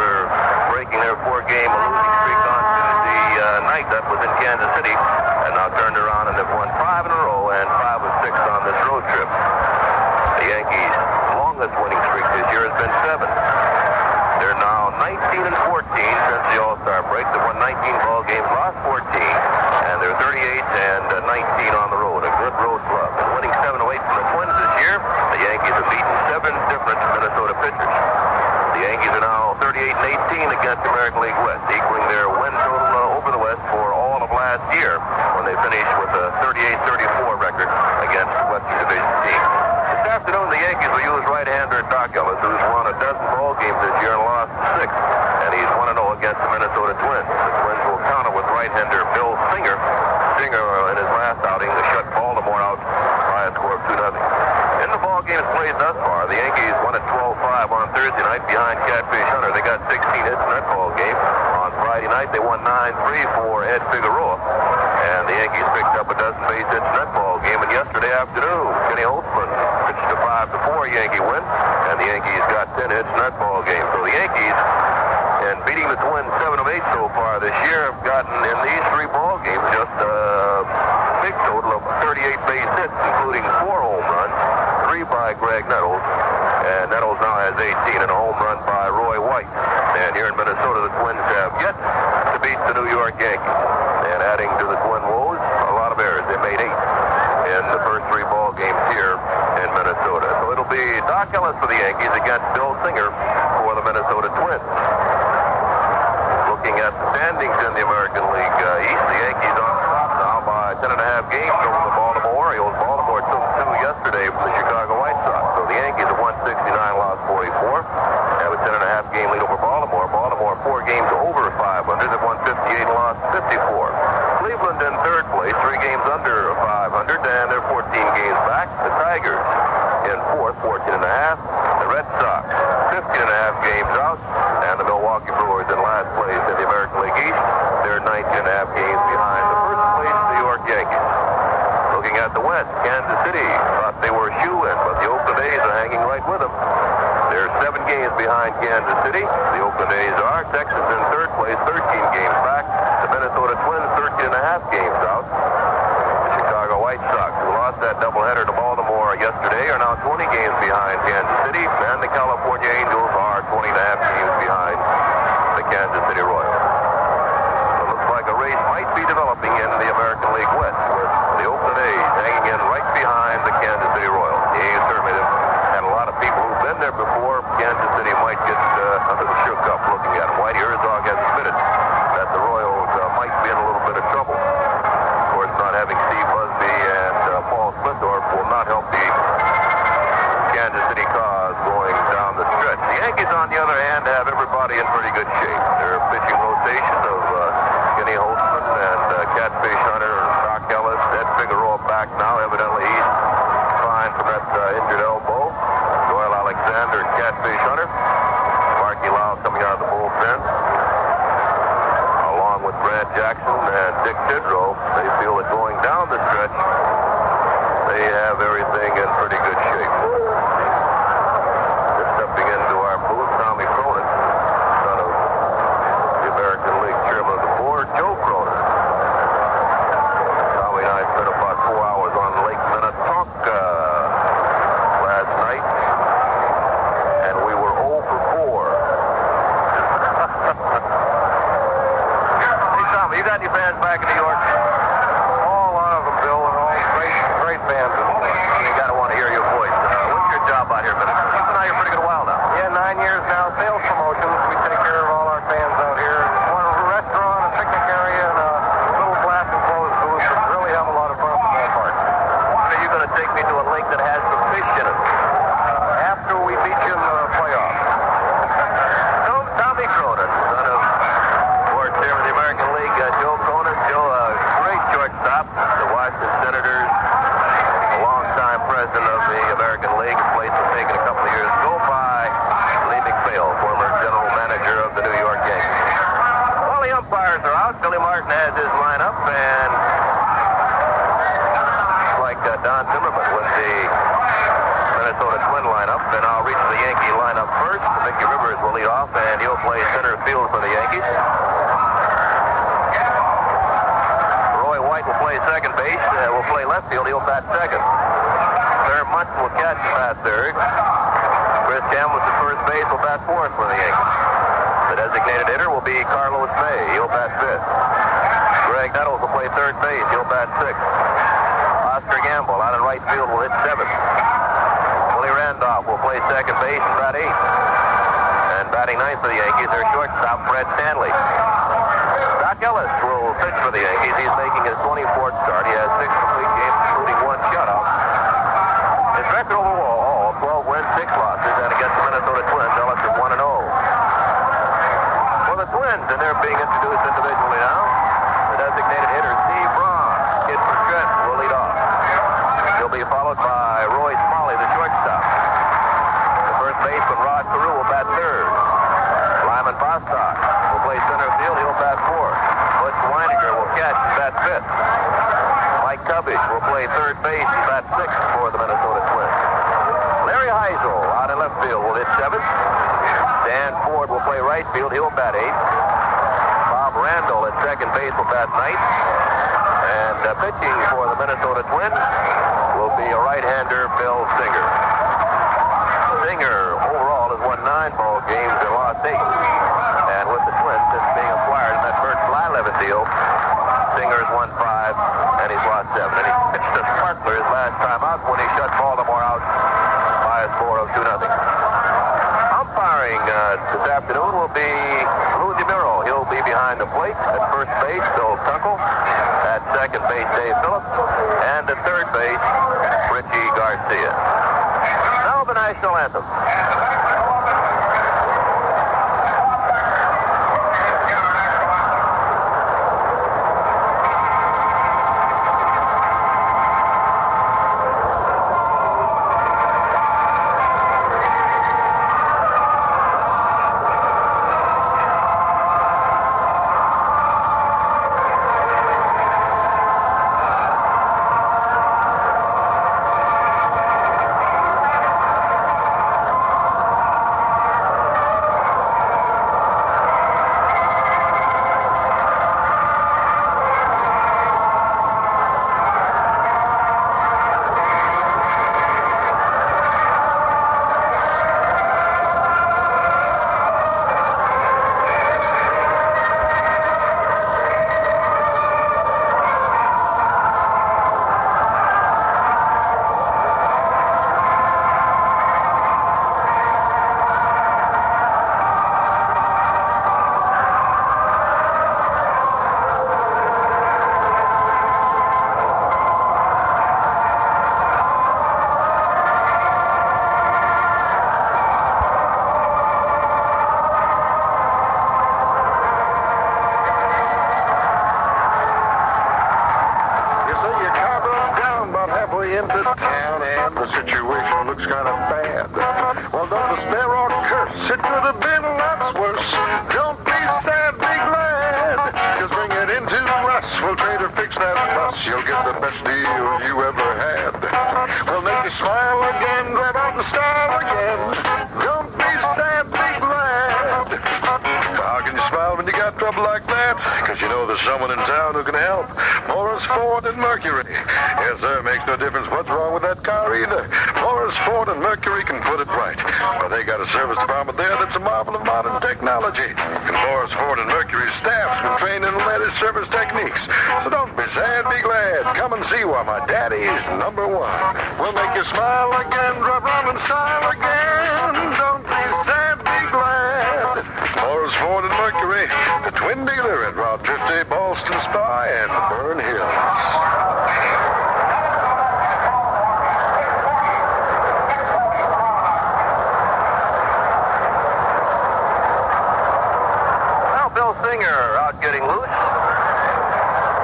after breaking their 4-game losing streak on Tuesday night. That was in Kansas City, and now turned around and they've won 5 in a row and 5 of 6 on this road trip. The Yankees' longest winning streak this year has been 7. They're now 19 and 14 since the All-Star break. They won 19 ball games, lost 14, and they're 38 and 19 on the road. A good road club. And winning 7 away from the Twins this year, the Yankees have beaten 7 different Minnesota pitchers. The Yankees are now 38 and 18 against the American League West, equaling their win total over the West for all of last year when they finished with a 38-34 record against the Western Division team. This afternoon, the Yankees will use right-hander Doc Ellis, who's won a dozen ball games this year and lost 6, and he's 1-0 against the Minnesota Twins. The Twins will counter with right-hander Bill Singer. Singer, in his last outing, shut Baltimore out by a score of 2-0. In the ball games played thus far, the Yankees won at 12-5 on Thursday night behind Catfish Hunter. They got 16 hits in that ball game. On Friday night, they won 9-3 for Ed Figueroa, and the Yankees picked up a dozen base hits in that ball game. And yesterday afternoon, Kenny Holtzman pitched a 5-4 Yankee win, and the Yankees got 10 hits in that ball game. So the Yankees, in beating the Twins 7 of 8 so far this year, have gotten in these 3 ball games just a big total of 38 base hits, including 4 home runs, 3 by Graig Nettles, and Nettles now has 18 and a home run by Roy White. And here in Minnesota, the Twins have yet to beat the New York Yankees. And adding to the Twin woes, a lot of errors. They made 8 in the first 3 ball games here in Minnesota. So it'll be Doc Ellis for the Yankees against Bill Singer for the Minnesota Twins. Looking at the standings in the American League East, the Yankees on top now by 10.5 games over the Baltimore Orioles. Baltimore took 2 yesterday from the Chicago White Sox. So the Yankees have won 69, lost 44. Have a 10.5 game lead over Baltimore. Baltimore 4 games over 500. They've won 58 and lost 54. Cleveland in 3rd place, 3 games under 500, and they're 14 games back. The Tigers in 4th, 14.5. The Red Sox 15.5 games out, and the Milwaukee Brewers in last place in the American League East. They're 19.5 games behind the first place New York Yankees. Looking at the West, Kansas City thought they were shoo-in, but the Oakland A's are hanging right with them. They're 7 games behind Kansas City. The Oakland A's are. Texas in 3rd place, 13 games back. The Minnesota Twins 13.5 games out. The Chicago White Sox, who lost that doubleheader to Baltimore yesterday, are now 20 games behind Kansas City, and the California Angels are 20.5 games behind the Kansas City Royals. It looks like a race might be developing in the American League West, with the Oakland A's hanging in right behind the Kansas City Royals. The A's certainly have had a lot of people who've been there before. Kansas City might get shook up looking at them. Whitey Herzog has admitted that the Royals might be in a little bit of trouble. Of course, not having Steve Busby and Paul Splendorf will not help the Kansas City cause going down the stretch. The Yankees, on the other hand, have everybody in pretty good shape. Their pitching rotation of Kenny Holtzman and Catfish Hunter, Doc Ellis, Ed Figueroa back now. Evidently, he's fine from that injured elbow. Doyle Alexander and Catfish Hunter. Marky Lau coming out of the bullpen, along with Brad Jackson and Dick Tidrow. They feel that going down the stretch, they have everything in pretty good shape. Just stepping into our booth, Tommy Cronin, son of the American League chairman of the board, Joe Cronin. Tommy and I spent about 4 hours on Lake Minnetonka last night, and we were 0 for 4. Hey, Tommy, you got any fans back in New York? All lot of them, Bill, and all great fans. You got to want to hear your voice. What's your job out here, Minnesota? You've been out here pretty good a while now. Yeah, 9 years now. Sales promotions. We take care of all our fans out here. One a restaurant, a picnic area, and a little glass and clothes booth. We really have a lot of fun at the ballpark. When are you going to take me to a lake that has some fish in it? After we beat you in the playoffs. So, Tommy Cronin, son of board chairman of the American League, Joe Cronin. Joe, a great shortstop, the Washington Senators, a longtime president of the American League, a place was taken a couple of years ago by Lee McPhail, former general manager of the New York Yankees. Well, the umpires are out. Billy Martin has his lineup, and like Don Zimmerman with the Minnesota Twin lineup, and I'll reach the Yankee lineup first. Mickey Rivers will lead off, and he'll play center field for the Yankees. Roy White will play second base. Will play left field. He'll bat second. Thurman Munson will catch and bat third. Chris Chambliss at first base will bat fourth for the Yankees. The designated hitter will be Carlos May. He'll bat fifth. Graig Nettles will play third base. He'll bat sixth. Oscar Gamble out in right field will hit seventh. Willie Randolph will play second base and bat eighth. And batting ninth for the Yankees, their shortstop, Fred Stanley. Doc Ellis will pitch for the Yankees. He's making his 24th start. He has 6 complete games, including 1 shutout. His record overall, 12 wins, 6 losses, and against the Minnesota Twins, Ellis is 1-0. For the Twins, and they're being introduced individually now, the designated hitter, Steve Braun, kid from Trenton, will lead off. He'll be followed by Roy Smalley, the shortstop. The first baseman, Rod Carew, will bat third. Lyman Bostock will play center field. He'll bat fourth. Butch Wynegar will catch and bat fifth. Mike Cubbage will play third base and bat sixth for the Minnesota Twins. Larry Hisle out in left field will hit seventh. Dan Ford will play right field. He'll bat eighth. Bob Randall at second base will bat ninth. And pitching for the Minnesota Twins will be a right-hander, Bill Singer. Singer overall has won 9 ball games and lost 8. And with the Twins since being acquired in that Bert Blyleven deal, Singer's won 5 and he's lost 7. And he pitched to Sparkler his last time out when he shut Baltimore out by a score of 2-0. Umpiring this afternoon will be Lou DeMuro. He'll be behind the plate at first base, Bill Kunkel. At second base, Dave Phillips. And at third base, Richie Garcia. Now the national anthem. Into town and the situation looks kind of bad. Well, don't despair or curse. It could have been lots worse. Don't be sad, be glad. Just bring it into us. We'll try to fix that fuss. You'll get the best deal you ever had. We'll make you smile again, grab on the style again. Don't be sad, be glad. How can you smile when you got trouble like that? Because you know there's someone in town who can help. Morris, Ford, and Mercury. Yes, sir, makes no difference what's wrong with that car either. Morris, Ford, and Mercury can put it right. Well, they got a service department there that's a marvel of modern technology. And Morris, Ford, and Mercury's staff's been trained in the latest service techniques. So don't be sad, be glad. Come and see why my daddy's #1. We'll make you smile again, drive around in style again. Don't be sad, be glad. Morris, Ford, and Mercury, the twin dealer at Route 50, Boston Spa, and Burn Hills. Singer out getting loose.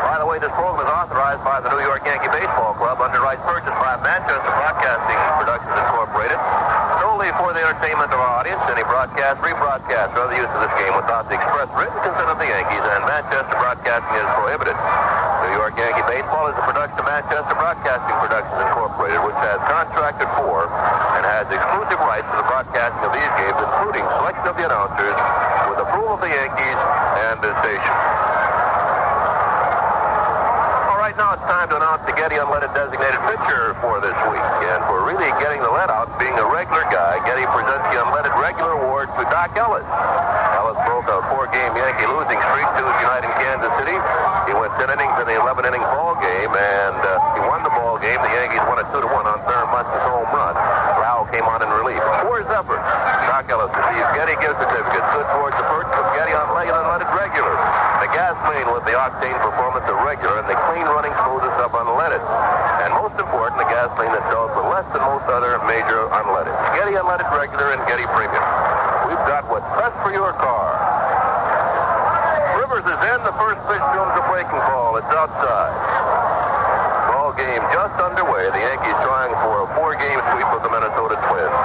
By the way, this program is authorized by the New York Yankee Baseball Club under rights purchased by Manchester Broadcasting Productions Incorporated, solely for the entertainment of our audience. Any broadcast, rebroadcast, or other use of this game without the express written consent of the Yankees and Manchester Broadcasting is prohibited. New York Yankee Baseball is a production of Manchester Broadcasting Productions Incorporated, which has contracted for and exclusive rights to the broadcasting of these games, including selection of the announcers, with approval of the Yankees and the station. All right, now it's time to announce the Getty Unleaded designated pitcher for this week. And for really getting the lead out, being a regular guy, Getty presents the Unleaded Regular Award to Doc Ellis. Ellis broke a 4-game Yankee losing streak Tuesday night in Kansas City. He went 10 innings in the 11-inning ball game, and he won the ball game. The Yankees won it 2-1 on Thurman Munson's home run. Rao came on in relief. For his effort, Doc Ellis received Getty gift certificates, good towards the purchase of Getty Unleaded Regular. The gasoline with the octane performance of regular, and the clean running closes up unleaded. And most important, the gasoline that sells for less than most other major unleaded. Getty Unleaded Regular and Getty Premium. We've got what's best for your car. Rivers is in. The first pitch comes a breaking ball. It's outside. Ball game just underway. The Yankees trying for a 4-game sweep of the Minnesota Twins.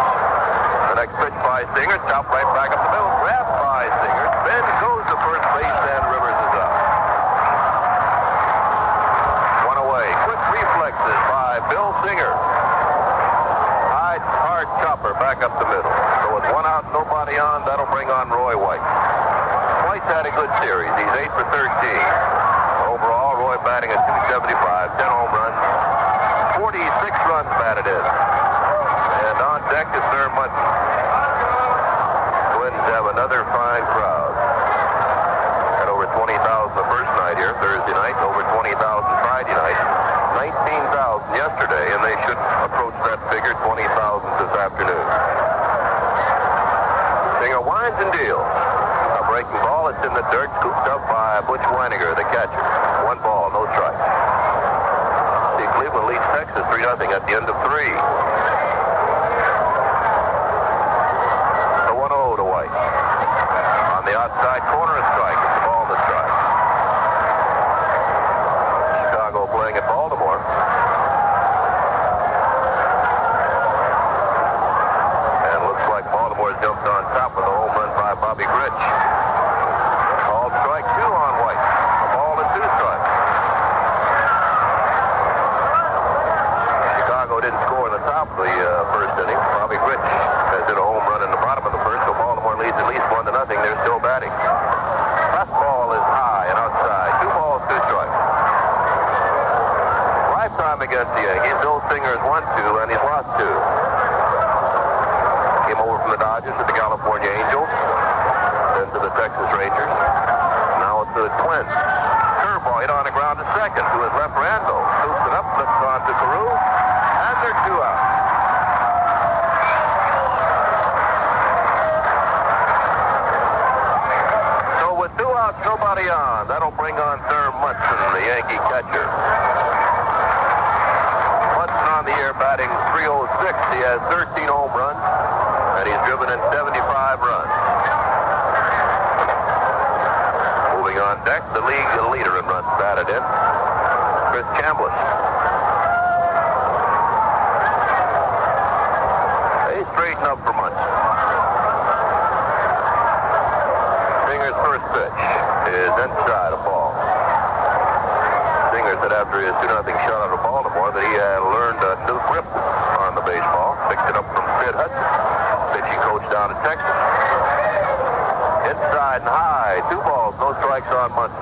The next pitch by Singer, chopped right back up the middle, grabbed by Singer. Then goes to first base, and Rivers is up. One away. Quick reflexes by Bill Singer. Hard chopper back up the middle. So with 1 out, nobody on, that'll bring on Roy White. White's had a good series. He's 8 for 13. Overall, Roy batting at .275, 10 home runs, 46 runs batted in. And on deck is Thurman Munson. Twins have another fine crowd. Had over 20,000 the first night here, Thursday night, over 20,000 Friday night, 19,000 yesterday, and they should approach that figure, 20,000 this afternoon. Singer winds and deals. A breaking ball, it's in the dirt, scooped up by Butch Wynegar, the catcher. 1 ball, no strikes. See, Cleveland leads Texas 3-0 at the end of 3. The 1-0 to White. On the outside corner, a strike. It's a ball to strike. Chicago playing at Baltimore. And looks like Baltimore jumped on top with a home run by Bobby Grich. Called strike 2 on White. A ball and 2 strikes. Chicago didn't score in the top of the first inning. Bobby Grich has hit a home run in the bottom of the first, so Baltimore leads at least 1-0. They're still batting. Fastball is high and outside. 2 balls, 2 strikes. Lifetime against the Yankees. Bill Singer has won 2, and he's lost 2. Came over from the Dodgers to the California Angels, then to the Texas Rangers. Now it's the Twins. Curveball hit on the ground to second to his left. Randall scoops it up, flips on to Carew, and they're 2 out. So with 2 outs, nobody on. That'll bring on Thurman Munson, the Yankee catcher. Munson on the year batting .306. He has 13 home runs, and he's driven in 75 runs. Moving on deck, the league leader in runs batted in, Chris Chambliss. They straighten up for Munson. Singer's first pitch is inside a ball. Singer said after his 2-0 shutout of Baltimore that he had learned a new grip on the baseball. Picked it up from Sid Hudson, pitching coach down in Texas. Inside and high, 2 balls, no strikes on Munson.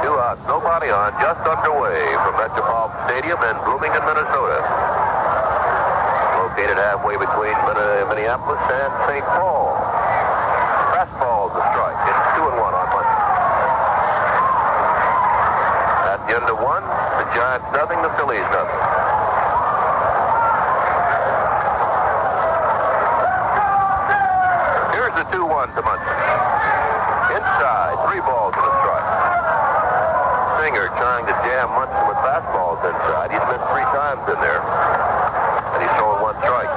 2 outs, nobody on, just underway from Metropolitan Stadium in Bloomington, Minnesota. Located halfway between Minneapolis and St. Paul. Fastball's a strike. It's 2-1 on Munson. At the end of 1, the Giants nothing, the Phillies nothing. Here's the 2-1 to Munson. Inside, 3 balls and a strike. Singer trying to jam Munson with fastballs inside. He's missed 3 times in there. And he's throwing 1 strike.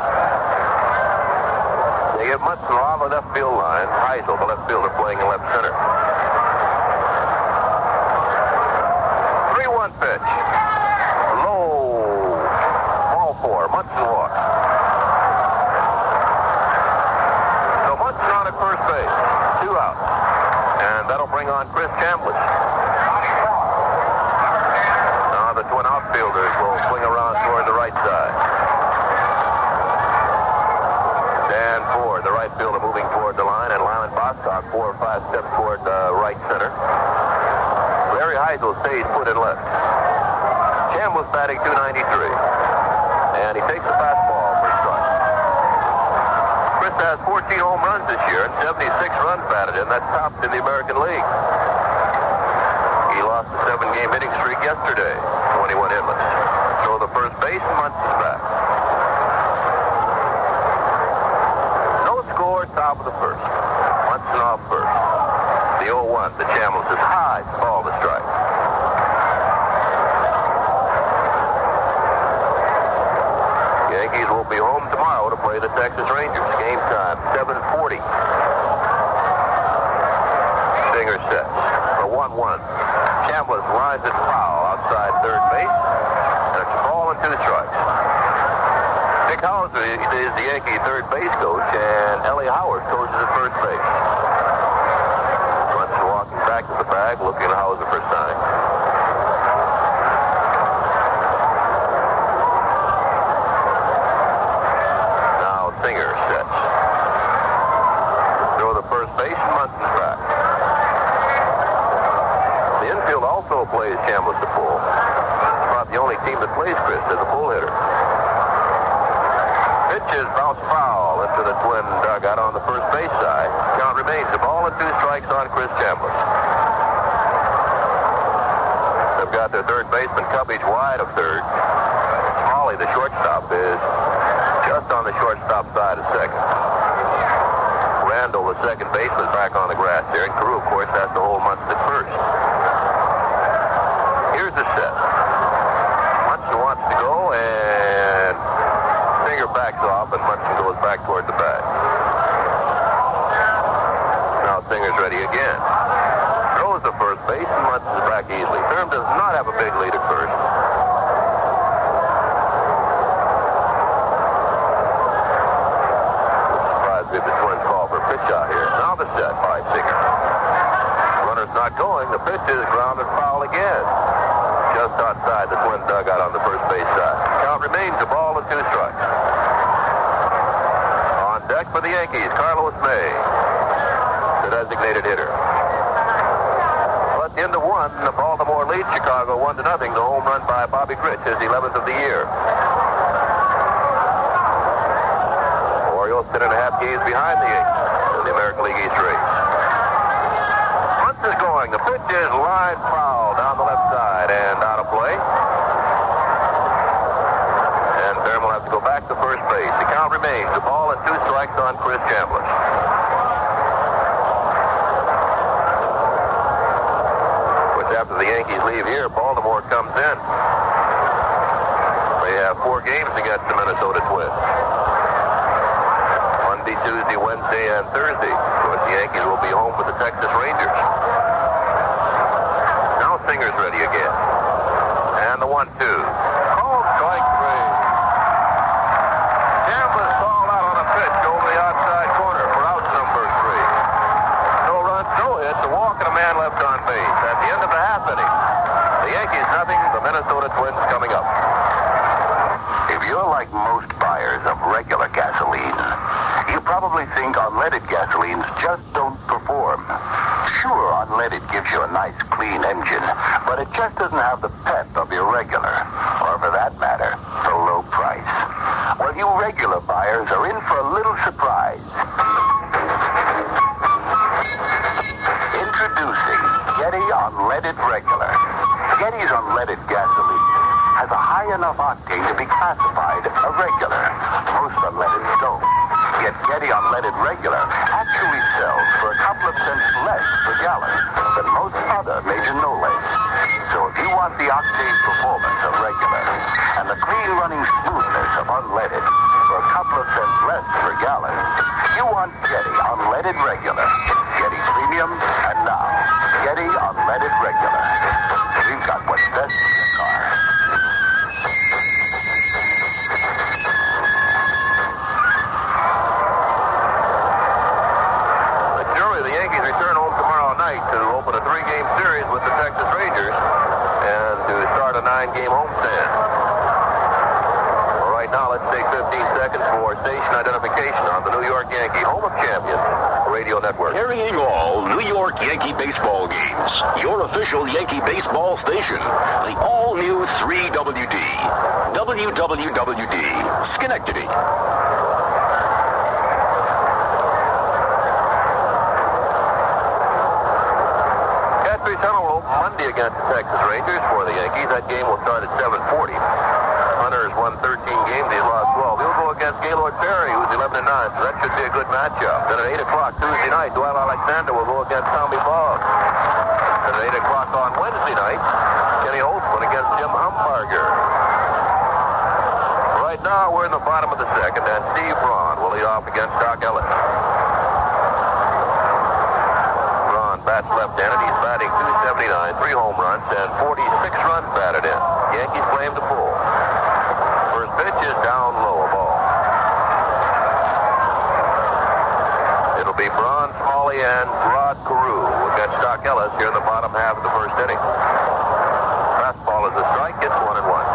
They give Munson on the left field line. Hisle, the left fielder, playing in left center. 3-1 pitch. Low. Ball 4. Munson walks. So Munson on at first base. 2 out. And that'll bring on Chris Chambliss. Now the twin outfielders right fielder moving toward the line, and Lyman Bostock 4 or 5 steps toward right center. Larry Hisle stays put in left. Chambliss batting .293. And he takes a fastball for a strike. Chris has 14 home runs this year and 76 runs batted in. That's top in the American League. He lost a 7-game hitting streak yesterday. 21 hitless. So the first base, Munson's back. No score, top of the first. Munson off first. The 0-1, the Chambliss is high, ball to strike. Yankees will be home tomorrow to play the Texas Rangers. Game time, 7:40. Singer sets for 1-1. Chambliss lines it foul outside third base. That's a ball and 2 strikes. Dick Hauser is the Yankee third base coach, and Ellie Howard coaches at first base. Munson walking back to the bag, looking at Hauser for a sign. Singer sets. Throw the first base, Munson's back. The infield also plays Chambliss to pull. It's about the only team that plays Chris as a pull hitter. Pitches bounce foul into the Twin dugout on the first base side. Count remains a ball and 2 strikes on Chris Chambliss. They've got their third baseman Cubbage wide of third. Smalley, the shortstop, is just on the shortstop side of second. Randall, the second baseman, back on the grass there. And Carew, of course, has to hold Munson at first. Here's the set. Munson wants to go, and Singer backs off, and Munson goes back toward the bag. Now Singer's ready again. Throws the first base, and Munson's back easily. Thurman does not have a big lead at first. If the Twins call for a pitch out here. Now the set by Singer. Runner's not going. The pitch is grounded foul again. Just outside the Twin dugout on the first base side. Count remains a ball and 2 strikes. On deck for the Yankees, Carlos May, the designated hitter. Well, at the end of 1, the Baltimore leads Chicago 1-0. The home run by Bobby Grich, his 11th of the year. 10.5 games behind the Yankees in the American League East race. Munson is going. The pitch is line foul down the left side and out of play. And Thurman will have to go back to first base. The count remains a ball and 2 strikes on Chris Chambliss. Which after the Yankees leave here, Baltimore comes in. They have 4 games against the Minnesota Twins. Monday, Tuesday, Wednesday, and Thursday. Of course, the Yankees will be home with the Texas Rangers. Now Singer's ready again. And the 1-2. Called strike 3. Chambliss called out on a pitch over the outside corner for out number 3. No runs, no hits, a walk and a man left on base. At the end of the half inning, the Yankees nothing, the Minnesota Twins coming up. If you're like most buyers of regular gasoline, you probably think unleaded gasolines just don't perform. Sure, unleaded gives you a nice, clean engine, but it just doesn't have the pep of your regular, or for that matter, the low price. Well, you regular buyers are in for a little surprise. Introducing Getty Unleaded Regular. Getty's unleaded gasoline has a high enough octane to be classified a regular. Most unleaded don't. Yet Getty Unleaded Regular actually sells for a couple of cents less per gallon than most other major no-leads. So if you want the octane performance of regular and the clean running smoothness of unleaded for a couple of cents less per gallon, you want Getty Unleaded Regular. Getty Premium, and now, Getty Unleaded Regular. We've got what's best in your car. The Yankees return home tomorrow night to open a 3-game series with the Texas Rangers and to start a 9-game homestand. Well, right now, let's take 15 seconds for station identification on the New York Yankee, home of champions, radio network. Carrying all New York Yankee baseball games. Your official Yankee baseball station. The all-new 3WD. WWWD. Schenectady. Catfish Tunnel will open Monday against the Texas Rangers for the Yankees. That game will start at 7:40. Hunter has won 13 games. He's lost 12. He'll go against Gaylord Perry, who's 11-9, so that should be a good matchup. Then at 8 o'clock Tuesday night, Dwight Alexander will go against Tommy Boggs. Then at 8 o'clock on Wednesday night, Kenny Holtzman against Jim Humbarger. Right now, we're in the bottom of the second, and Steve Braun will lead off against Doc Ellis. Braun bats left-handed. He's batting .279, 3 home runs, and 46 runs batted in. Yankees claim to pull. First pitch is down low, a ball. It'll be Braun, Smalley, and Rod Carew against Doc Ellis here in the bottom half of the first inning. Fastball is a strike. It's 1-1.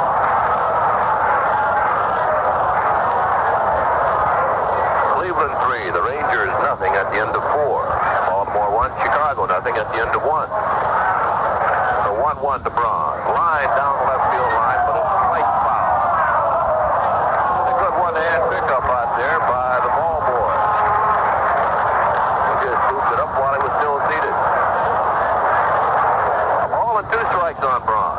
Cleveland 3, the Rangers nothing at the end of 4. Baltimore 1, Chicago nothing at the end of 1. So 1-1 to Braun. Line down the left field line, but it's right foul. A good one-hand pickup out there by the ball boy. He just moved it up while he was still seated. A ball and 2 strikes on Braun.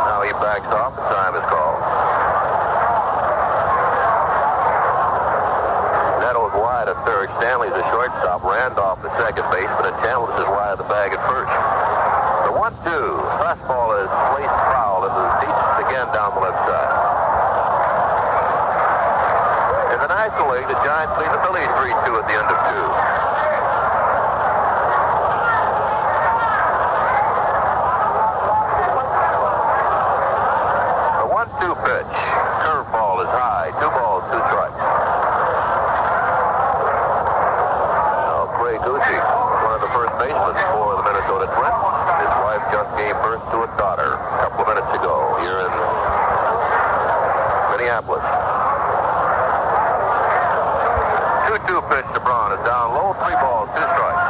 Now he backs off. The time is called. Nettles wide at third. Stanley's the shortstop. Randolph the second baseman, and Chambliss is wide of the bag at first. The 1-2. Fastball is placed foul into the deep again down the left side. In the National League, the Giants lead the Phillies 3-2 at the end of 2. The 1-2 pitch. Curveball is high. 2 balls, 2 strikes. Graig Nettles, one of the first basemen for the Minnesota Twins. His wife just gave birth to a daughter a couple of minutes ago here in Minneapolis. 2-2 pitch to Braun is down low, 3 balls, 2 strikes.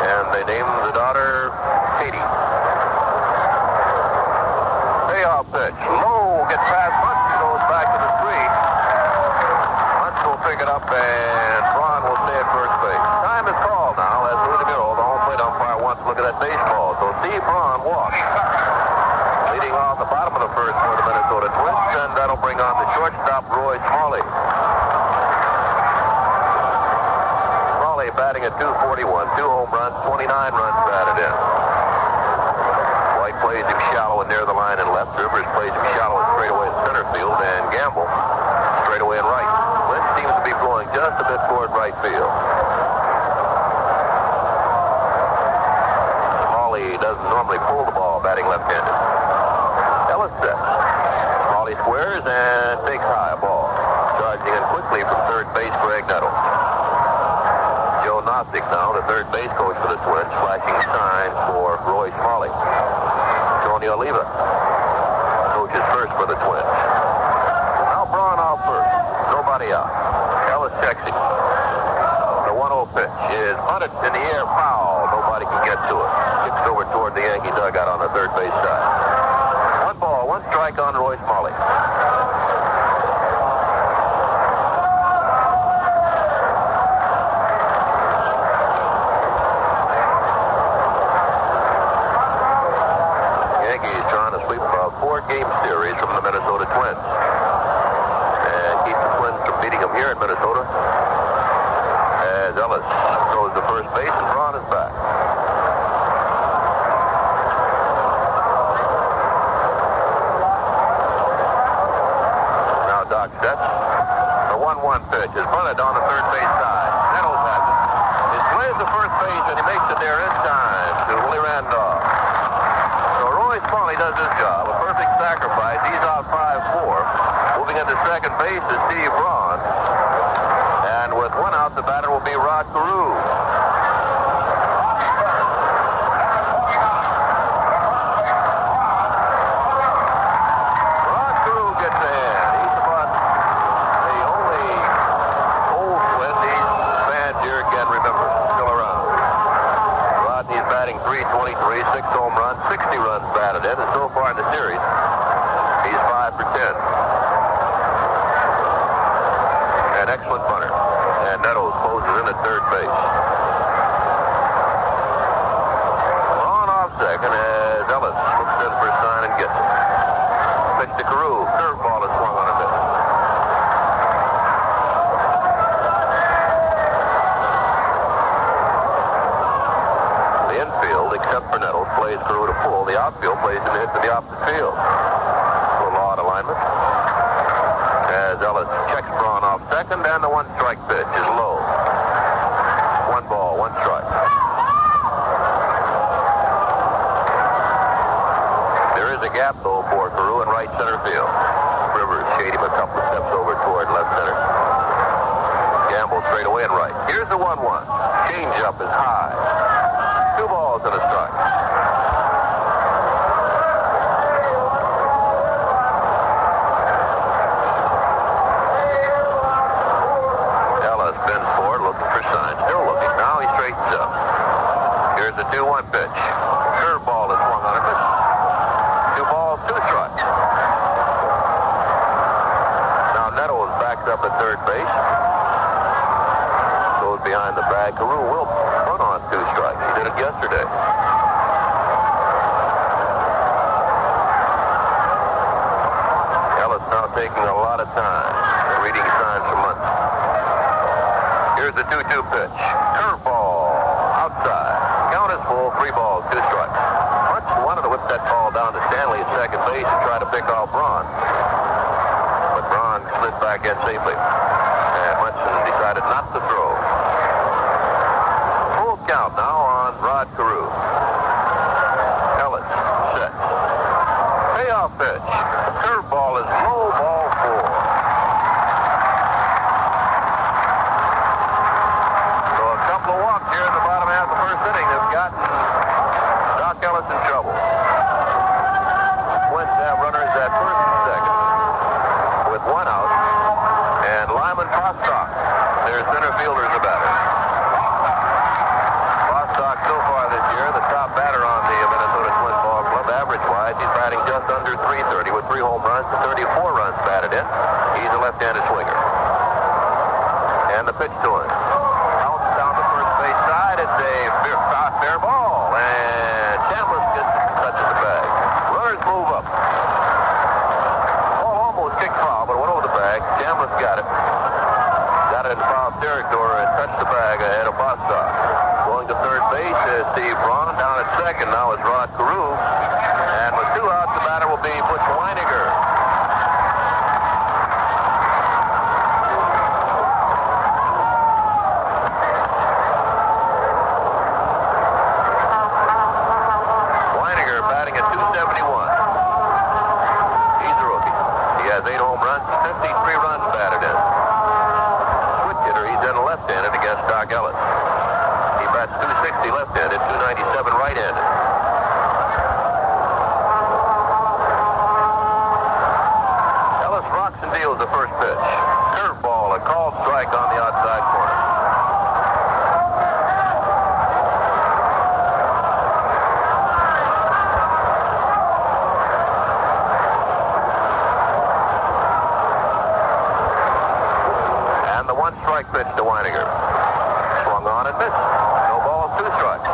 And they named the daughter Katie. Payoff pitch, low, gets past Butch, goes back to the street. Butch will pick it up, and Braun will stay at first base. Time is called now as Louis DeMuro, the home plate umpire, wants to look at that baseball. So Steve Braun walks. Leading off the bottom of the first for the Minnesota Twins, and that'll bring on the shortstop, Roy Smalley. Smalley batting at .241, 2 home runs, 29 runs batted in. White plays him shallow and near the line and left. Rivers plays him shallow and straight away in center field, and Gamble straight away in right. Wind seems to be blowing just a bit toward right field. Smalley doesn't normally pull the ball, batting left-handed. Ellis set. Smalley squares and takes high, a ball. Charging in quickly from third base, Graig Nettles. Joe Nostic now, the third base coach for the Twins, flashing signs for Roy Smalley. Tony Oliva coaches first for the Twins. Now Braun out first. Nobody out. Ellis checks him. The 1-0 pitch is punted in the air, foul. Nobody can get to it. Gets over toward the Yankee dugout on the third base side. 1 ball, 1 strike on Roy Smalley. Yankees trying to sweep a 4-game series from the Minnesota Twins and keep the Twins from beating them here in Minnesota as Ellis throws the first base and Braun is back. Now Doc sets. The 1-1 pitch is bunted on the third base side. Nettles has it. He plays the first base and he makes it there in time to Willie Randolph. Roy Smalley does his job. A perfect sacrifice. He's out 5-4. Moving into second base is Steve Braun. And with 1 out, the batter will be Rod Carew. batting .323, 6 home runs, 60 runs batted in, and so far in the series, he's 5 for 10. An excellent bunter. And Nettles closes in at third base. On off second as Ellis looks in for a sign and gets it. Pitch to Carew. Curveball is swung on a bit. The infield, except for Nettles, plays Carew to pull. The outfield plays him to hit to the opposite field. Full odd alignment. As Ellis checks Braun off second, and the one-strike pitch is low. 1 ball, 1 strike. There is a gap, though, for Carew in right center field. Rivers shade him a couple of steps over toward left center. Gamble straight away and right. Here's the 1-1. Change-up is high. 2 balls and a strike. Bends forward, looking for signs. Still looking. Now he straightens up. Here's the 2-1 pitch. Curveball is swung on a pitch. 2 balls, 2 strikes. Now Nettles backs up at third base. Goes behind the bag. Carew will run on 2 strikes. He did it yesterday. Ellis now taking a lot of time, reading signs for months. Here's the 2-2 pitch. Curveball. Outside. Count is full. 3 balls, 2 strikes. Munson wanted to whip that ball down to Stanley at second base and try to pick off Braun. But Braun slid back in safely. And Munson decided not to throw. Full count now on Rod Carew. Ellis set. Payoff pitch. Curveball is low, ball 4. Walk here in the bottom half of the first inning has gotten Doc Ellis in trouble. Twins have runners at first and second with 1 out, and Lyman Bostock, their center fielder, is the batter. Bostock so far this year, the top batter on the Minnesota Twins ball club, average-wise, he's batting just under .330 with 3 home runs and 34 runs batted in. He's a left-handed swinger. And the pitch to him. It's a fair ball, and Chambliss touches the bag. Runners move up. Ball almost kicked foul, but it went over the bag. Chambliss got it. Got it in foul territory and touched the bag ahead of Bostock. Going to third base is Steve Braun. Down at second now is Rod Carew. And with 2 outs, the batter will be Butch Wynegar. Has 8 home runs, 53 runs batted in. Switch hitter, he's in left-handed against Doc Ellis. He bats .260 left-handed, .297 right-handed. Ellis rocks and deals the first pitch. Curveball, a called strike on the outside corner. Strike pitch to Wynegar. Swung on and missed. No balls, 2 strikes. 2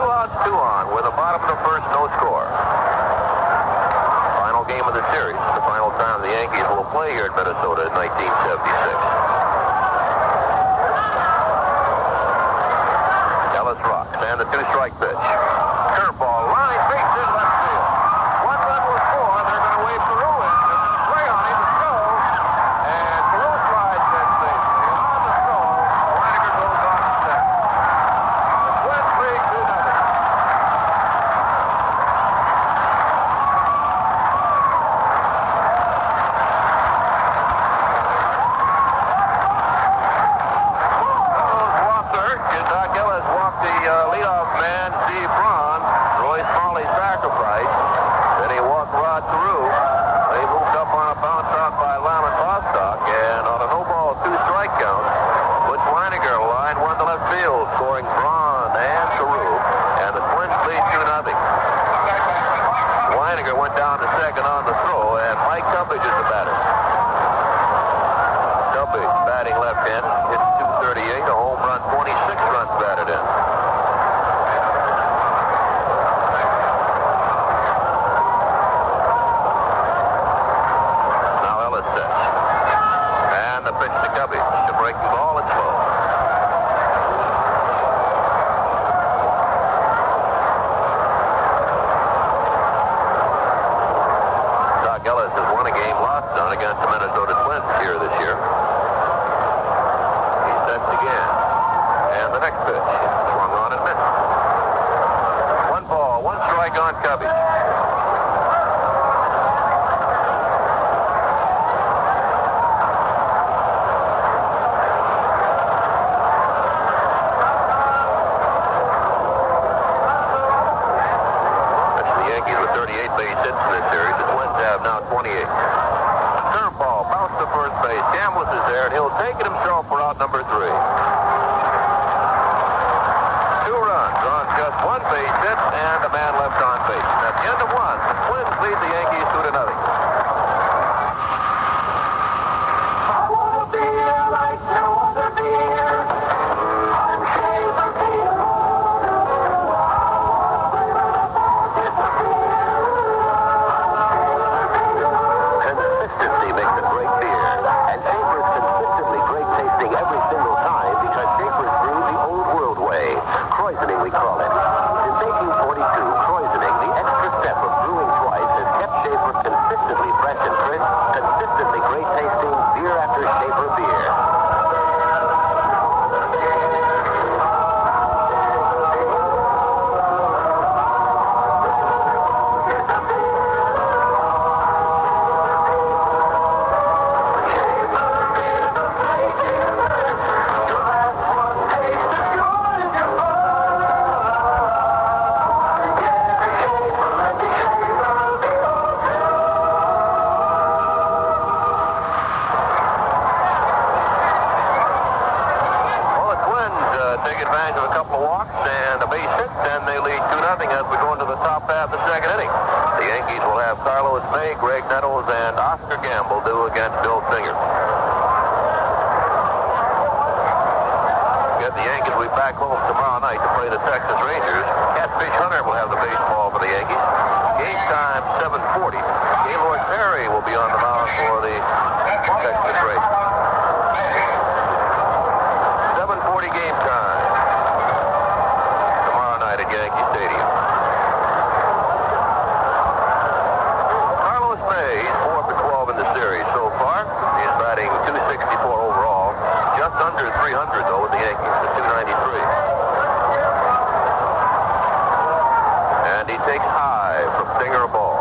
outs, 2 on with the bottom of the first, no score. Final game of the series. The final time the Yankees will play here in Minnesota in 1976. Ellis rocks and the 2-strike pitch. Curveball, line, bases, left field. 1 run will score. They're going to wave Carew in. Play on him to go. And Carew slides in safely. On the throw, Wynegar goes on to second. The Twins lead 2-0. Doc Ellis walked the leadoff man, Steve Braun. Roy Smalley sacrificed. Then he walked Rod Carew. They moved up on a bounce out by Lyman Bostock, and on a no-ball, 2-strike count, Butch Wynegar line one to left field, scoring Braun and Carew. second on the throw, and Mike Cubbage is the batter. Cubbage batting left-handed, hits .238, a home run, 26 runs batted in. Now Ellis sets. And the pitch to Cubbage. The breaking ball, it's low. Ellis has won a game, lost none against the Minnesota Twins here this year. He sets again. And the next pitch, swung on and missed. 1 ball, 1 strike on Cubbage. That's the Yankees with 38 base hits in this series. The Twins have now 28. Curveball, bounce to first base. Chambliss is there, and he'll take it himself for out number 3. 2 runs on just 1 base hit, and a man left on base. And at the end of 1, the Twins lead the Yankees 2-0. Graig Nettles and Oscar Gamble do against Bill Singer. Get the Yankees will be back home tomorrow night to play the Texas Rangers. Catfish Hunter will have the baseball for the Yankees. Game time 7:40. Gaylord Perry will be on the mound for the Texas Rangers. 7:40 game time tomorrow night at Yankee Stadium. He's 4 for 12 in the series so far. He's batting .264 overall. Just under 300, though, with the Yankees at .293. And he takes high from Singer a ball.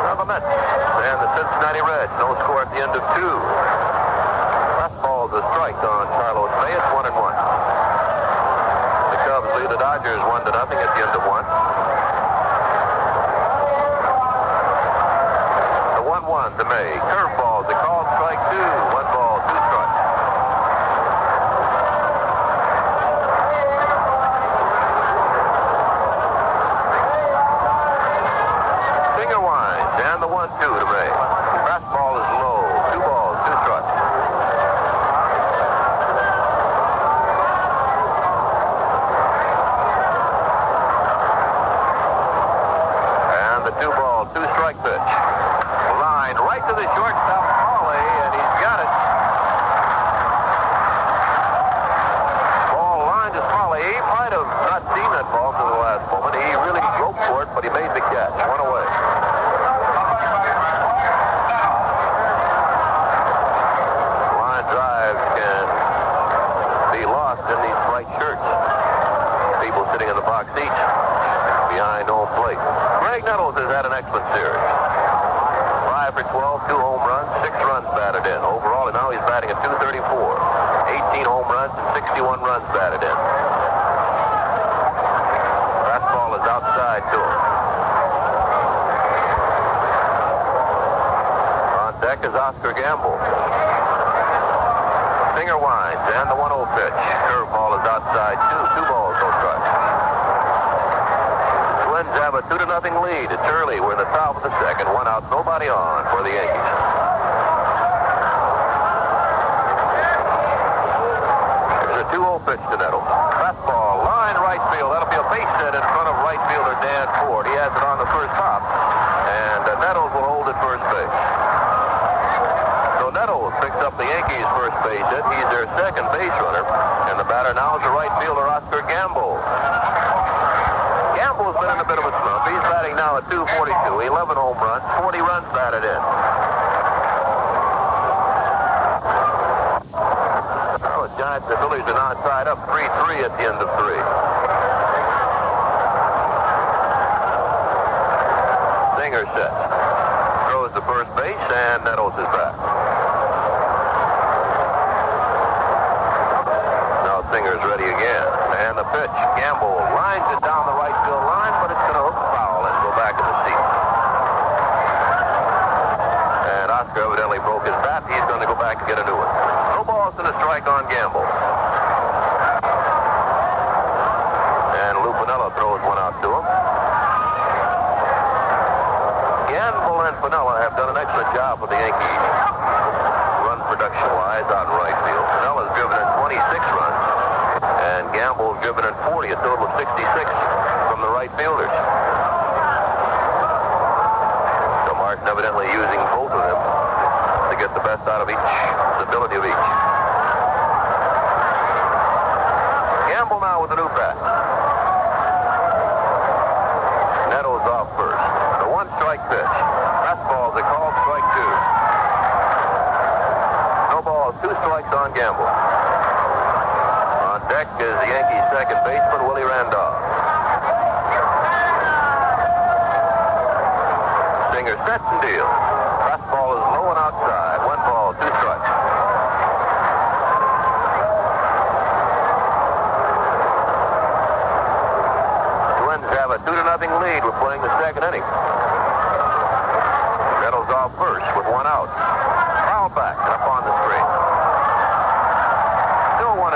Now the Mets and the Cincinnati Reds. No score at the end of 2. Fastball's a strike on Carlos May. It's 1-1. The Cubs lead the Dodgers 1-0 at the end of 1. 1-1 to May. Curveball, the call, strike 2. 1 ball, 2 strikes. Singer winds, and the 1-2 to May. Fastball is low. 2 balls, 2 strikes. And the 2 ball, 2 strike pitch. Right to the shortstop, Smalley, and he's got it. Ball lined to Smalley. He might have not seen that ball to the last moment. He really groped for it, but he made the catch. 1 away. Line drives can be lost in these bright shirts. People sitting in the box seats behind home plate. Graig Nettles has had an excellent series. 5 for 12, 2 home runs, 6 runs batted in. Overall, and now he's batting at .234. 18 home runs and 61 runs batted in. Fastball is outside to him. On deck is Oscar Gamble. Singer winds, and the 1-0 pitch. Curveball is outside, 2 balls, no strikes. 2-0 lead. It's early. We're in the top of the second. One out, nobody on for the Yankees. There's a 2-0 pitch to Nettles. Fastball, line right field. That'll be a base hit in front of right fielder Dan Ford. He has it on the first hop, and Nettles will hold at first base. So Nettles picks up the Yankees' first base hit. He's their second base runner, and the batter now is the right fielder Oscar Gamble. Gamble's been in a bit of a slump. He's batting now at .242, 11 home runs, 40 runs batted in. Well, the Giants, the Phillies are now tied up 3-3 at the end of 3. Singer set. Throws to first base, and Nettles is back. Now Singer's ready again. And the pitch. Gamble lines it down the right field line, but it's going to hook foul and go back in the seat. And Oscar evidently broke his bat. He's going to go back and get a new one. No balls and a strike on Gamble. And Lou Piniella throws one out to him. Gamble and Piniella have done an excellent job with the Yankees, run production-wise, out in right field. Pinella's driven in 26 runs, and Gamble's driven in 40, a total of 66 from the right fielders. So Martin evidently using both of them to get the best out of each, the ability of each. Gamble now with a new bat. Nettles off first. The one-strike pitch. Fastballs are called strike 2. No balls, 2 strikes on Gamble. On deck is the Yankees' second baseman, Willie Randolph. Singer sets and deals. Fastball is low and outside. 1 ball, 2 strikes. Twins have a 2-0 lead. We're playing the second inning. Nettles off first with 1 out. Foul back up on the screen. Still 1-2.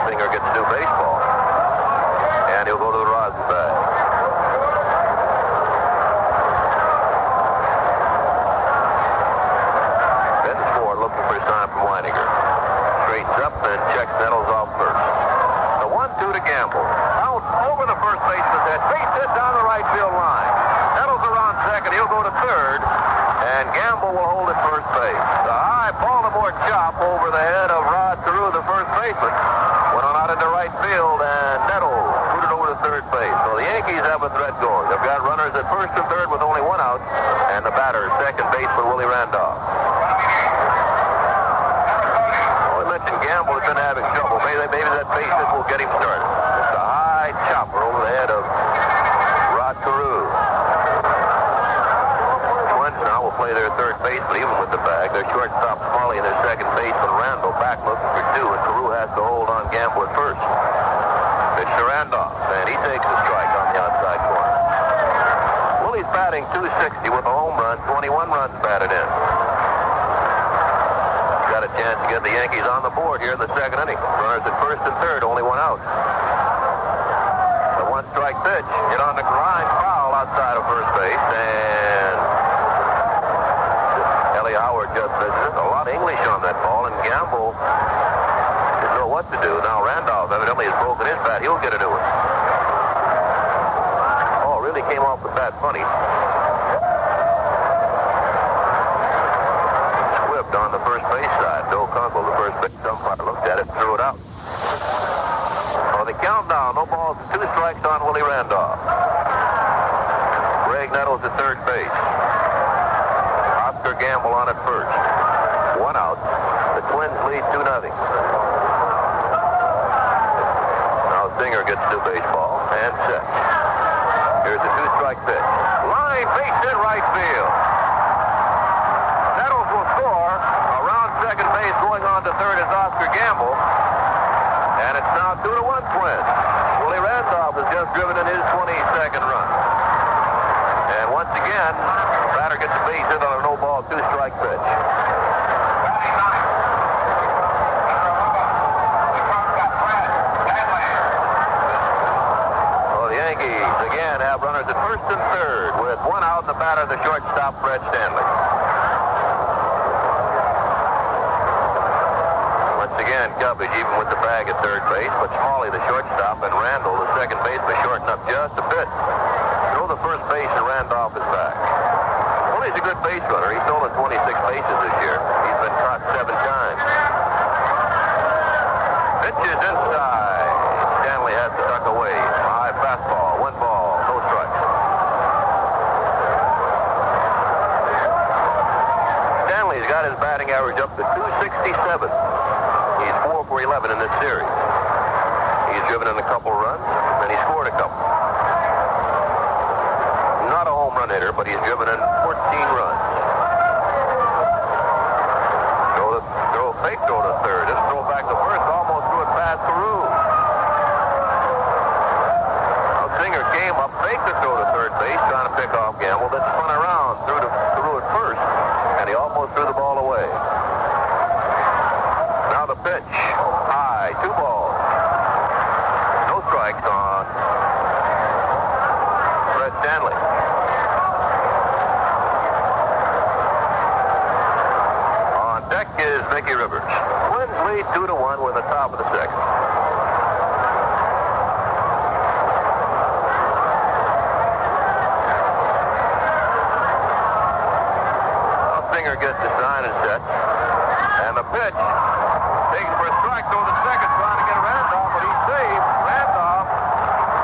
Singer gets new baseball. And he'll go to the rosin bag. Then Ford looking for a sign from Wynegar. Straightens up and checks Nettles off first. The 1-2 to Gamble. Out over the first baseman's head. Base hit down the right field line. Nettles around second. He'll go to third. And Gamble will hold at first base. The high Baltimore chop over the head of Rod Carew, the first baseman, went on out into right field, and Nettles put it over to third base. So the Yankees have a threat going. They've got runners at first and third with only 1 out, and the batter, second baseman, Willie Randolph. And Gamble has been having trouble. Maybe that base hit will get him started. It's a high chopper over the head of Rod Carew. Twins now will play their third baseman even with the bag. Their shortstop Smalley and their second baseman Randall back looking for 2, and Carew has to hold on Gamble at first. Pitch to Randolph, and he takes a strike on the outside corner. Willie's batting .260 with a home run, 21 runs batted in. Got a chance to get the Yankees on the board here in the second inning. Runners at first and third, only 1 out. The 1-strike pitch, hit on the grind, foul outside of first base, and Ellie Howard just says there's a lot of English on that ball, and Gamble didn't know what to do. Now Randolph evidently has broken his bat. He'll get a new one. Oh, really came off the bat funny. On the first base side. Bill Kunkel, the first base umpire, looked at it and threw it out. So the countdown, no balls and 2 strikes on Willie Randolph. Graig Nettles at third base. Oscar Gamble on at first. 1 out. The Twins lead 2-0. Now Singer gets to baseball and set. Here's the 2-strike pitch. Line base hit right field. Nettles will score. Around second base, going on to third is Oscar Gamble. And it's now 2-1 Twins. Willie Randolph has just driven in his 22nd run. And once again, batter gets a base hit on a no-ball, 2-strike pitch. one out, and the batter, the shortstop, Fred Stanley. Once again, Cubbage even with the bag at third base, but Smalley, the shortstop, and Randall, the second baseman, shorten up just a bit. Throw the first base, and Randolph is back. Well, he's a good base runner. He's stolen 26 bases this year. He's been caught 7 times. Pitch is inside. Stanley has to duck away. High fastball, 1 ball, no strikes. Stanley's got his batting average up to 267. He's 4 for 11 in this series. He's driven in a couple runs, and he scored a couple. Not a home run hitter, but he's driven in 14 runs. Throw a fake throw to third. Just throw back to first. Almost threw it past Carew. Singer came up, faked the throw to third base, trying to pick off Gamble, then spun around, threw it first, and he almost threw the ball away. Now the pitch. High, 2 balls. No strikes on Fred Stanley. On deck is Mickey Rivers. Twins lead 2-1 with the top of the second. Singer gets the sign and set. And the pitch. Taken for a strike, throw to second, trying to get Randolph, but he's saved. Randolph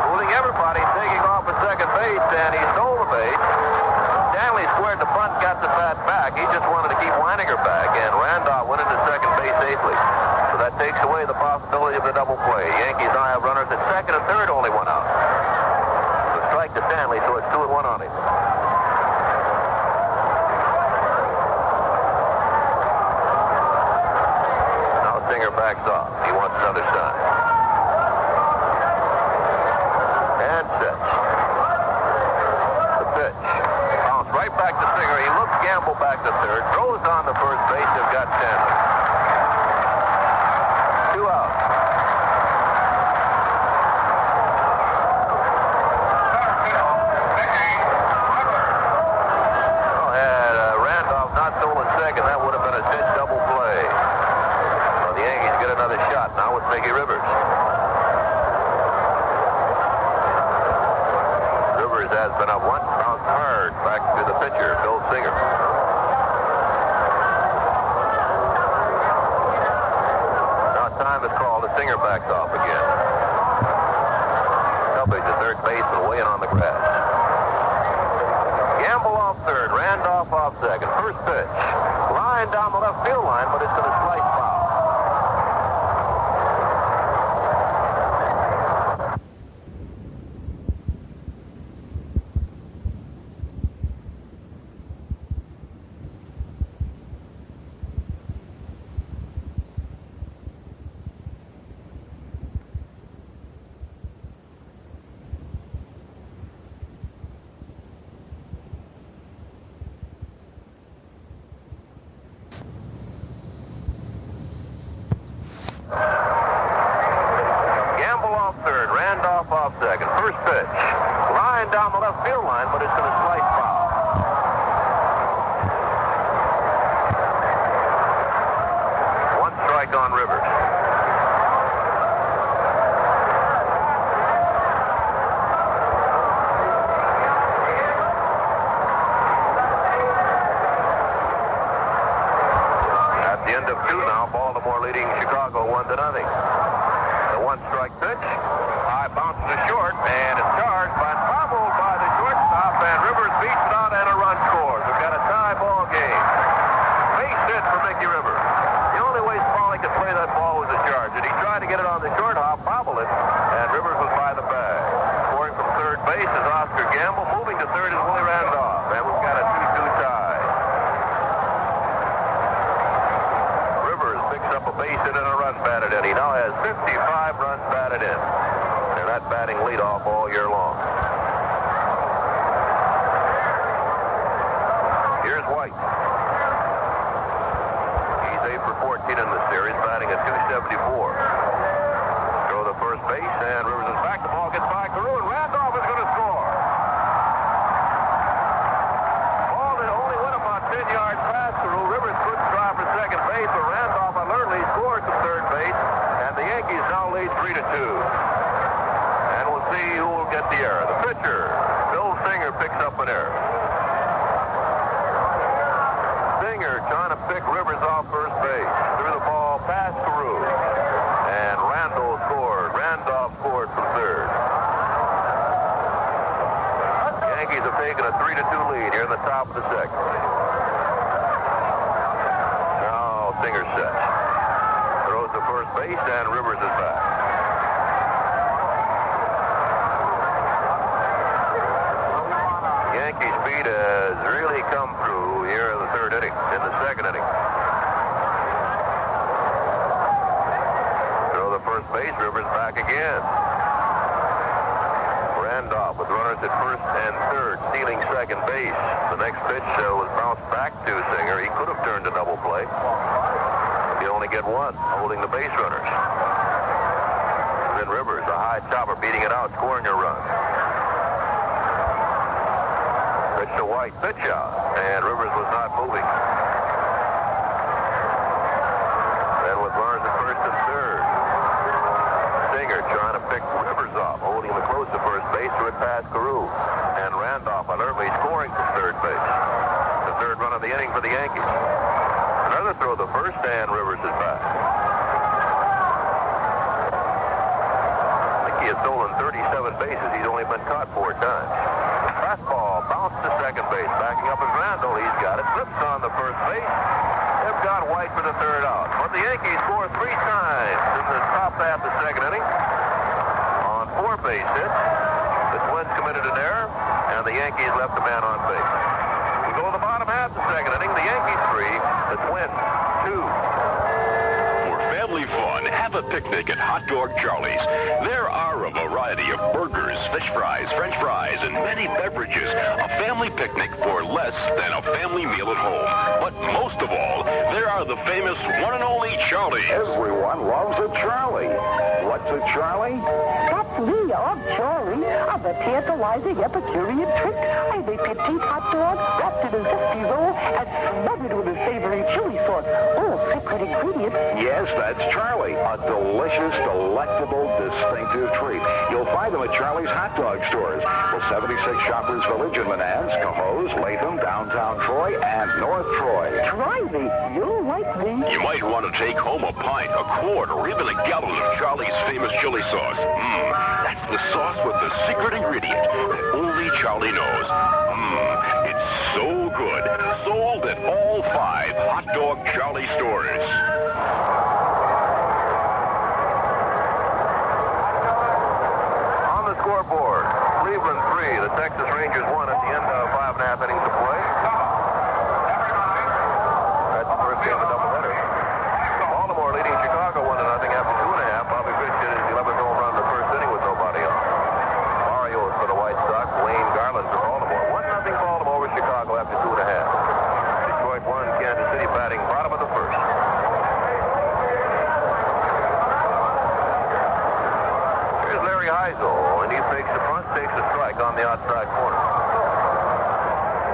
fooling everybody, taking off at second base, and he stole the base. Stanley squared the bunt, got the bat back. He just wanted to keep Wynegar back, and Randolph went into second base safely. So that takes away the possibility of the double play. Yankees now have runners at second and third, only 1 out. The strike to Stanley, so it's 2-1 on him. Singer backs off. He wants another sign. And sets. The pitch. Bounce right back to Singer. He looks Gamble back to third. Throws on the first base. They've got Stanley. 2 out. Well, had Randolph not stolen second, that would have been a dead double play. The Yankees get another shot now with Mickey Rivers. Rivers has been up once, bounced hard back to the pitcher, Bill Singer. Now time is called. The Singer backs off again. Cubbage, the third baseman, weighing on the grass. Gamble off third, Randolph off second. First pitch. Line down the left field line, but it's going to slice foul. Off second. First pitch. Line down the left field line, but it's going to slice foul. One strike on Rivers. At the end of 2 now, Baltimore leading Chicago 1-0. The one-strike pitch. High bounces to short, and it's charged by fouled by the shortstop, and Rivers beats it out, and a run scores. We've got a tie ball game. Base hit for Mickey Rivers. The only way Smalley could play that ball was a charge, and he tried to get it on the short hop, fouled it, and Rivers was by the bag. Scoring from third base is Oscar Gamble. Moving to third is Willie Randolph, and we've got a 2-2 tie. Rivers picks up a base hit and a run batted in. He now has 55 runs batted in. And that batting leadoff all year long. Here's White. He's 8 for 14 in the series, batting at 274. Throw the first base, and Rivers is back. The ball gets by Carew, and Randolph is going to score. picks up an error. Singer trying to pick Rivers off first base. Threw the ball past Carew. And Randall scored. Randolph scored from third. Yankees have taken a 3-2 lead here in the top of the second. Now Singer set. Throws to first base and Rivers is back. Yankee speed has really come through here in the third inning, in the second inning. Throw the first base, Rivers back again. Randolph with runners at first and third, stealing second base. The next pitch was bounced back to Singer. He could have turned a double play. You only get one, holding the base runners. Then Rivers, a high chopper, beating it out, scoring a run. Pitch to White, pitch out, and Rivers was not moving. Then with runners at first and third, Singer trying to pick Rivers off, holding him close to first base, threw it past Carew. And Randolph alertly scoring from third base. The third run of the inning for the Yankees. Another throw to first, and Rivers is back. I think he has stolen 37 bases. He's only been caught 4 times. Fastball bounced to second base. Backing up is Randall. He's got it. Flips on the first base. They've got White for the third out. But the Yankees score 3 times in the top half of the second inning on 4 base hits. The Twins committed an error, and the Yankees left a man on base. We go to the bottom half of the second inning. The Yankees 3, the Twins 2. For family fun, have a picnic at Hot Dog Charlie's. There are a variety of burgers, fish fries, French fries, and many beverages. A family picnic for less than a family meal at home. But most of all, there are the famous one and only Charlie. Everyone loves a Charlie. What's a Charlie? That's me, I'm Charlie. I'm a tantalizing Epicurean treat. I'm a petite hot dog wrapped in a zesty roll and smothered with a savory chili sauce. All secret ingredients. Yes, that's Charlie. A delicious, delectable, distinctive treat. You'll find them at Charlie's Hot Dog Stores. The 76 Shoppers Village in Menands, Cohoes, Latham, downtown Troy, and North Troy. Try me. You'll like me. You might want to take home a pint, a quart, or even a gallon of Charlie's famous chili sauce. That's the sauce with the secret ingredient that only Charlie knows. It's so good. Sold at all 5 Hot Dog Charlie stores. On the scoreboard, Cleveland 3, the Texas Rangers 1 at the end of 5.5 innings of play. That's the first game of doubleheader. Baltimore leading Chicago 1-0 after 2.5. Bobby Fish hit his 11th home run in the first inning with nobody on. Barrios for the White Sox, Wayne Garland for Baltimore. 1-0 Baltimore over Chicago after 2.5. Detroit 1, Kansas City batting bottom of the first. Here's Larry Hisle, and he fakes the punt, takes a strike on the outside corner.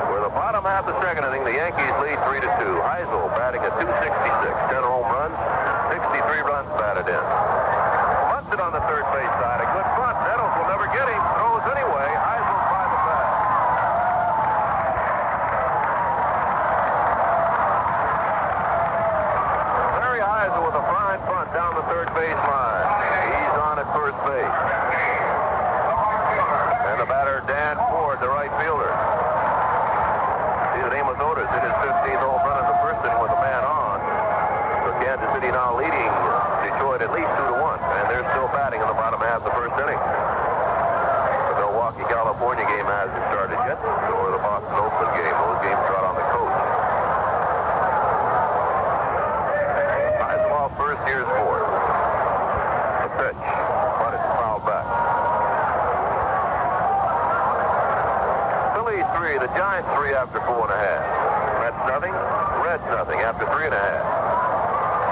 For the bottom half of the second inning, the Yankees lead 3-2. Hisle batting at .266, 10 home runs, 63 runs batted in. Busted on the third base side, a good front. Nettles will never get him. Throws anyway. Hisle by the back. Larry Hisle with a fine punt down the third base line. He's on at first base. And the batter, Dan Ford, the right fielder. See the name of Otis hit his 15th home run in the first inning with a man on. So Kansas City now leading Detroit at least 2-1, and they're still batting in the bottom half of the first inning. The Milwaukee, California game hasn't started yet, or the Boston Oakland game. Those games are out on the coast. Hisle off first, here's Ford. The pitch, but it's fouled back. Phillies 3, the Giants 3 after 4.5. Mets nothing, Reds nothing after 3.5.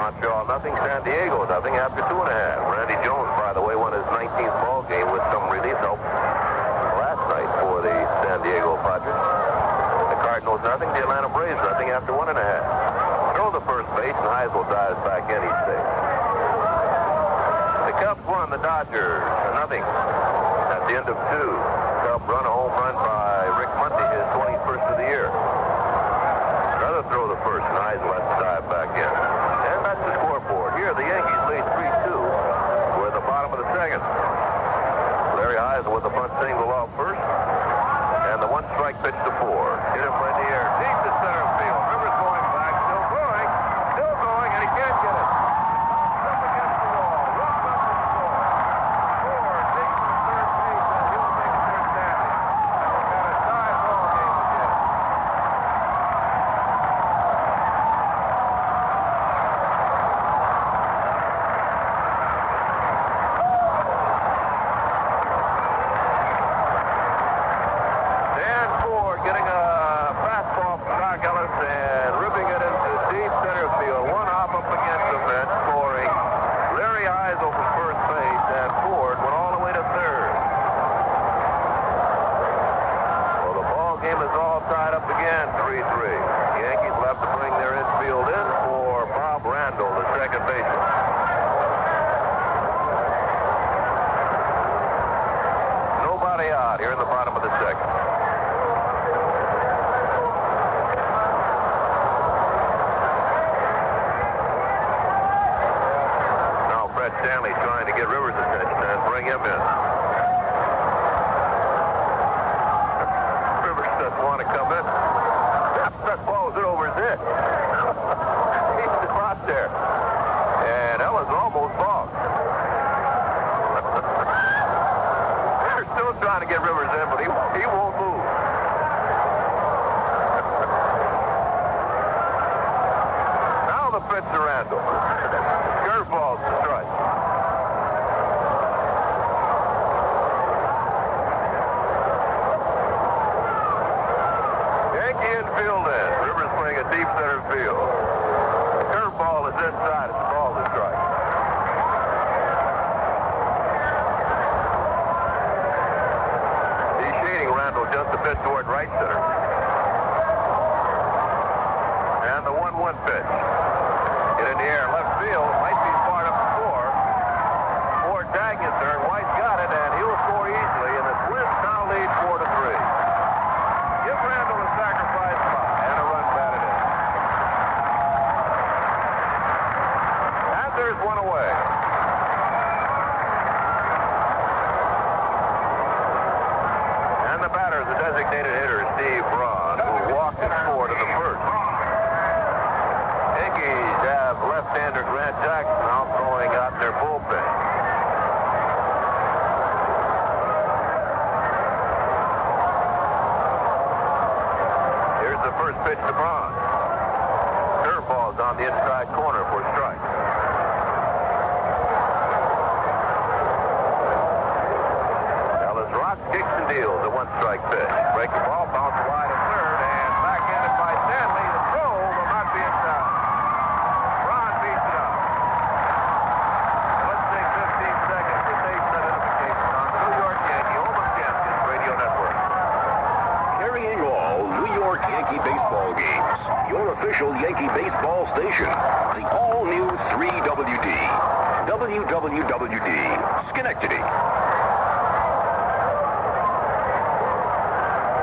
Montreal nothing, San Diego nothing after 2.5. Randy Jones, by the way, won his 19th ball game with some relief help last night for the San Diego Padres. The Cardinals nothing, the Atlanta Braves nothing after 1.5. Throw the first base and Hisle dives back in, he's safe. The Cubs won, the Dodgers nothing at the end of 2. Cubs run, a home run by Rick Munson once again, 3-3. Yankees left to bring their infield in for Bob Randall, the second baseman. Nobody out here in the bottom of the second. Now Fred Stanley trying to get Rivers' attention and bring him in. Want to come in. That balls it over his head. He's out there. And Ellis almost balked. They're still trying to get Rivers in, but he won't move. Now the pitch to Randall. Curveballs to strike. Infield in. Rivers playing a deep center field. The curveball is inside. It's a ball to strike. He's shading Randall just a bit toward right center. And the 1-1 pitch. Get in the air. Left field. Might be far up the score. Ford tag is there. White got it, and he'll score easily. And the Twins now lead 4-3. Give Randall a sacrifice fly and a run batted in. And there's one away. And the batter is the designated hitter, Steve Braun, who walked and scored in the first. Yankees have left-hander Grant Jackson now throwing out their bullpen. The first pitch to Braun. Curveball's on the inside corner for strike. Ellis rocks, kicks, and deals a one-strike pitch. Break the ball, bounce wide at third, and backhanded by Stanley. The throw will not be inside. Braun beats it out. Let's take 15 seconds for station identification on New York Yankee Home of Champions Radio Network. Carrying all New York Yankee baseball games. Your official Yankee baseball station. The all-new 3WD. WWWD. Schenectady.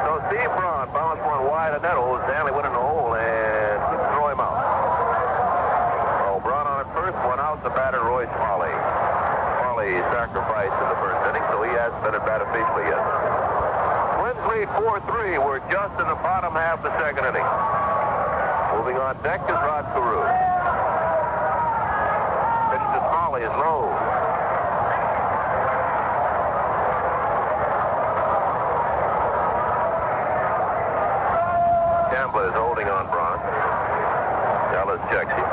So Steve Braun bounced one wide of Nettles. Stanley went in the hole and couldn't throw him out. So Braun on at first, one out. The batter, Roy Smalley. Smalley sacrificed in the first inning, so he hasn't been at bat officially yet. Twins lead 4-3. We're just in the bottom half of the second inning. Moving on deck is Rod Carew. Pitch to Smalley is low. Chambliss holding on Braun. Ellis checks him.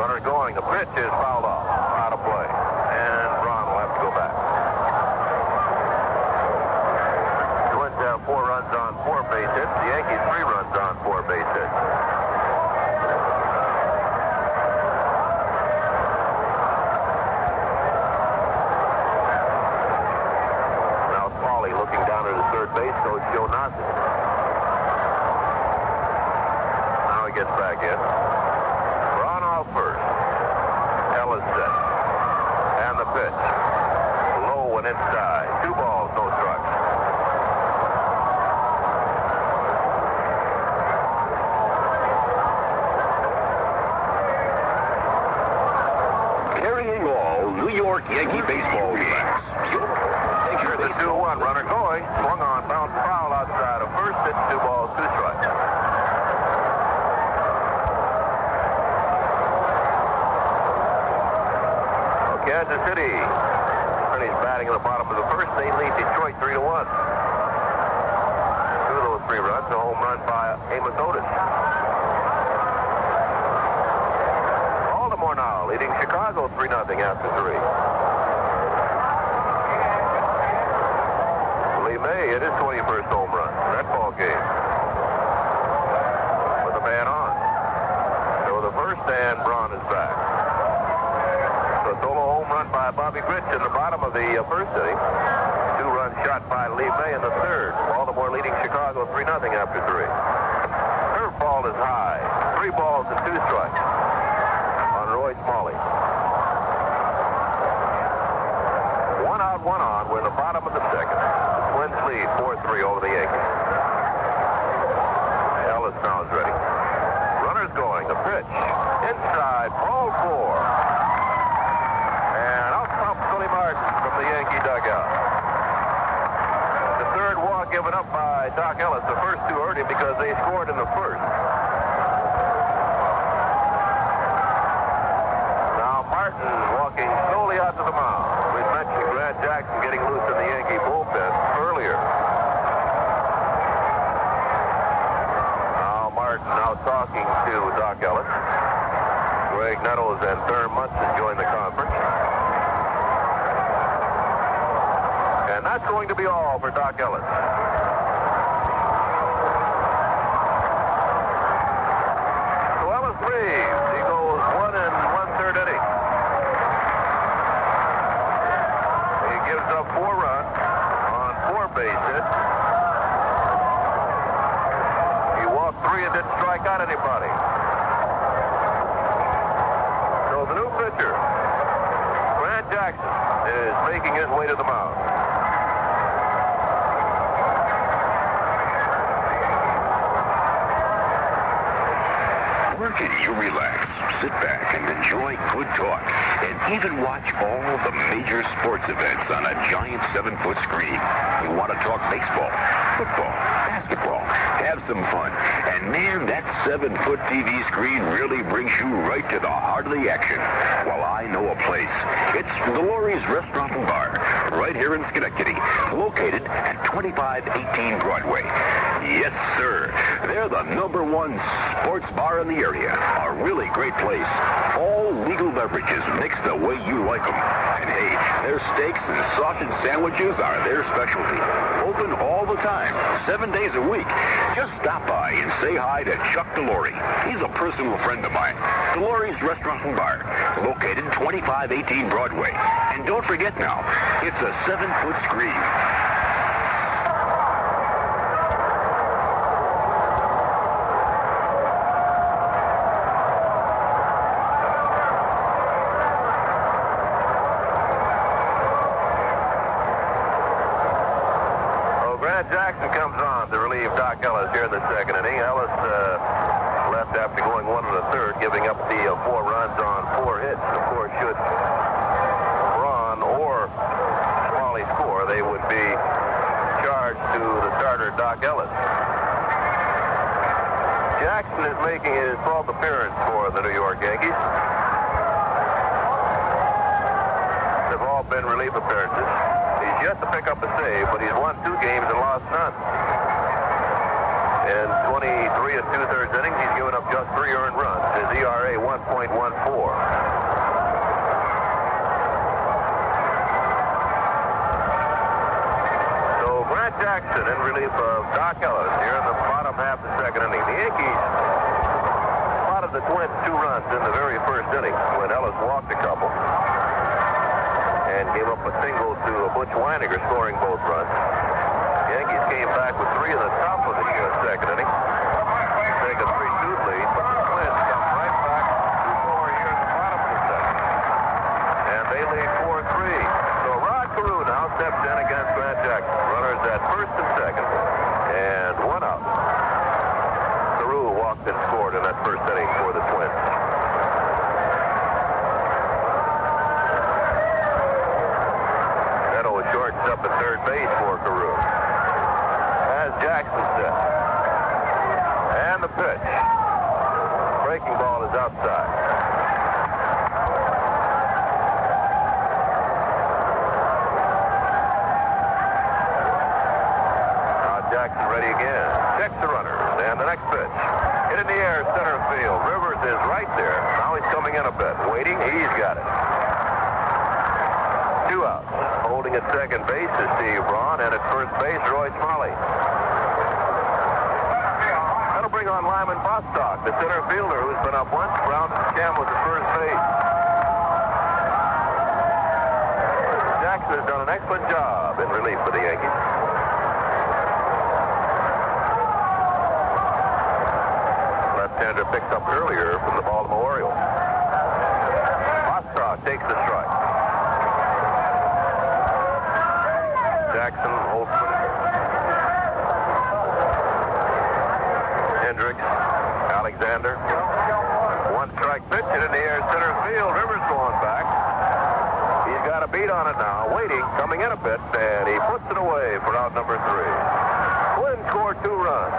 Runner going. The pitch is fouled off. Out of play. And Braun will have to go back. Twins have 4 runs on 4 base hits. The Yankees 3 runs on 4 base hits. Now Smalley looking down at his third base coach, Joe Nasser. Now he gets back in. Braun off first. Ellis set. And the pitch. Low and inside. 2 balls, no strikes. Carrying all New York Yankee baseball games. Here's the 2-1 runner going. Swung on, bounced foul outside of first. It's 2 balls, 2 strikes. Kansas City. Ernie's batting in the bottom of the first. They lead Detroit 3-1. 2 of those 3 runs, a home run by Amos Otis. Baltimore now leading Chicago 3-0 after 3. Lee May hit his 21st home run in that ball game. With a man on. So the first, and Braun is back. So a solo home run by Bobby Grich in the bottom of the first inning. 2 runs shot by Lee May in the third. Baltimore leading Chicago 3-0 after 3. Curveball is high. 3 balls and 2 strikes on Roy Smalley. 1 out, 1 on. We're in the bottom of the second. The Twins lead 4-3 over the Yankees. Ellis now is ready. Runner's going. The pitch. Inside. Ball 4. And out comes Willie Martin from the Yankee dugout. The third walk given up by Doc Ellis. The first 2 hurt him because they scored in the first. Now Martin walking slowly out to the mound. We mentioned Grant Jackson getting loose in the Yankee bullpen earlier. Now Martin now talking to Doc Ellis. Graig Nettles and Thurman Munson join the conference. And that's going to be all for Doc Ellis. So Ellis leaves. He goes 1 1/3 innings. He gives up 4 runs on 4 base hits. He walked 3 and didn't strike out anybody. So the new pitcher, Grant Jackson, is making his way to the mound. Where can you relax, sit back, and enjoy good talk, and even watch all the major sports events on a giant 7-foot screen? You want to talk baseball, football, basketball, have some fun, and man, that 7-foot TV screen really brings you right to the heart of the action. Well, I know a place. It's Lori's Restaurant and Bar, right here in Schenectady, located at 2518 Broadway. Yes, sir. They're the #1 sports bar in the area. A really great place. All legal beverages mixed the way you like them. And hey, their steaks and sausage sandwiches are their specialty. Open all the time, 7 days a week. Just stop by and say hi to Chuck DeLory. He's a personal friend of mine. DeLory's Restaurant and Bar, located 2518 Broadway. And don't forget now, it's a 7-foot screen. Jackson comes on to relieve Doc Ellis here in the second inning. Ellis left after going 1 1/3, giving up the 4 runs on 4 hits. Of course, should Braun or Smalley score, they would be charged to the starter, Doc Ellis. Jackson is making his 12th appearance for the New York Yankees. They've all been relief appearances. He's yet to pick up a save, but he's won 2 games and lost none. In 23 2/3 innings, he's given up just 3 earned runs. His ERA 1.14. So Grant Jackson in relief of Doc Ellis here in the bottom half of the second inning. The Yankees spotted the Twins 2 runs in the very first inning when Ellis walked a couple and gave up a single to Butch Wynegar, scoring both runs. The Yankees came back with 3 in the top of the second inning. Take a 3-2 lead, but the Twins come right back to score here in the bottom of the second. And they lead 4-3. So Rod Carew now steps in against Grant Jackson. Runners at first and second, and 1 out. Carew walked and scored in that first inning for the Twins. Shorts up at third base for Carew. As Jackson set. And the pitch. Breaking ball is outside. Now Jackson ready again. Checks the runners. And the next pitch. Hit in the air, center field. Rivers is right there. Now he's coming in a bit. Waiting. He's got it. 2 outs. Holding at second base is Steve Braun, and at first base, Roy Smalley. That'll bring on Lyman Bostock, the center fielder who's been up once. Brown Chambliss at first base. Jackson has done an excellent job in relief for the Yankees. left-hander picked up earlier from the Baltimore Orioles. Bostock takes the strike. Jackson, Holtzman, Hendricks, Alexander. One strike pitch, hit in the air, center field. Rivers going back. He's got a beat on it now, waiting, coming in a bit, and he puts it away for out number 3. Twins scored 2 runs.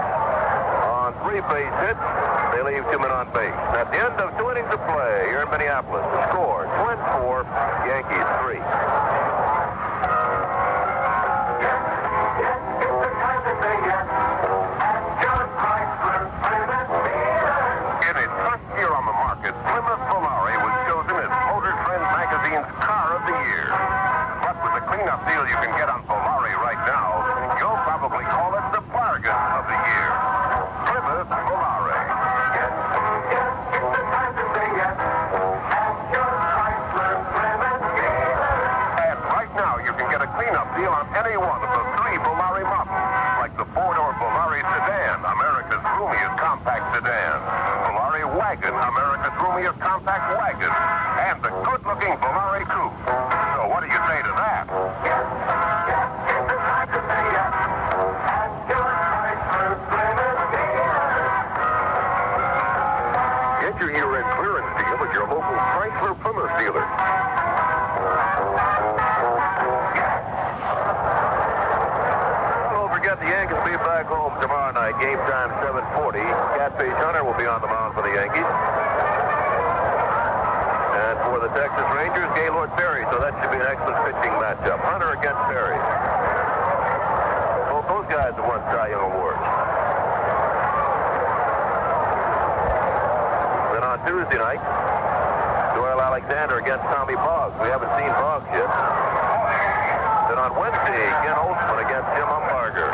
On 3 base hits, they leave 2 men on base. At the end of 2 innings of play here in Minneapolis, the score, Twins 4, Yankees 3. In its first year on the market, Plymouth Volare was chosen as Motor Trend magazine's Car of the Year. But with the cleanup deal you can get on Volare right now, you'll probably call it the bargain of the year. Plymouth Volare. And right now you can get a cleanup deal on any one of the 3 Volare models, like the 4-door Volare Sedan, America's roomiest compact sedan, Volare Wagon, America's roomiest compact wagon, and the good-looking Volare Coupe. So what do you say to that? Get your year-end clearance deal at your local Chrysler Plymouth dealer. Don't forget the Yankees will be back home tomorrow night. Game time 7:40. Catfish Hunter will be on the mound for the Yankees. And for the Texas Rangers, Gaylord Perry. So that should be an excellent pitching matchup. Hunter against Perry. Both those guys have won Cy Young awards. Then on Tuesday night, Doyle Alexander against Tommy Boggs. We haven't seen Boggs yet. Then on Wednesday, Ken Holtzman against Jim Umbarger.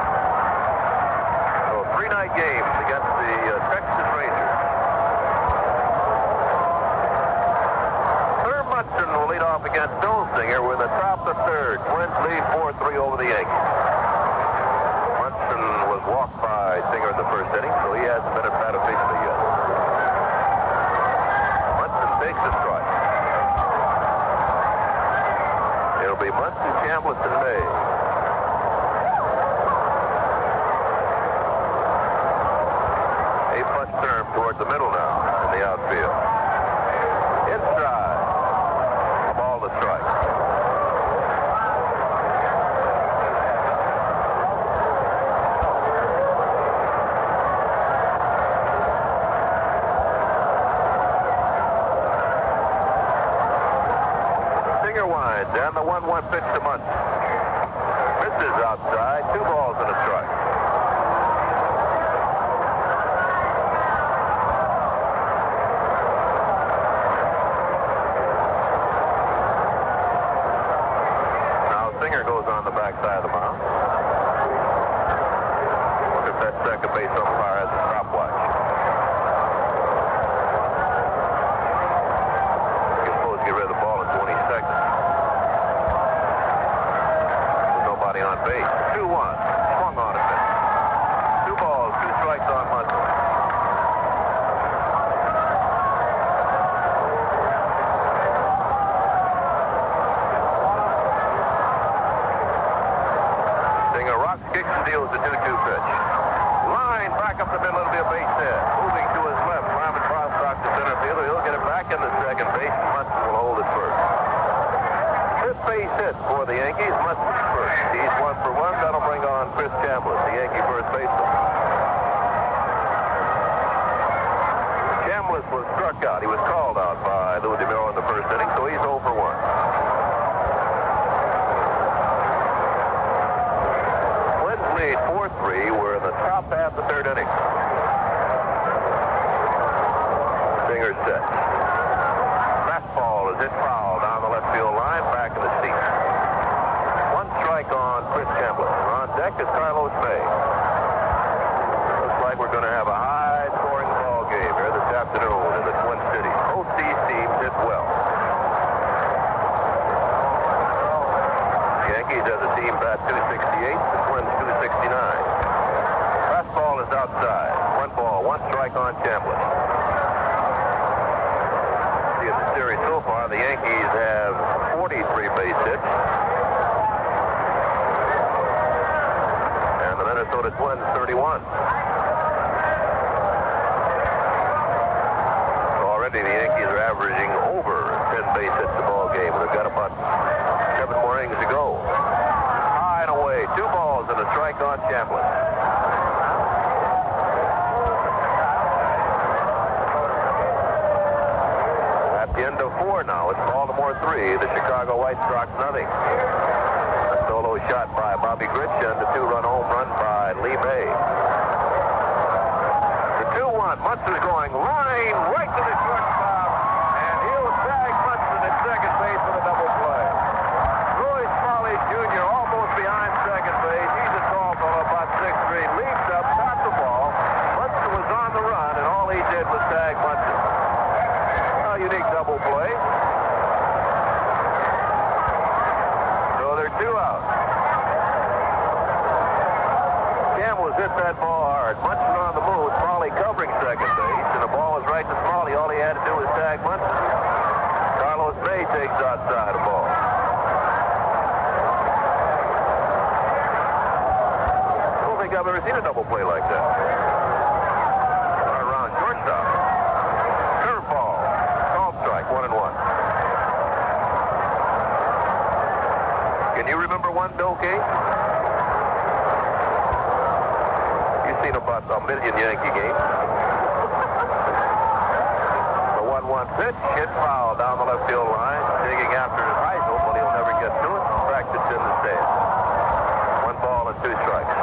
So 3-night games against the Texas Rangers. Thurman Munson will lead off against Dolsinger. We're in the top of the 3rd. Twins lead 4-3 over the Yankees. Munson was walked by Singer in the 1st inning, so he hasn't been at bat officially yet. Munson takes the strike. It'll be Munson, Chambliss, and May. They punch Thurman toward the middle now in the outfield. Inside. A ball to strike. Singer winds, and the 1-1 pitch to Munson. Misses outside, 2 balls and a strike. Now Singer goes on the backside of the mound. If that second base umpire has a stopwatch. You're supposed to get rid of the ball in 20 seconds. Nobody on base. 2-1. Swung on it. 2 balls, 2 strikes on Munson. Singer rocks, kicks, and deals the 2-2 pitch. Line back up the middle. It'll be a base hit. Moving to his left. Lyman Bostock to center fielder. He'll get it back in the second base. Munson will hold it first. 5th base hit for the Yankees. Munson first. He's 1 for 1. That'll bring on Chris Chambliss, the Yankee first baseman. Chambliss was struck out. He was called out by Lou DeMuro in the 1st inning, so he's 0 for 1. Twins lead 4-3. We're in the top half of the 3rd inning. Singer set. Fastball is hit foul down the left field line, back in the seat. 1 strike on Chris Chambliss. On deck is Carlos May. Looks like we're going to have a high-scoring ball game here this afternoon in the Twin Cities. Both these teams hit well. The Yankees as a team bat 268, the Twins 269. Fastball is outside. 1 ball, one strike on Chambliss. See, in the series so far, the Yankees have 43 base hits. And the Minnesota Twins 31. Already the Yankees are averaging over 10 base hits a ball game. They've got about 7 more innings to go. High and away, 2 balls and a strike on Chambliss. At the end of 4 now, it's Baltimore 3, the Chicago White Sox nothing. A solo shot by Bobby Grich and the 2-run home run by Lee May. The 2-1, Munson's going line right to the shortstop, and he'll tag Munson at second base with a double play. Roy Smalley Jr. almost behind second base. He's a tall fellow, about 6'3", leaps up, tapped the ball. Munson was on the run, and all he did was tag Munson. A unique double play. So they're 2 out. Chambliss hit that ball hard. Munson on the move. Smalley covering second base, and the ball was right to Smalley. All he had to do was tag Munson. Carlos May takes outside the ball. I don't think I've ever seen a double play like that. Right around shortstop. Curveball. Called strike, 1-1. Can you remember one, Bill Kay? You've seen about a million Yankee games. The 1-1 pitch, hit foul down the left field line. Digging after Hisle, but he'll never get to it. In fact, it's in the stands. 1 ball and 2 strikes.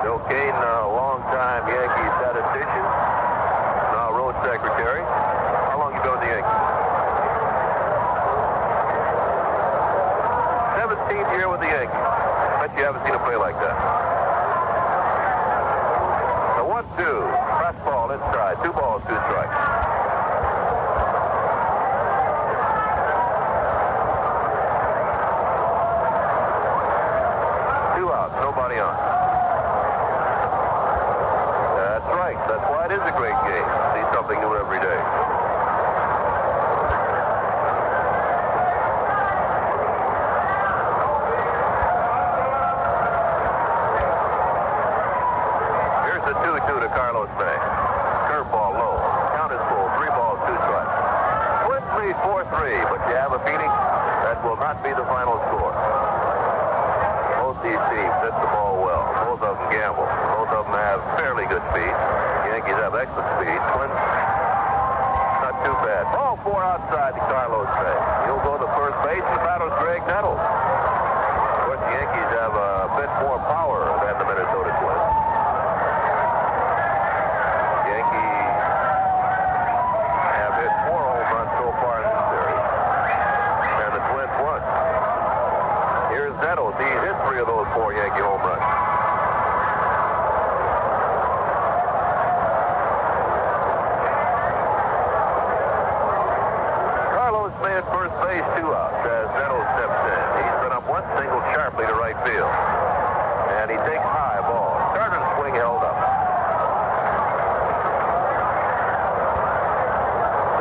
Bill Kane, a long-time Yankee statistician, now road secretary. How long you been with the Yankees? 17th year with the Yankees. Bet you haven't seen a play like that. The 1-2, fastball inside, 2 balls, 2 strikes. Nobody on. That's right. That's why it is a great game. See something new every day. Here's the 2-2 to Carlos May. Curveball low. Count is full. 3 balls, 2 strikes. Twins lead 4-3, but you have a feeling that will not be the final score. Both these teams hit the ball well. Both of them gamble. Both of them have fairly good speed. The Yankees have excellent speed. Twins, not too bad. Ball 4 outside to Carlos May. He'll go to first base. The battle's Graig Nettles. Of course, the Yankees have a bit more power than the Minnesota Twins. The Yankees have hit 4 home runs so far in this series, and the Twins won. Here's Nettles. He's hit 3 of those 4 Yankee home runs. Carlos May at first base, 2 outs as Nettles steps in. He's been up 1 single sharply to right field. And he takes high ball. Started swing held up.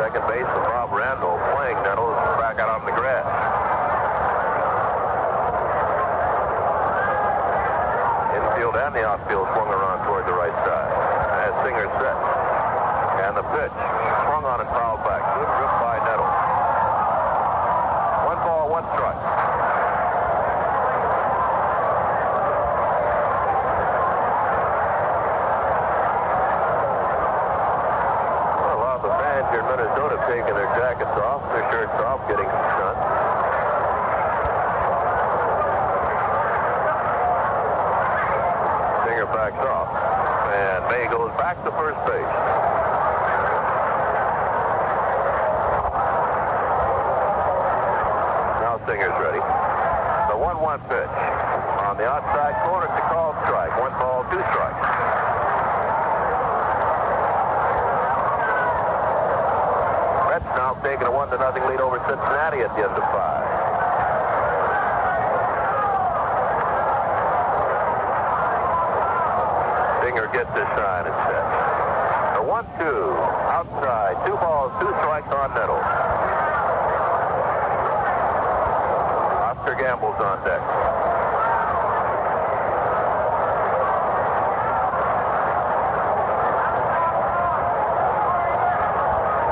Second base for Bob Randall playing Nettles back out on the grass. Infield and the outfield swung around toward the right side. As Singer set. And the pitch swung on and fouled back. Good grip by Nettles. 1 ball, 1 strike. A lot of the fans here in Minnesota have taken their jackets off, their shirts off, getting some sun. Singer backs off, and May goes back to first base. Now Singer's ready. The 1-1 pitch on the outside corner to call strike. 1 ball, 2 strikes. Mets now taking a 1-0 lead over Cincinnati at the end of 5. Singer gets this sign instead. The 1-2, outside, 2 balls, 2 strikes on Nettles. Oscar Gamble's on deck.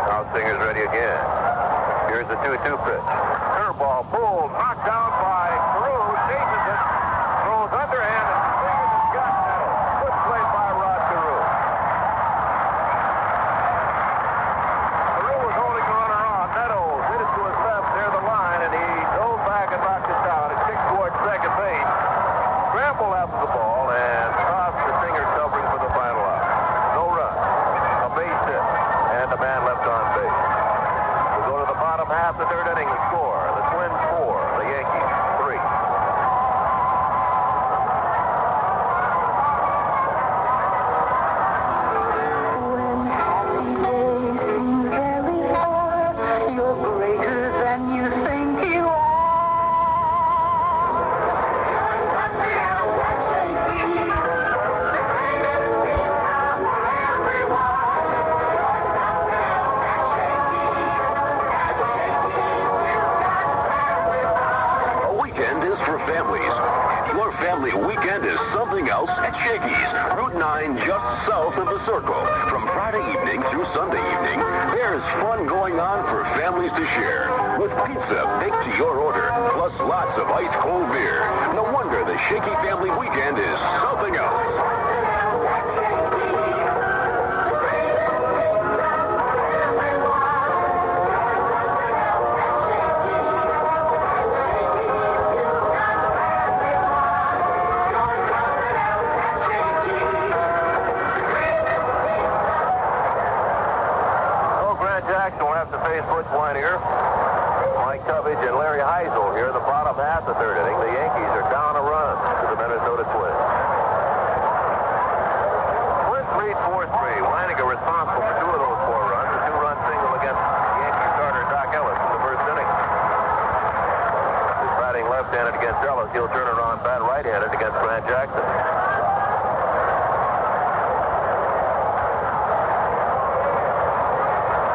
Now Singer's ready again. Here's the 2-2 pitch. Curveball, pulled, knocked down by Carew, chases it, throws underhand, and Singer has got Nettles. Good play by Rod Carew. Carew was holding the runner on. Nettles hit it to his left near the line, and he dove back and knocked it down. It kicked towards second base. Scramble after the ball and tossed the Singer covering for the final out. No run. A base hit, and a man left on base. We'll go to the bottom half, the third inning, the score. The Twins 4, the Yankees 3. When happy days seem very far, you're greater than you think you are. A weekend is for families. Your family weekend is something else at Shakey's, Route 9 just south of the Circle. From Friday evening through Sunday evening, there's fun going on for families to share. With pizza baked to your order, plus lots of ice-cold beer. No wonder the Shakey family weekend is something else. So Grant Jackson will have to face Butch Wynegar, Mike Cubbage, and Larry Hisle here in the bottom half of the third inning. The Yankees are down a run to the Minnesota Twins. Twins lead 4-3. Wynegar responsible for 2 of those 4 runs. A 2-run single against Yankee starter Doc Ellis in the first inning. He's batting left-handed against Ellis. He'll turn it on bat right-handed against Grant Jackson.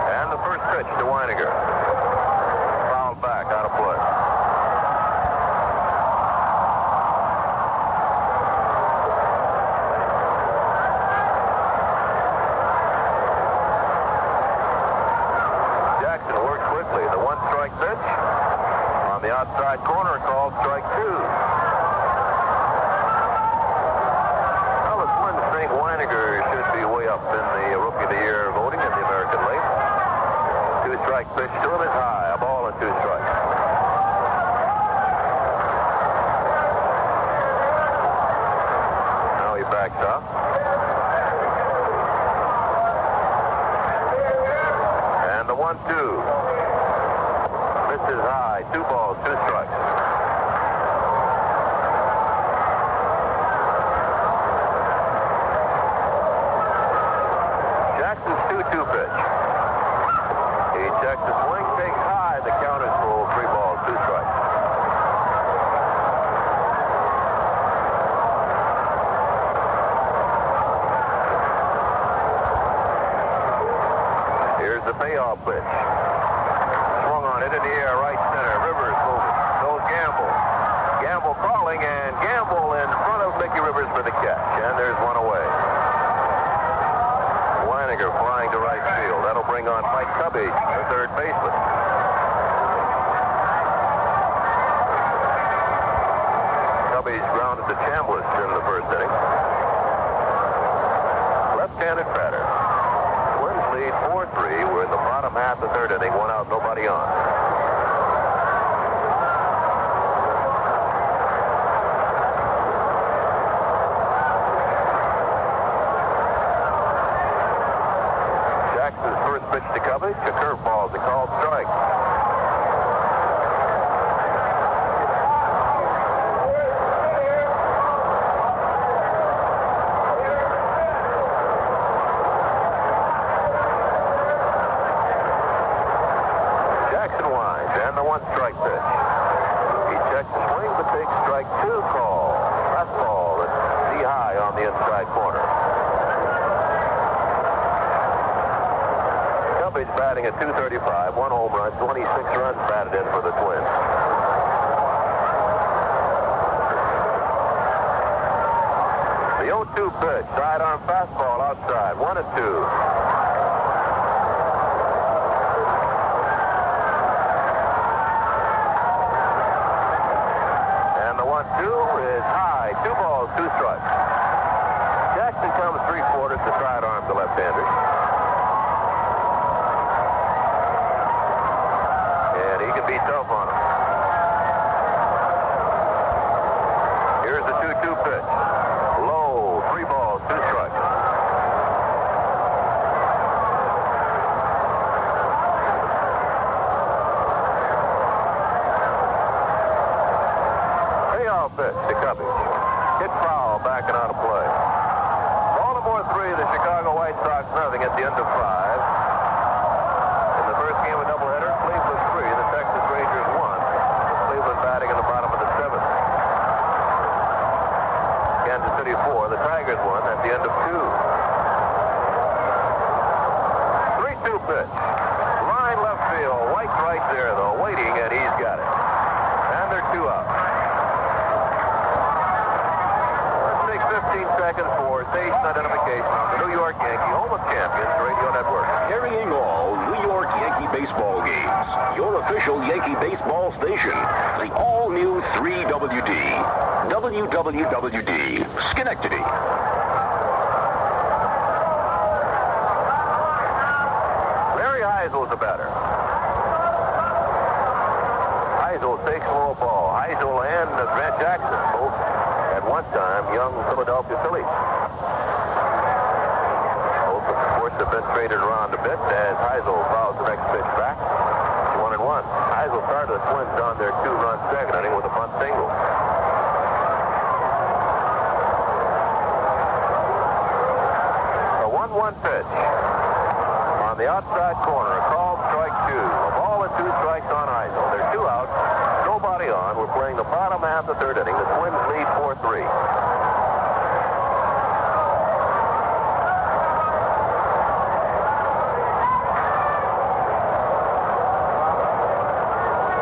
And the first pitch to Wynegar. Fouled back, out of play. Jackson works quickly. The 1-strike pitch on the outside corner called strike 2. Well, the Twins think Wynegar should be way up in the Rookie of the Year voting in the American League. 2-strike pitch to him is high. A ball and 2 strikes. Now he backs up. And the 1-2. Misses high. 2 balls, 2 strikes. Jackson's 2-2 pitch. He checks the swing, takes high. The count is full. 3 balls, 2 strikes. Here's the payoff pitch. Swung on it in the air, right center. Rivers moving. Goes Gamble. Gamble calling, and Gamble in front of Mickey Rivers for the catch. And there's one away. Wynegar flying to right field. That'll bring on Mike Cubbage, the third baseman. Cubbage grounded to Chambliss in the first inning. Left-handed batter. Twins lead 4-3. We're in the bottom half of the third inning. 1 out, nobody on. Jackson's first pitch to Cubbage. A curveball is a called strike. Jackson winds, and the 1-strike pitch. He checks the swing, but takes strike 2 call. Fastball that's knee high on the inside corner. batting at .235, 1 home run, 26 runs batted in for the Twins. The 0-2 pitch, sidearm fastball outside, 1-2. Is high. 2 balls, 2 strikes. Jackson comes 3/4 to sidearm the left-hander. And he can be tough on him. Here's the 2-2 pitch. Low, 3 balls, 2 strikes. Pitch to Cubbage. Hit foul, backing out of play. Baltimore 3, the Chicago White Sox nothing at the end of 5. In the first game of doubleheader, Cleveland 3, the Texas Rangers 1. Cleveland batting in the bottom of the 7th. Kansas City 4, the Tigers 1 at the end of 2. 3-2 pitch. Line left field. White right there, though, waiting, and he's got it. And they're 2 out. 15 seconds for station identification on the New York Yankee Home of Champions Radio Network. Carrying all New York Yankee baseball games. Your official Yankee baseball station. The all-new 3WD. WWWD. Schenectady. Larry Hisle the batter. Hisle takes a low ball. Hisle and Grant Jackson both at one time young Philadelphia Phillies. Both, of course, have been traded around a bit as Hisle fouls the next pitch back. 1-1. Hisle started the Twins on their 2-run second inning with a bunt single. A 1-1 pitch on the outside corner. A called strike 2. A ball and 2 strikes on Hisle. They're 2 out. Nobody on. We're playing the bottom half of the 3rd inning. The Twins lead 4-3.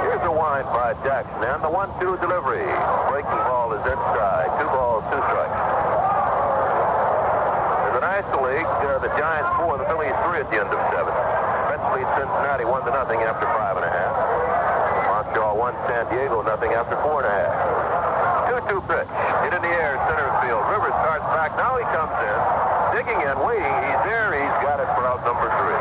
Here's a wind by Jackson and the 1-2 delivery. Breaking ball is inside. 2 balls, 2 strikes. In the National League, the Giants 4, the Phillies 3 at the end of 7. Mets lead Cincinnati 1-0 after 5.5. Montreal 1, San Diego nothing after 4.5. 2-2 pitch. Hit in the air, center field. Rivers starts back. Now he comes in. Digging in, waiting. He's there. He's got it for out number 3.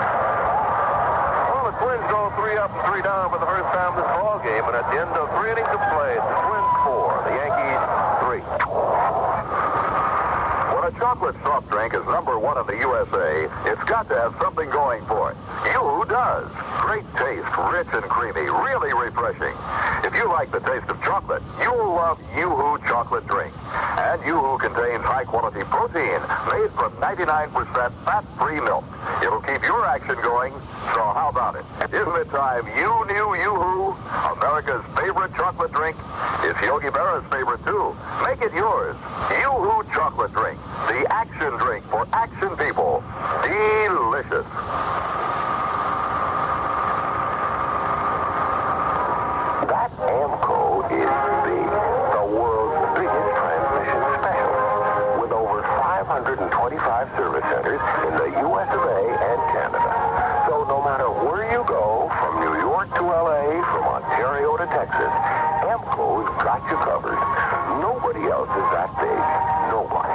Well, the Twins go 3 up and 3 down for the first time this ball game. And at the end of 3 innings of play, it's the Twins 4, the Yankees 3. When a chocolate soft drink is number 1 in the USA, it's got to have something going for it. Yoo-hoo does. Great taste, rich and creamy, really refreshing. If you like the taste of chocolate, you'll love Yoo-hoo chocolate drink. And Yoo-hoo contains high-quality protein made from 99% fat-free milk. It'll keep your action going, so how about it? Isn't it time you knew Yoo-hoo? America's favorite chocolate drink. It's Yogi Berra's favorite, too. Make it yours. Yoo-hoo chocolate drink. The action drink for action people. Delicious. That Amco is big. The world's biggest transmission specialist. With over 525 service centers in the US of A and Canada. So no matter where you go, from New York to LA, from Ontario to Texas, Amco's got you covered. Nobody else is that big. Nobody.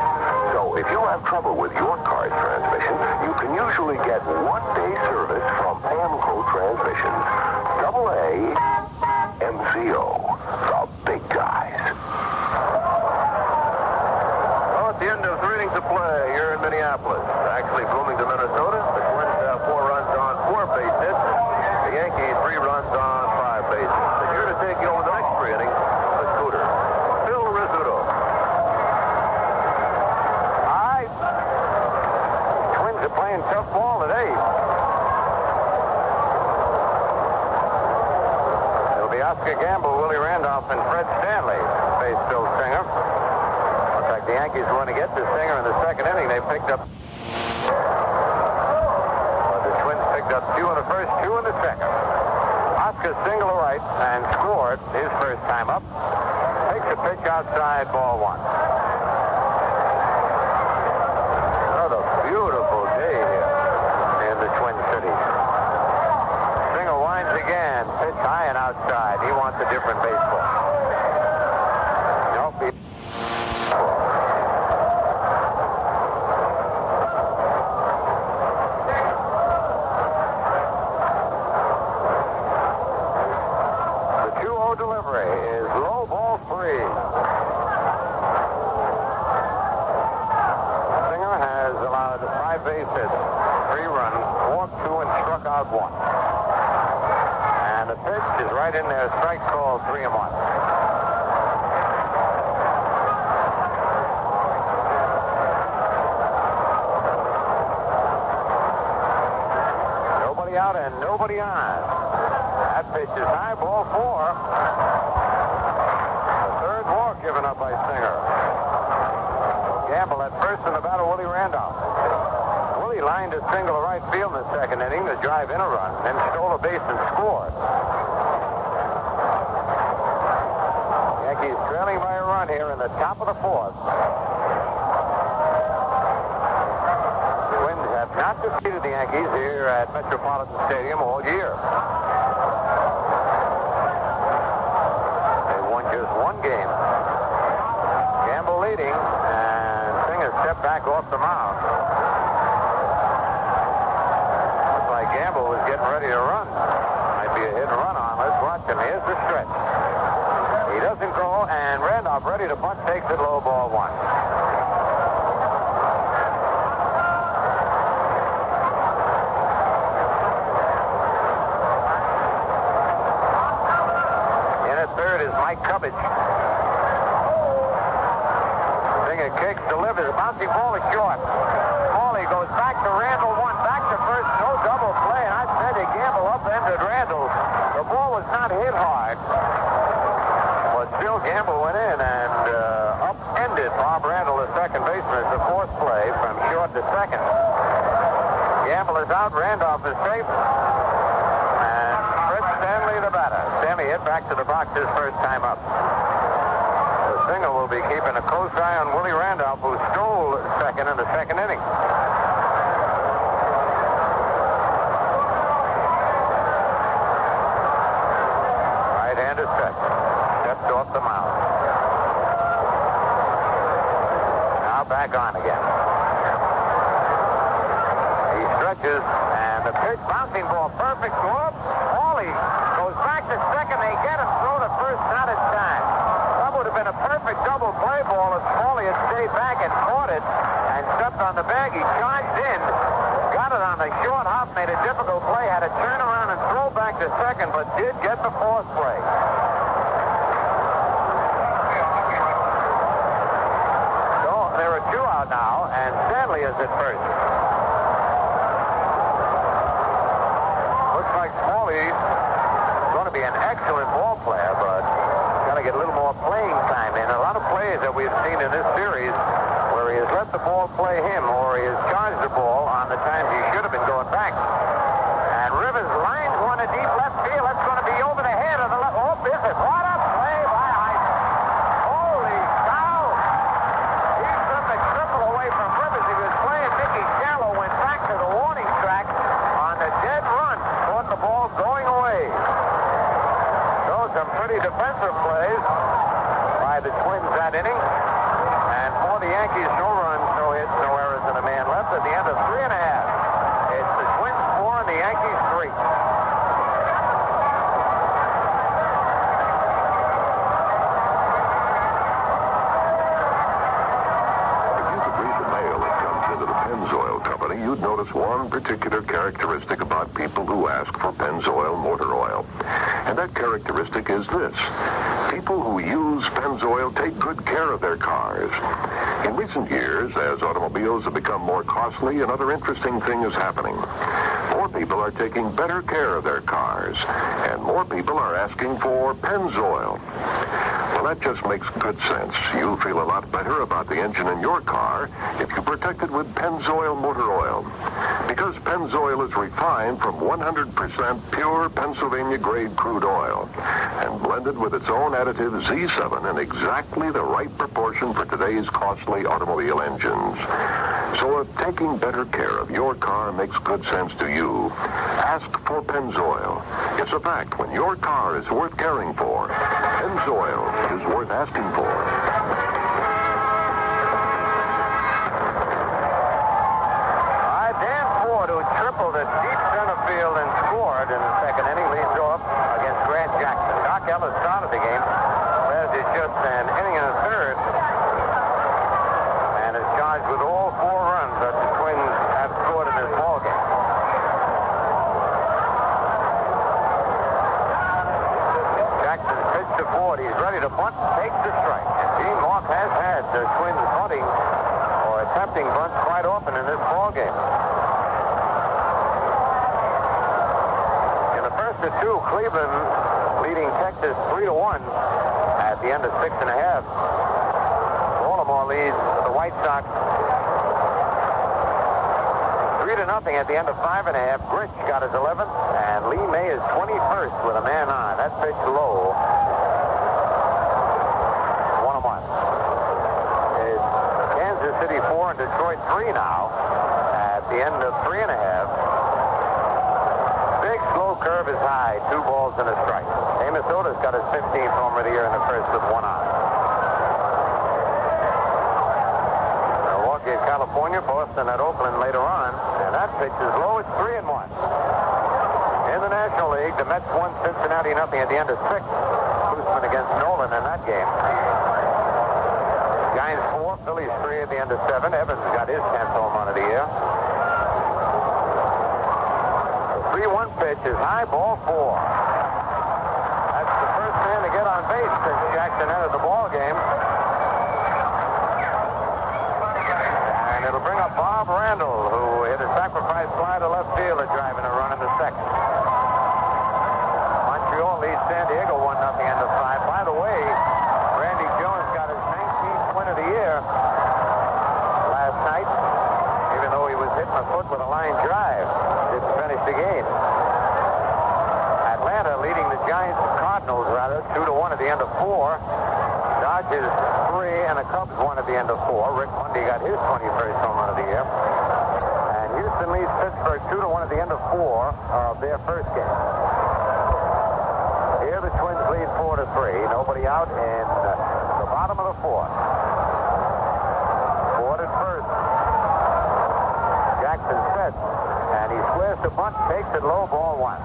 So if you have trouble with your car's transmission, you can usually get one-day service from Amco Transmissions. AA MCO, the big guys. Well, at the end of 3 innings of play here in Minneapolis, actually Bloomington, Minnesota, the Twins have 4 runs on 4 base hits. The Yankees 3 runs on 5 bases. And here to take you over the next 3 innings, the Scooter, Phil Rizzuto. Aye. Twins are playing tough ball today. Oscar Gamble, Willie Randolph, and Fred Stanley face Phil Singer. Looks like the Yankees want to get to Singer in the 2nd inning. They picked up... the Twins picked up 2 in the 1st right and scored his first time up. Takes a pitch outside, ball one. Another beautiful day here in the Twin Cities. Singer winds again, pitch high and outside. He wants a different baseball. Nope. One. And the pitch is right in there. Strike call, 3-1. Nobody out and nobody on. That pitch is high, ball 4. The third walk given up by Singer. Gamble at first in the battle, Willie Randolph. Willie lined a single to right field in the second inning to drive in a run, then stole a base and scored. Yankees trailing by a run here in the top of the fourth. Twins have not defeated the Yankees here at Metropolitan Stadium all year. They won just one game. Gamble leading, and Singer stepped back off the mound. Gamble was getting ready to run. Might be a hit and run on. Let's watch him. Here's the stretch. He doesn't go, and Randolph ready to bunt, takes it low, ball 1. In at third is Mike Cubbage. Singer kicks, delivers. A bouncing ball is short. Smalley goes back to Randall, one back to first, no double play, and I said to Gamble upended Randall. The ball was not hit hard, but still Gamble went in and upended Bob Randall, the second baseman, at the fourth play from short to second. Gamble is out, Randolph is safe, and Fred Stanley the batter. Stanley hit back to the box his first time up. Singer will be keeping a close eye on Willie Randolph, who stole second in the second inning. Right-handed set. Stepped off the mound. Now back on again. He stretches, and the pitch, bouncing ball, perfect glove. Smalley goes back to second. They get him, throw to first, not in time. Would have been a perfect double play ball if Smalley had stayed back and caught it and stepped on the bag. He charged in, got it on the short hop, made a difficult play, had to turn around and throw back to second, but did get the fourth play. So there are 2 out now, and Stanley is at first. Looks like Smalley's going to be an excellent ball player, but got to get a little more playing time in. A lot of plays that we've seen in this series where he has let the ball play him, or he has charged the ball on the times he should have been going back. And Rivers lines one to deep left field. That's going to be over the head of the left. Oh, is it? What a play by Hyde. Holy cow. He took a triple away from Rivers. He was playing Mickey Shallow, went back to the warning track on the dead run. Caught the ball going away. Some pretty defensive plays by the Twins that inning. And for the Yankees, no runs, no hits, no errors, and a man left at the end of 3 1/2. It's the Twins 4 and the Yankees 3. If you could read the mail that comes into the Pennzoil Company, you'd notice one particular characteristic about people who ask for Pennzoil motor oil. And that characteristic is this. People who use Pennzoil take good care of their cars. In recent years, as automobiles have become more costly, another interesting thing is happening. More people are taking better care of their cars, and more people are asking for Pennzoil. Well, that just makes good sense. You'll feel a lot better about the engine in your car if you protect it with Pennzoil motor oil. Because Pennzoil is refined from 100% pure Pennsylvania-grade crude oil and blended with its own additive Z7 in exactly the right proportion for today's costly automobile engines. So if taking better care of your car makes good sense to you, ask for Pennzoil. It's a fact. When your car is worth caring for, Pennzoil is worth asking for. Tripled at deep center field and scored in the second inning, leads off against Grant Jackson. Doc Ellis started the game. Says it's just an inning and a third, and is charged with all 4 runs that the Twins have scored in this ball game. Jackson's pitched to Ford. He's ready to bunt, takes the strike. And Gene Mark has had the Twins bunting or attempting bunts quite often in this ball game. To 2, Cleveland leading Texas 3-1 at the end of 6 1/2. Baltimore leads the White Sox 3-0 at the end of 5 1/2. Grich got his 11th, and Lee May is 21st with a man on. That pitch low. 1-1. It's Kansas City 4 and Detroit 3 now at the end of 3 1/2. Big slow curve is high, 2 balls and a strike. Amos Otis got his 15th homer of the year in the first with 1 out. Milwaukee at California, Boston at Oakland later on, and that pitch is low. It's 3-1. In the National League, the Mets won Cincinnati 0 at the end of 6. Koosman against Nolan in that game. Giants 4, Phillies 3 at the end of 7. Evans got his 10th home run of the year. 3-1 pitch is high, ball 4. That's the first man to get on base since Jackson entered the ball game. And it'll bring up Bob Randall, who hit a sacrifice fly to left field, driving a run in the second. Montreal leads San Diego 1-0 end of 5. By the way, Randy Jones got his 19th win of the year last night, even though he was hitting a foot with a line drive. Didn't finish the game. Atlanta leading the Cardinals 2-1 at the end of 4. Dodgers 3 and the Cubs 1 at the end of 4. Rick Mundy got his 21st home run of the year. And Houston leads Pittsburgh 2-1 at the end of 4 of their first game. Here the Twins lead 4-3. Nobody out in the bottom of the 4th. Ford at first. Jackson sets. And he squares to bunt, takes it low, ball 1.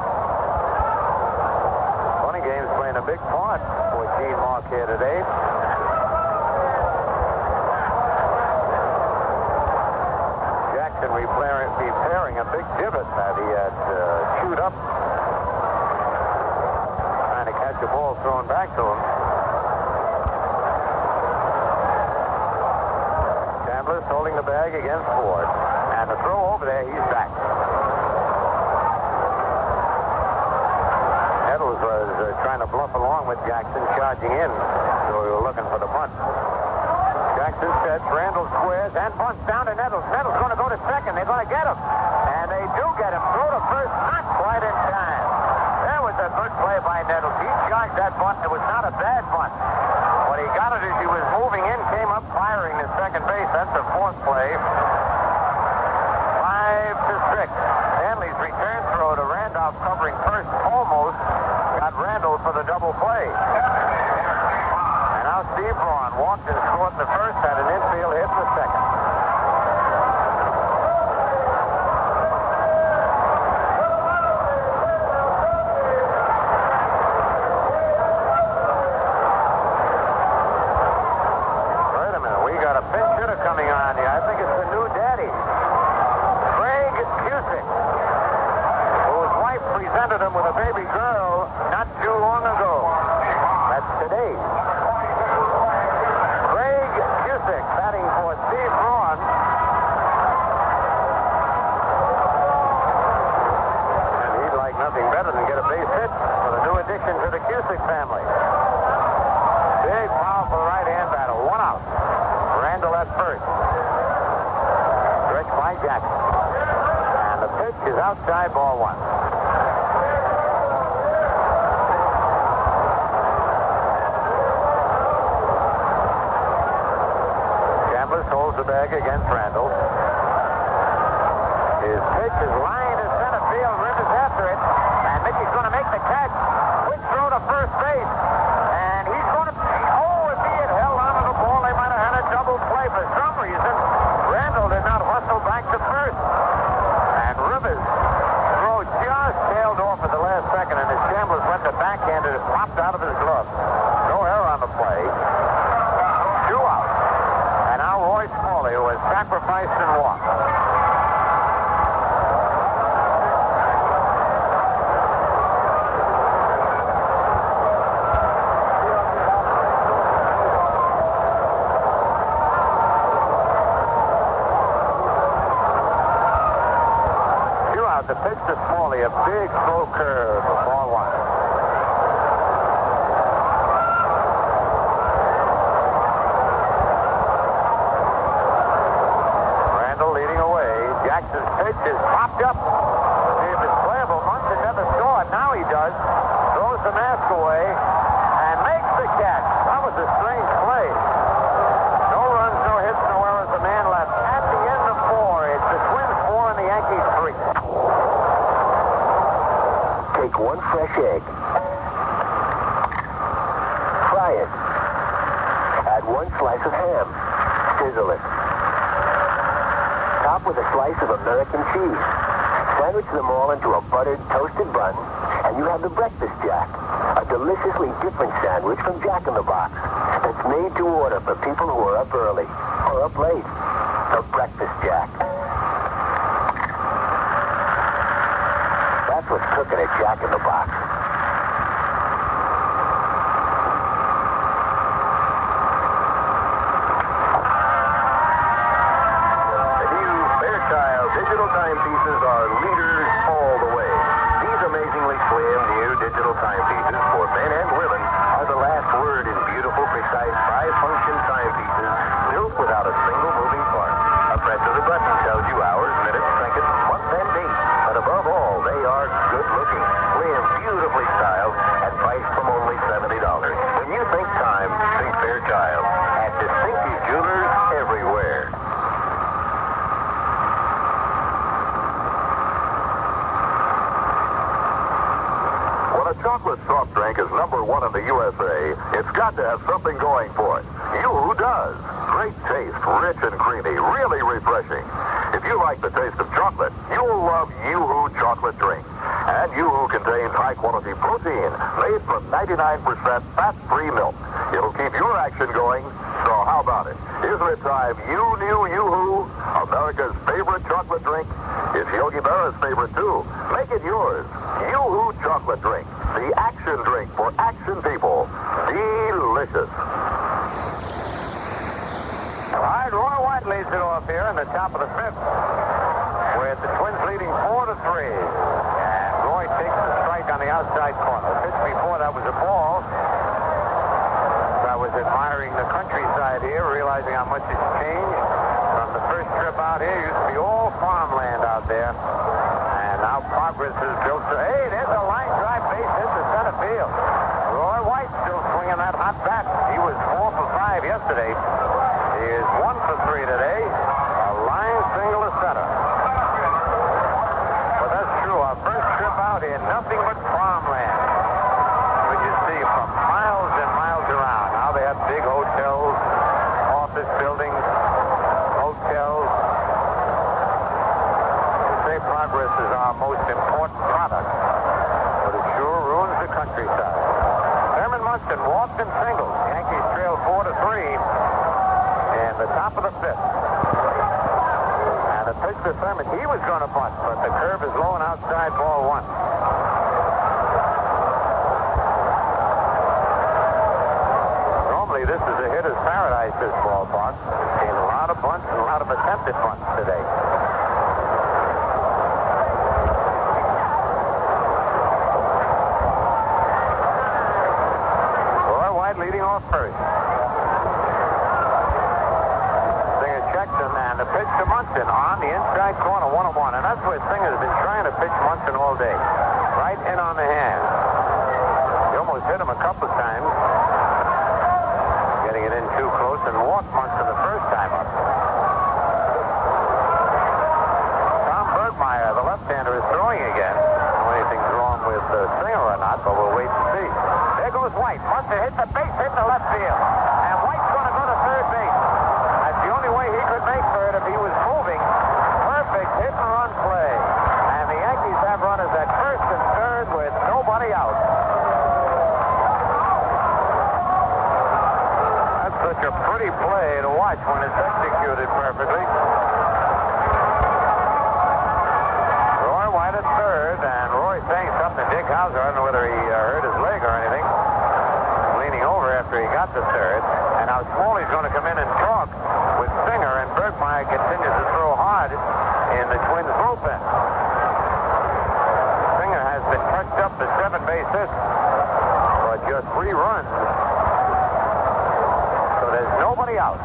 Bunting game's playing a big part for Gene Mark here today. Jackson repairing a big divot that he had chewed up, trying to catch a ball thrown back to him. Chambliss holding the bag against Ford. And the throw over there, he's back. Nettles was trying to bluff along with Jackson, charging in. So we were looking for the bunt. Jackson sets, Randall squares, and bunts down to Nettles. Nettles going to go to second. They're going to get him. And they do get him. Throw to first, not quite in time. There was a good play by Nettles. He charged that bunt. It was not a bad bunt. But he got it as he was moving in, came up firing to second base. That's the 4th play. 5-6. Stanley's return throw to Randolph covering first almost got Randall for the double play. And now Steve Braun walked and scored in the first, had an infield hit in the second. Wait a minute, we got a pinch hitter coming on here. I think it's the new daddy. Graig Nettles, whose wife presented him with a baby girl not too long ago. That's today. Graig Nettles batting for Steve Braun. And he'd like nothing better than get a base hit for the new addition to the Cusick family. Big, powerful right-hand batter. 1 out. Randall at first. Stretched by Jackson. And is outside, ball one. Chambliss holds the bag against Randall. His pitch is lined to center field. Rivers after it. And Mickey's going to make the catch. Quick throw to first base. And he's going to... Oh, if he had held onto the ball, they might have had a double play. For some reason, Randall did not hustle back to first. And Rivers' throw just tailed off at the last second, and as Chambliss went to backhand, it popped out of his glove. No error on the play. 2 out. And now Roy Smalley, who has sacrificed and walked. The pitch to Smalley, a big slow curve for ball one. Randall leading away. Jackson's pitch is popped up. See if it's playable. Munson never saw it. Now he does. Throws the mask away and makes the catch. That was a strange play. No runs, no hits, no errors. A man left. At the end of 4, it's the Twins 4 and the Yankees 3. Take 1 fresh egg. Fry it. Add 1 slice of ham. Sizzle it. Top with a slice of American cheese. Sandwich them all into a buttered, toasted bun, and you have the Breakfast Jack, a deliciously different sandwich from Jack in the Box that's made to order for people who are up early or up late. The Breakfast Jack. That's what's cooking at Jack in the Box. The new Fairchild digital timepieces are leaders all the way. These amazingly slim new digital timepieces for men and women are the last word in beautiful, precise, 5-function timepieces built without a single moving part. A press of the button tells you hours, minutes, seconds, months, and dates. But above all, they are good-looking, slim, beautifully styled, and priced from only $70. When you think time, think Fairchild. At distinctive jewelers everywhere. When a chocolate soft drink is #1 in the USA, it's got to have something going for it. Yoo-hoo does. Great taste, rich and creamy, really refreshing. If you like the taste of chocolate, you'll love Yoo-hoo chocolate drink. And Yoo-hoo contains high-quality protein made from 99% fat-free milk. It'll keep your action going, so how about it? Isn't it time you knew Yoo-hoo, America's favorite chocolate drink? It's Yogi Berra's favorite, too. Make it yours. Yoo-hoo chocolate drink, the action drink for action people. Delicious. All right, Roy White leads it off here in the top of the 5th, with the Twins leading 4-3. And Roy takes the strike on the outside corner. The pitch before that was a ball. I was admiring the countryside here, realizing how much it's changed from the first trip out here. It used to be all farmland out there. And now progress is built to... Hey, there's a line drive base hit to center field. Roy White still swinging that hot bat. He was 4 for 5 yesterday. He is 1 for 3 today. A line single to center. Well, that's true. Our first trip out here, nothing but farmland. Which you see from miles and miles around. Now they have big hotels, office buildings, hotels. They say progress is our most important product. But it sure ruins the countryside. Thurman Munson walked and singled. Yankees trail 4-3. In the top of the 5th. And the pitch to Thurman, he was going to bunt, but the curve is low and outside, ball 1. Normally this is a hitter's paradise, this ballpark. Seen a lot of bunts and a lot of attempted bunts today. Roy White leading off first. And the pitch to Munson on the inside corner, 1-1. And that's what where Singer's been trying to pitch Munson all day. Right in on the hand. He almost hit him a couple of times. Getting it in too close and walked Munson the first time up. Tom Bergmeyer, the left-hander, is throwing again. I don't know if anything's wrong with Singer or not, but we'll wait and see. There goes White. Munson hits a base hit to left field. And White's going to go to third base. That's the only way he could make third if he was moving. Perfect hit-and-run play. And the Yankees have runners at first and third with nobody out. That's such a pretty play to watch when it's executed perfectly. Roy White at third, and Roy saying something to Dick Hauser. I don't know whether he hurt his leg or anything. Leaning over after he got to third. And now Smalley's going to come in and talk with Singer, and Bergmeyer continues to throw hard in the Twins bullpen. Singer has been touched up to 7 base hits, but just 3 runs. So there's nobody out.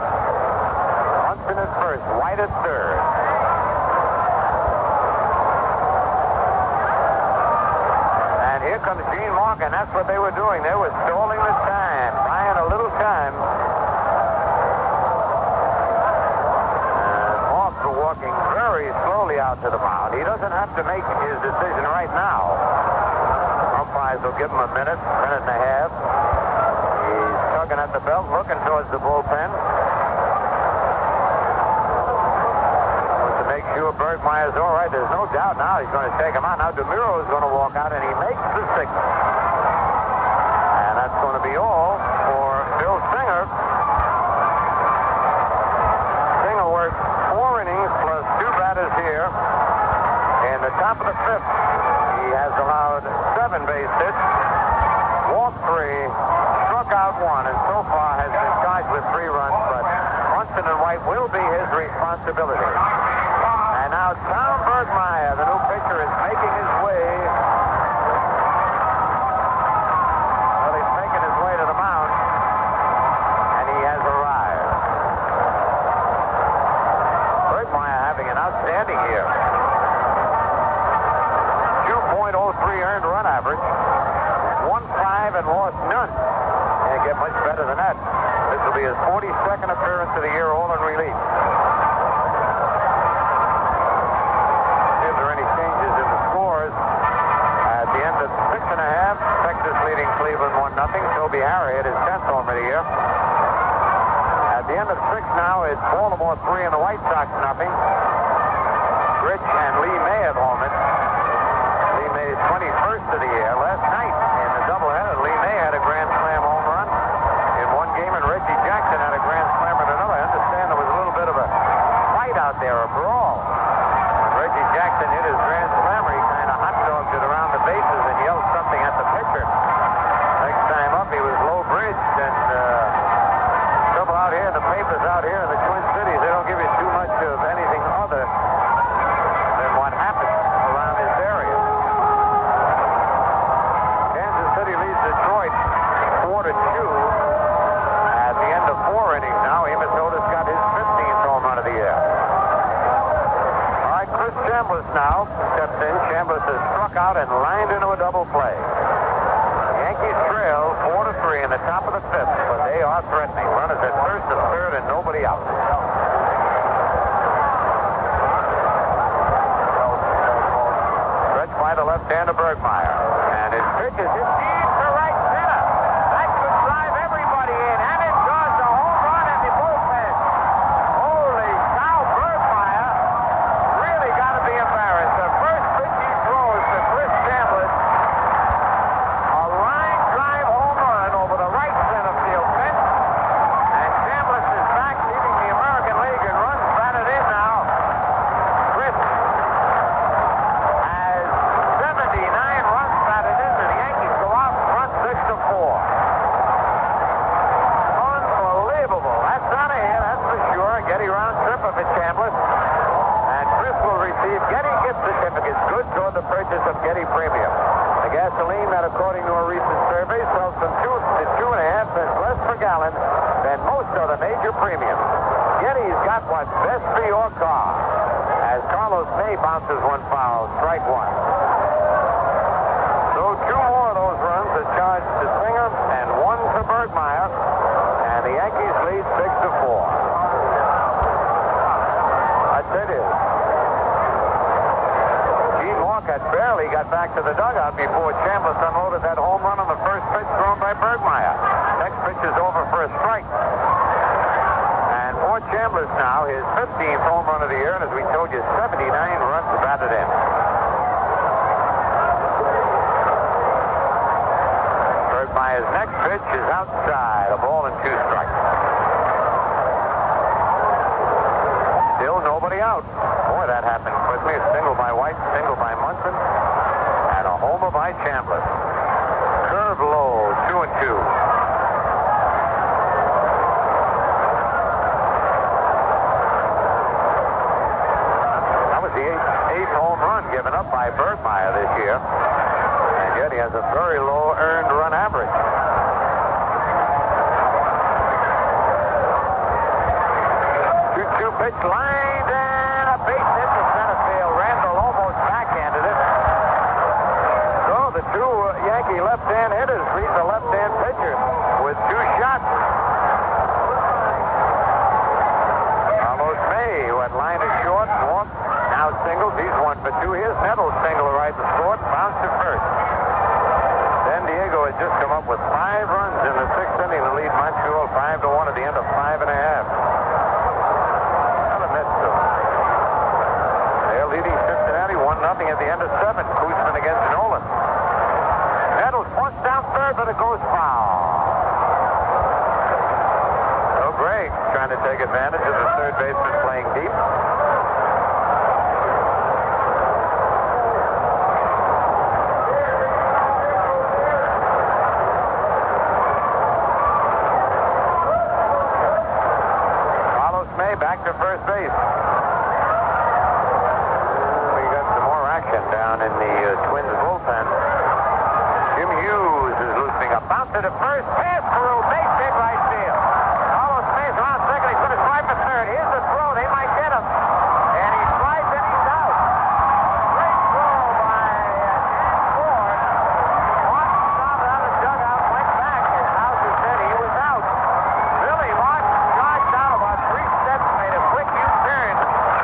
Munson at first, White at third. And here comes Gene Morgan. That's what they were doing. They were stalling the time, buying a little time. And Morgan walking very slowly out to the mound. He doesn't have to make his decision right now. Umpires will give him a minute and a half. He's tugging at the belt, looking towards the bullpen. Wants to make sure Bergmeyer's all right. There's no doubt now he's going to take him out. Now DeMuro is going to walk out, and he makes the signal. And that's going to be all for Bill Singer. Singer worked 4 innings plus 2 batters here. In the top of the 5th, he has allowed 7 base hits, walked 3, struck out 1, and so far has been charged with 3 runs, but Munson and White will be his responsibility. And now Tom Bergmeyer, the new pitcher, is making his way. Well, he's making his way to the mound, and he has arrived. Bergmeyer having an outstanding year. 2.03 earned run average, 1-5 and lost none. Can't get much better than that. This will be his 42nd appearance of the year, all in relief. If there are any changes in the scores, at the end of 6 1/2, Texas leading Cleveland 1-0. Toby Harry hit his 10th home of the year. At the end of 6 now, it's Baltimore 3 and the White Sox 0. Rich and Lee May have homered. Lee May's 21st of the year. Last night in the doubleheader, Lee May had a grand slam home run in one game, and Reggie Jackson had a grand slam in another. I understand there was a little bit of a fight out there, a brawl. When Reggie Jackson hit his grand slammer, he kind of hot dogged it around the bases and yelled something at the pitcher. Next time up, he was low bridged, and trouble out here, the papers out here in the Twin Cities, they don't give you too much of anything other than what happens around this area. Kansas City leads Detroit 4-2 at the end of 4 innings now. Amos Otis got his 15th home run of the year. All right, Chris Chambliss now steps in. Chambliss has struck out and lined into a double play. The Yankees trail 4-3 in the top of the 5th, but they are threatening. Runners at first and third and nobody out. Stretched by the left-hander Bergmeyer. And his pitch is hit deep to right center. That could drive everybody in. And it does. A home run in the bullpen. Holy cow, Bergmeyer really got to be embarrassed. The first pitch he throws to Chris Chambliss, a line drive home run over the right center field fence. And Chambliss is back leading the American League in runs batted in now. Chris has 79 runs batted in, and the Yankees go out front 6-4. Unbelievable. That's out of here, that's for sure. Getty round trip of a Chambliss. And Chris will receive Getty gift certificates, good toward the purchase of Getty Premium. The gasoline that, according to a recent survey, sells from 2 to 2.5 cents less per gallon than most other major premiums. Getty's got what's best for your car. As as Carlos May bounces one foul, strike one. So 2 more of those runs are charged to Singer and 1 to Bergmeyer, and the Yankees lead 6-4. That's it is. Gene Walcott barely got back to the dugout before Chambliss unloaded that home run on the first pitch thrown by Bergmeyer. Next pitch is over for a strike. And for Chambliss now, his 15th home run of the year, and as we told you, 79 runs batted in. Bergmeyer's next pitch is outside, a ball and 2 strikes. Still nobody out. Boy, that happened quickly. A single by White, single by Munson, and a homer by Chambliss. Curve low, 2-2. That was the eighth home run given up by Bergmeyer this year, and yet he has a very low earned run average. 2-2 pitch, lined and a base hit to center field. Randall almost backhanded it. So the 2 Yankee left-hand hitters lead the left-hand pitcher with 2 shots. Carlos May, who had lined it short, walked, now singles. He's 1 for 2. Here's Nettles single to right to short, bounced to first. San Diego had just come up with 5 runs in the 6th inning to lead Montreal 5-1 at the end of 5 1/2. They're leading Cincinnati 1-0 at the end of 7. Koosman against Nolan. Nettles punts down third, but it goes foul. So Graig trying to take advantage of the third baseman playing deep. Back to first base. We got some more action down in the Twins bullpen. Jim Hughes is loosening up. Bounce to the first. Pass through. Base hit right field. Carlos May's around second. He's going to try for third. Here's the throw. They might get him. And he slides and he's out. Great throw by Dan Ford. Martin stopped out of the dugout, went back, and Hauser said he was out. Billy Martin charged out about 3 steps, made a quick U-turn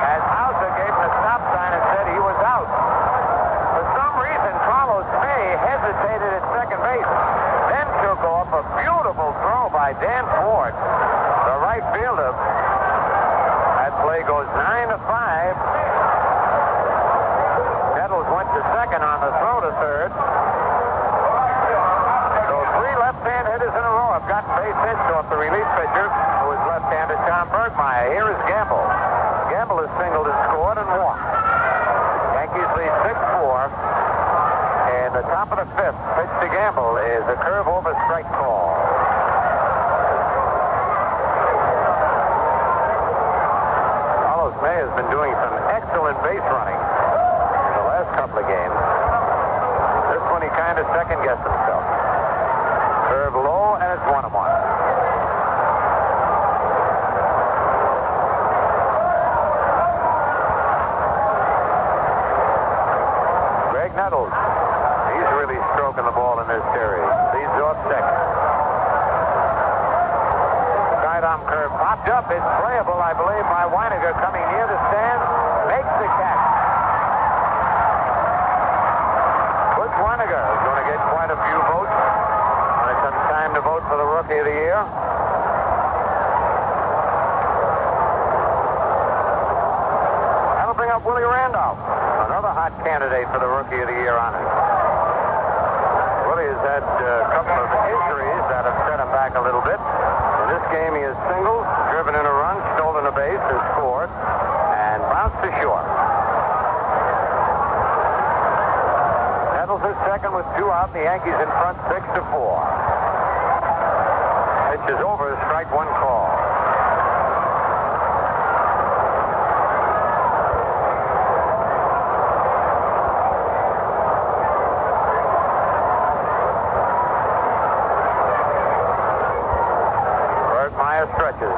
as Hauser gave him a stop sign and said he was out. For some reason, Carlos May hesitated at second base, then took off a beautiful throw by Dan Ford, the right fielder. That play goes 9-5. Nettles went to second on the throw to third. So 3 left-hand hitters in a row have gotten base hits off the relief pitcher, who is left-handed Tom Bergmeyer. Here is Gamble. Gamble has singled and scored and walked. Yankees lead 6-4. And the top of the 5th, pitch to Gamble is a curve over strike call. Carlos May has been doing some excellent base running in the last couple of games. This one he kind of second-guessed himself. Curve low, and it's 1-1. Graig Nettles. He's really stroking the ball in this series. Leads off second. Sidearm curve popped up. It's playable, I believe, by Wynegar coming near the stand. Makes the catch. Butch Wynegar is going to get quite a few votes when it comes time to vote for the Rookie of the Year. That'll bring up Willie Randolph, another hot candidate for the Rookie of the Year honor. Willie has had a couple of injuries that have set him back a little bit. In this game, he has singled, driven in a run, stolen a base, has scored, and bounced to short. Nettles is second with 2 out, and the Yankees in front 6-4. Pitch is over, strike 1 call. Stretches.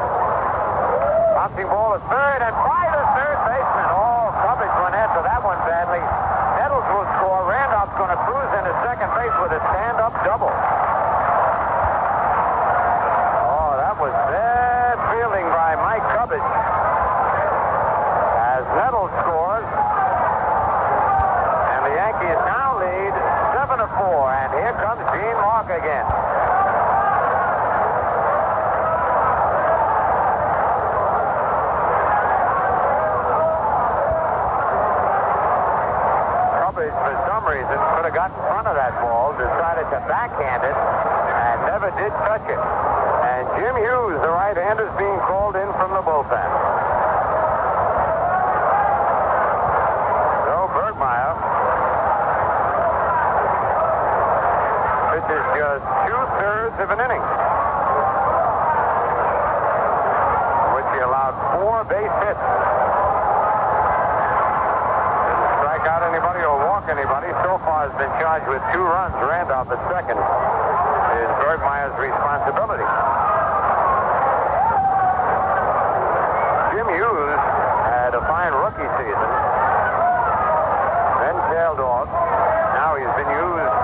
Bouncing ball at third, and by the third baseman. Oh, cruise into second base with a stand-up double. Oh, that was bad fielding by Mike Cubbage. As Nettles scores, and the Yankees now lead 7-4, and here comes Gene Mark again. Cubbage, for some reason, could have got in front of that ball, decided to backhand it, and never did touch it. And Jim Hughes, the right-hander, is being called in from the bullpen. Pitches just 2/3 of an inning, which he allowed 4 base hits. Didn't strike out anybody or walk anybody. So far has been charged with 2 runs. Randolph at second is Bergmeyer's responsibility. Jim Hughes had a fine rookie season, then tailed off. Now he's been used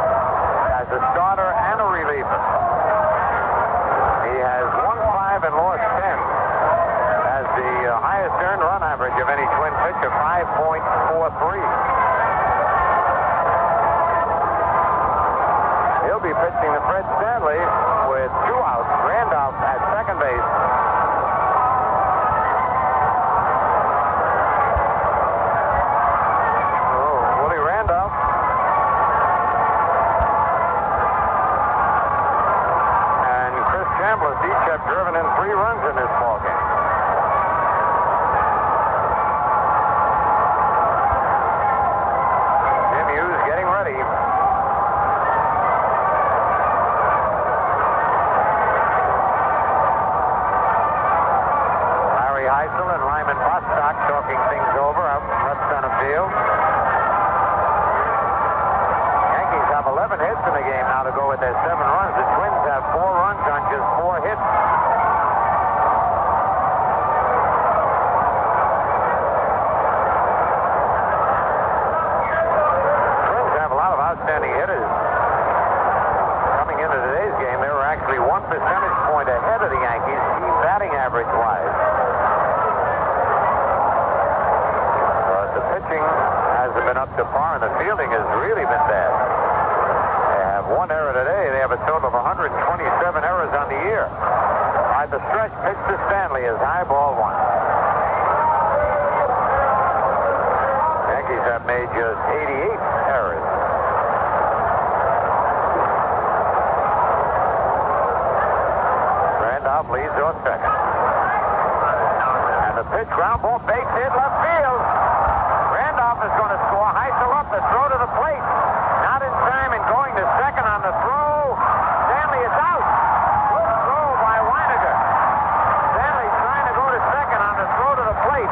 as a starter and a reliever. He has won 5 and lost 10. Has the highest earned run average of any Twin pitcher, 5.43. He'll be pitching to Fred Stanley with 2 outs. Randolph at second base. Willie Randolph. Chris Chambliss each have driven in 3 runs in this ballgame. Jim Hughes getting ready. Larry Hisle and Lyman Bostock talking things over out in left center field. Yankees have 11 hits in the game now to go with their 7 runs. The Twins have 4 runs on just 4 hits. Twins have a lot of outstanding hitters. Coming into today's game, they were actually 1 percentage point ahead of the Yankees, team batting average-wise. But the pitching hasn't been up to par, and the fielding has really been bad. 1 error today. They have a total of 127 errors on the year. By the stretch, pitch to Stanley is high, ball 1. Yankees have made just 88 errors. Randolph leads off second. And the pitch, ground ball, base hit, left field. Randolph is going to score. Hisle up the throw to the plate. Not in time and going to second on the throw. Stanley is out. Throw by Wynegar. Stanley trying to go to second on the throw to the plate.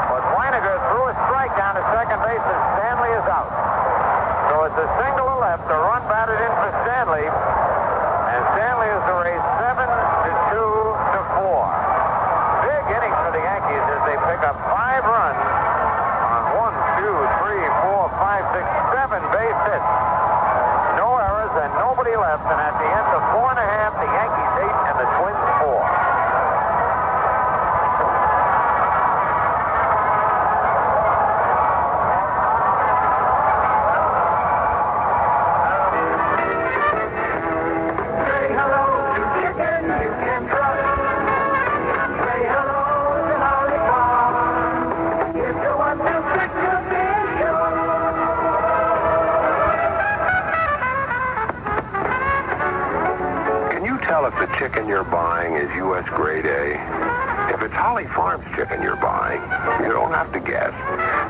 But Wynegar threw a strike down to second base and Stanley is out. So it's a single to left. The run batted in for Stanley. And Stanley is the race 7-2-4. Big inning for the Yankees as they pick up 5 runs on 1, 2, 3, 4, 5, 6, 7 base hits. No errors and nobody left. And at the end of 4.5, the Yankees 8 and the Twins 4. Say hello to chicken you can trust. Say hello to Holly Farm. If you want to pick your fish up. Can you tell if the chicken you're buying is U.S. grade A? If it's Holly Farms chicken you're buying, you don't have to guess.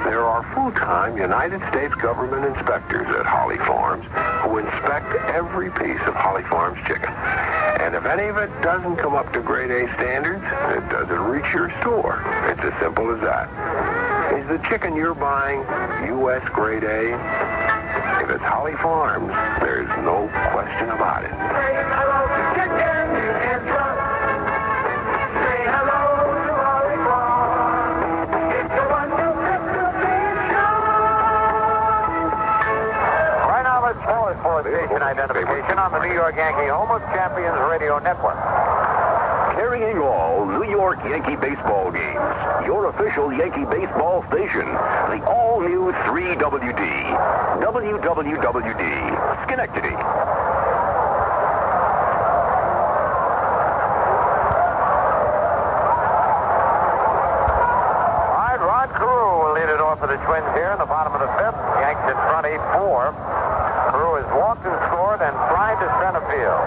There are full-time United States government inspectors at Holly Farms who inspect every piece of Holly Farms chicken. And if any of it doesn't come up to grade A standards, it doesn't reach your store. It's as simple as that. Is the chicken you're buying U.S. grade A? If it's Holly Farms, there's no question about it. Say hello to chicken you can trust. Say hello to Holly Farm. If you want to pick your fish up. Right now, let's well as for station identification on the New York Yankee Home of Champions Radio Network. Carrying all New York Yankee baseball games. Your official Yankee baseball station. The all-new 3WD. WWWD. Schenectady. All right, Rod Carew will lead it off for the Twins here in the bottom of the fifth. Yanks in front 8-4. Carew has walked and scored and flied to center field.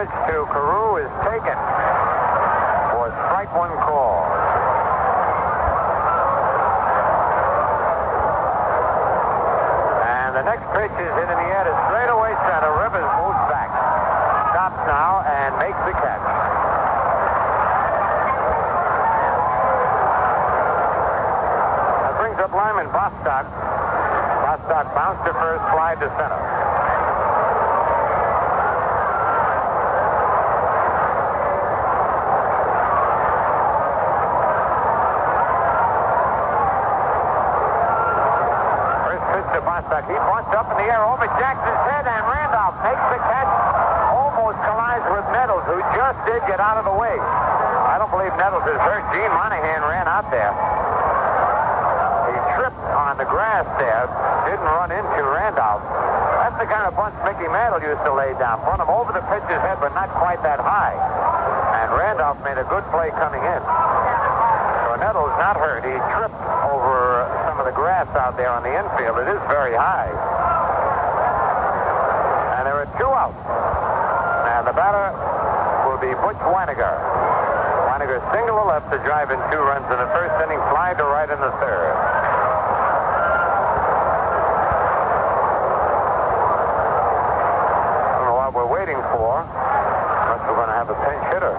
To Carew is taken for strike one call. And the next pitch is hit in the air to straightaway center. Rivers moves back. Stops now and makes the catch. That brings up Lyman Bostock. Bostock bounced to first, fly to center. Bostock, he bunts up in the air over Jackson's head, and Randolph makes the catch, almost collides with Nettles, who just did get out of the way. I don't believe Nettles is hurt. Gene Monahan ran out there. He tripped on the grass there, didn't run into Randolph. That's the kind of bunts Mickey Mantle used to lay down. Bunt him over the pitcher's head, but not quite that high. And Randolph made a good play coming in. So Nettles not hurt. He tripped over some of the grass out there on the infield. It is very high. And there are two outs. And the batter will be Butch Wynegar. Wynegar single to left to drive in 2 runs in the first inning, fly to right in the third. I don't know what we're waiting for, unless we're going to have a pinch hitter.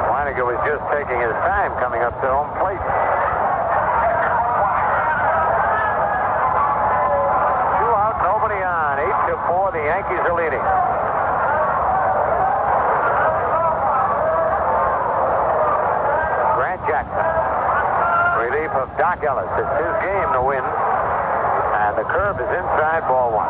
Wynegar was just taking his time coming up to home plate. 2 out, nobody on. 8-4, the Yankees are leading. Grant Jackson. Relief of Doc Ellis. It's his game to win. And the curve is inside, ball 1.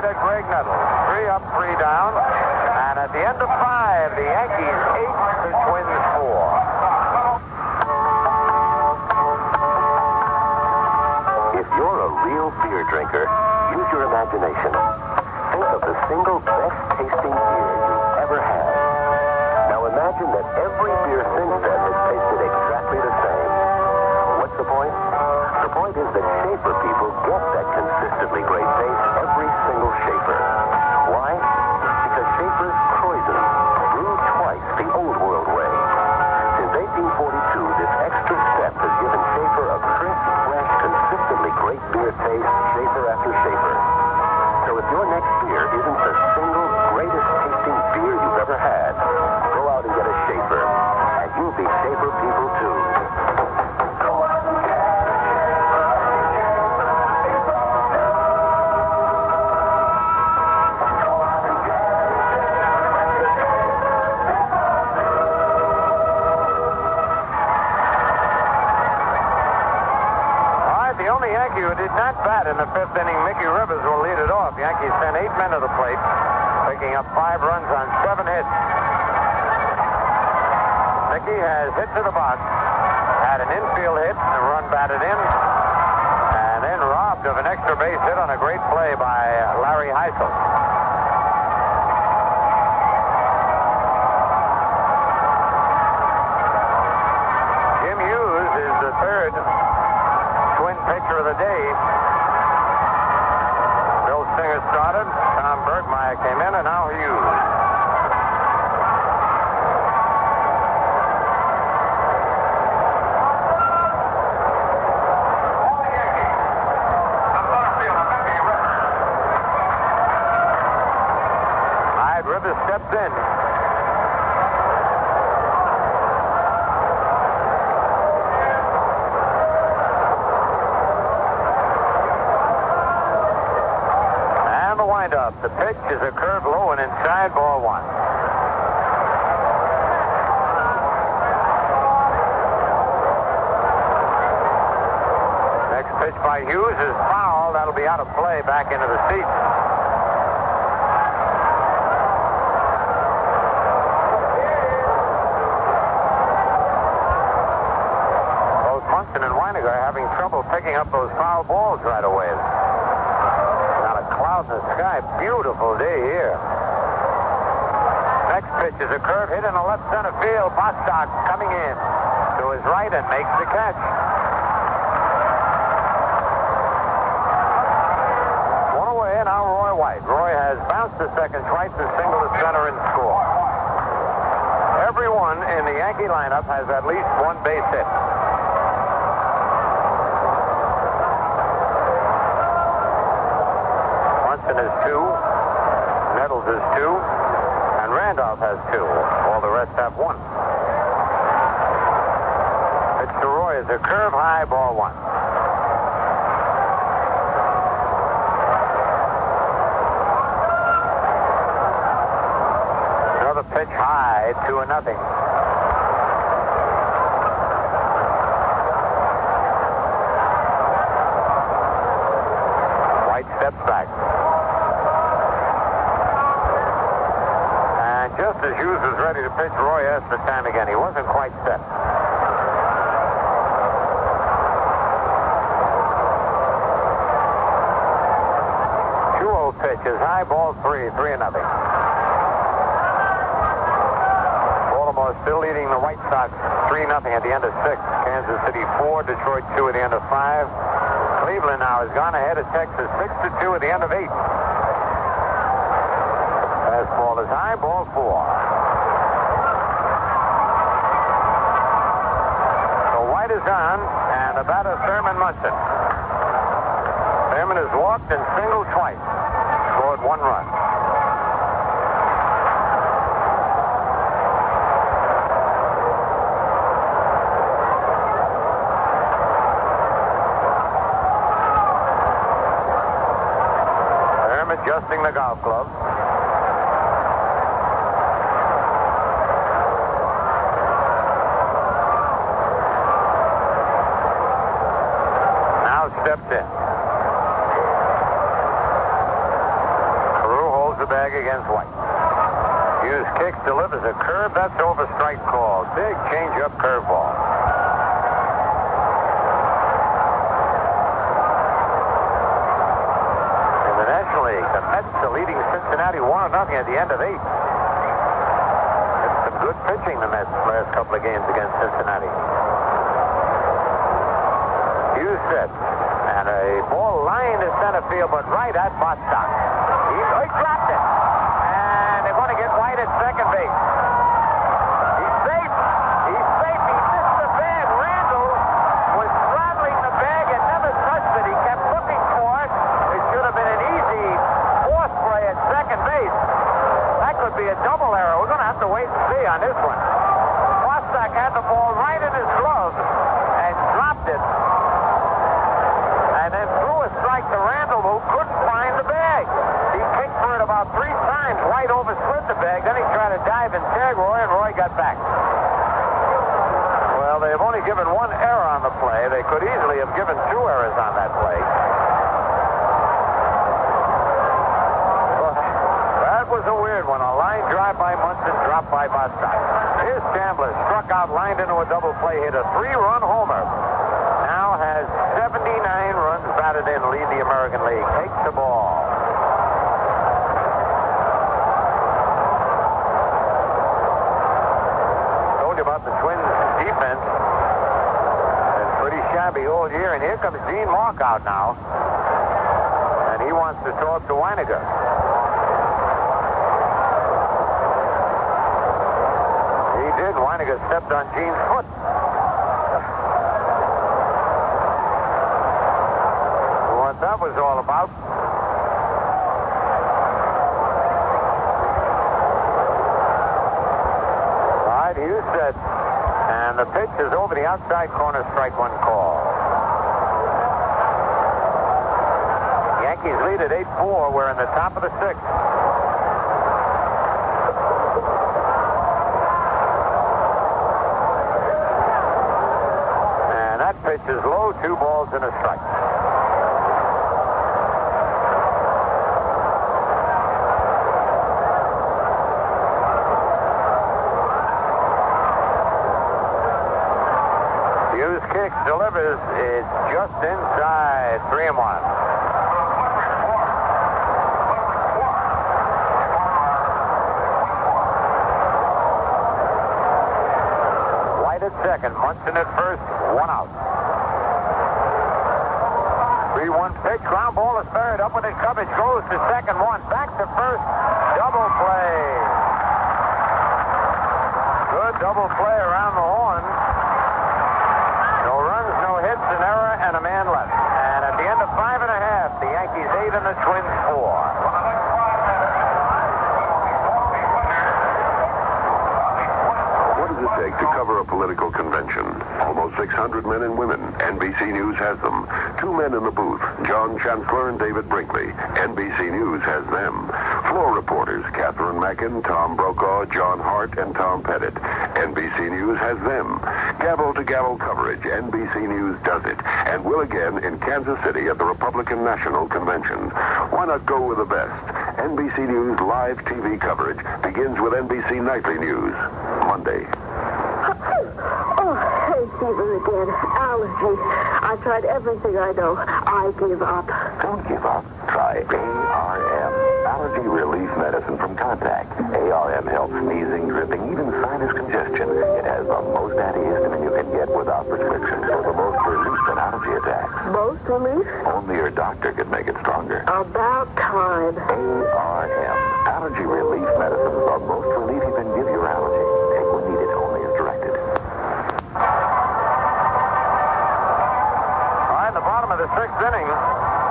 Graig Nettles. 3 up, 3 down. And at the end of 5, the Yankees 8, the Twins 4. If you're a real beer drinker, use your imagination. Think of the single best tasting beer you've ever had. Now imagine that every beer since then has tasted exactly the same. What's the point? The point is that Schaefer people get that consistently great taste every single Schaefer. Why? Because Schaefer's Croissant, brewed twice the old world way. Since 1842, this extra step has given Schaefer a crisp, fresh, consistently great beer taste, Schaefer after Schaefer. So if your next beer isn't the single greatest tasting beer you've ever had, go out and get a Schaefer, and you'll be Schaefer people too. Who did not bat in the 5th inning, Mickey Rivers, will lead it off. Yankees sent 8 men to the plate, picking up 5 runs on 7 hits. Mickey has hit to the box, had an infield hit, and a run batted in, and then robbed of an extra base hit on a great play by Larry Hisle. Jim Hughes is the 3rd Twin pitcher of the day. Bill Singer started. Tom Bergmeyer came in, and now Hughes. steps in. And the windup. The pitch is a curve low and inside, ball one. Next pitch by Hughes is foul. That'll be out of play, back into the seats. Both Munson and Wynegar are having trouble picking up those foul balls right away. Not a cloud in the sky. Beautiful day here. Next pitch is a curve hit in the left center field. Bostock coming in to his right and makes the catch. One away, and now Roy White. Roy has bounced to second twice and singled to center and scored. Everyone in the Yankee lineup has at least one base hit. Munson is 2, Nettles is 2, and Randolph has 2. All the rest have 1. Pitch to Roy is a curve high, ball 1. Another pitch high, 2-0. White steps back. And just as Hughes was ready to pitch, Roy asked the time again. He wasn't quite set. 2-0 pitch is high, ball 3, 3-0. Baltimore still leading the White Sox 3-0 at the end of 6. Kansas City 4, Detroit 2 at the end of 5. Cleveland now has gone ahead of Texas 6-2 at the end of 8. Fastball is high, ball 4. So White is on, and the batter Thurman Munson. Thurman has walked and singled twice. Scored 1 run. Adjusting the golf club. Now steps in. Carew holds the bag against White. Hughes kicks, delivers a curve. That's over, strike call. Big change-up curveball. The Mets are leading Cincinnati 1-0 at the end of 8. It's some good pitching, the Mets, last couple of games against Cincinnati. Hughes sets, and a ball lined to center field, but right at Bostock. He dropped it, and they're going to get White at second base. He's safe. He's safe. He missed the bag. Randall was straddling the bag and never touched it. He kept looking for it. It should have been an easy force play at second base. That could be a double error. We're going to have to wait and see on this one. Bostock had the ball right in his glove and dropped it. And then threw a strike to Randall, who couldn't find the bag. He kicked for it about 3 times. White overslid the bag. Then he tried to dive and tag Roy, and Roy got back. Well, they've only given 1 error on the play. They could easily have given 2 errors on that play. That was a weird one. A line drive by Munson, dropped by Bostock. Here's Chambliss, struck out, lined into a double play, hit a 3-run homer. Now has 79 runs batted in, lead the American League. Takes the ball. Told you about the Twins' defense. It's pretty shabby all year, and here comes Gene Mark out now. And he wants to talk to Wynegar. Wynegar stepped on Gene's foot. What that was all about. it. And the pitch is over the outside corner, strike one call. Yankees lead at 8-4. We're in the top of the sixth. And that pitch is low, 2 balls and a strike. Hughes kicks, delivers. It's just inside. 3-1. Second, Munson at first, 1 out. 3-1 pitch, ground ball is third, up with it, Cubbage goes to second, 1, back to first, double play. Good double play around the horn. No runs, no hits, an error, and a man left. And at the end of 5 1/2, the Yankees 8 and the Twins 4. What does it take to cover a political convention? Almost 600 men and women. NBC News has them. 2 men in the booth, John Chancellor and David Brinkley. NBC News has them. Floor reporters, Catherine Mackin, Tom Brokaw, John Hart, and Tom Pettit. NBC News has them. Gavel-to-gavel coverage. NBC News does it. And will again in Kansas City at the Republican National Convention. Why not go with the best? NBC News live TV coverage begins with NBC Nightly News, Monday. Oh, hay fever again. Allergy. I've tried everything I know. I give up. Don't give up. Try ARM. Allergy relief medicine from Contact. ARM helps sneezing, dripping, even sinus congestion. It has the most antihistamine you can get without prescription for the most relief in allergy attacks. Most relief? Only your doctor could make it stronger. About time. ARM. Allergy relief medicine is the most relief you can give your allergy. Take when needed, only as directed. All right, the bottom of the 6th inning.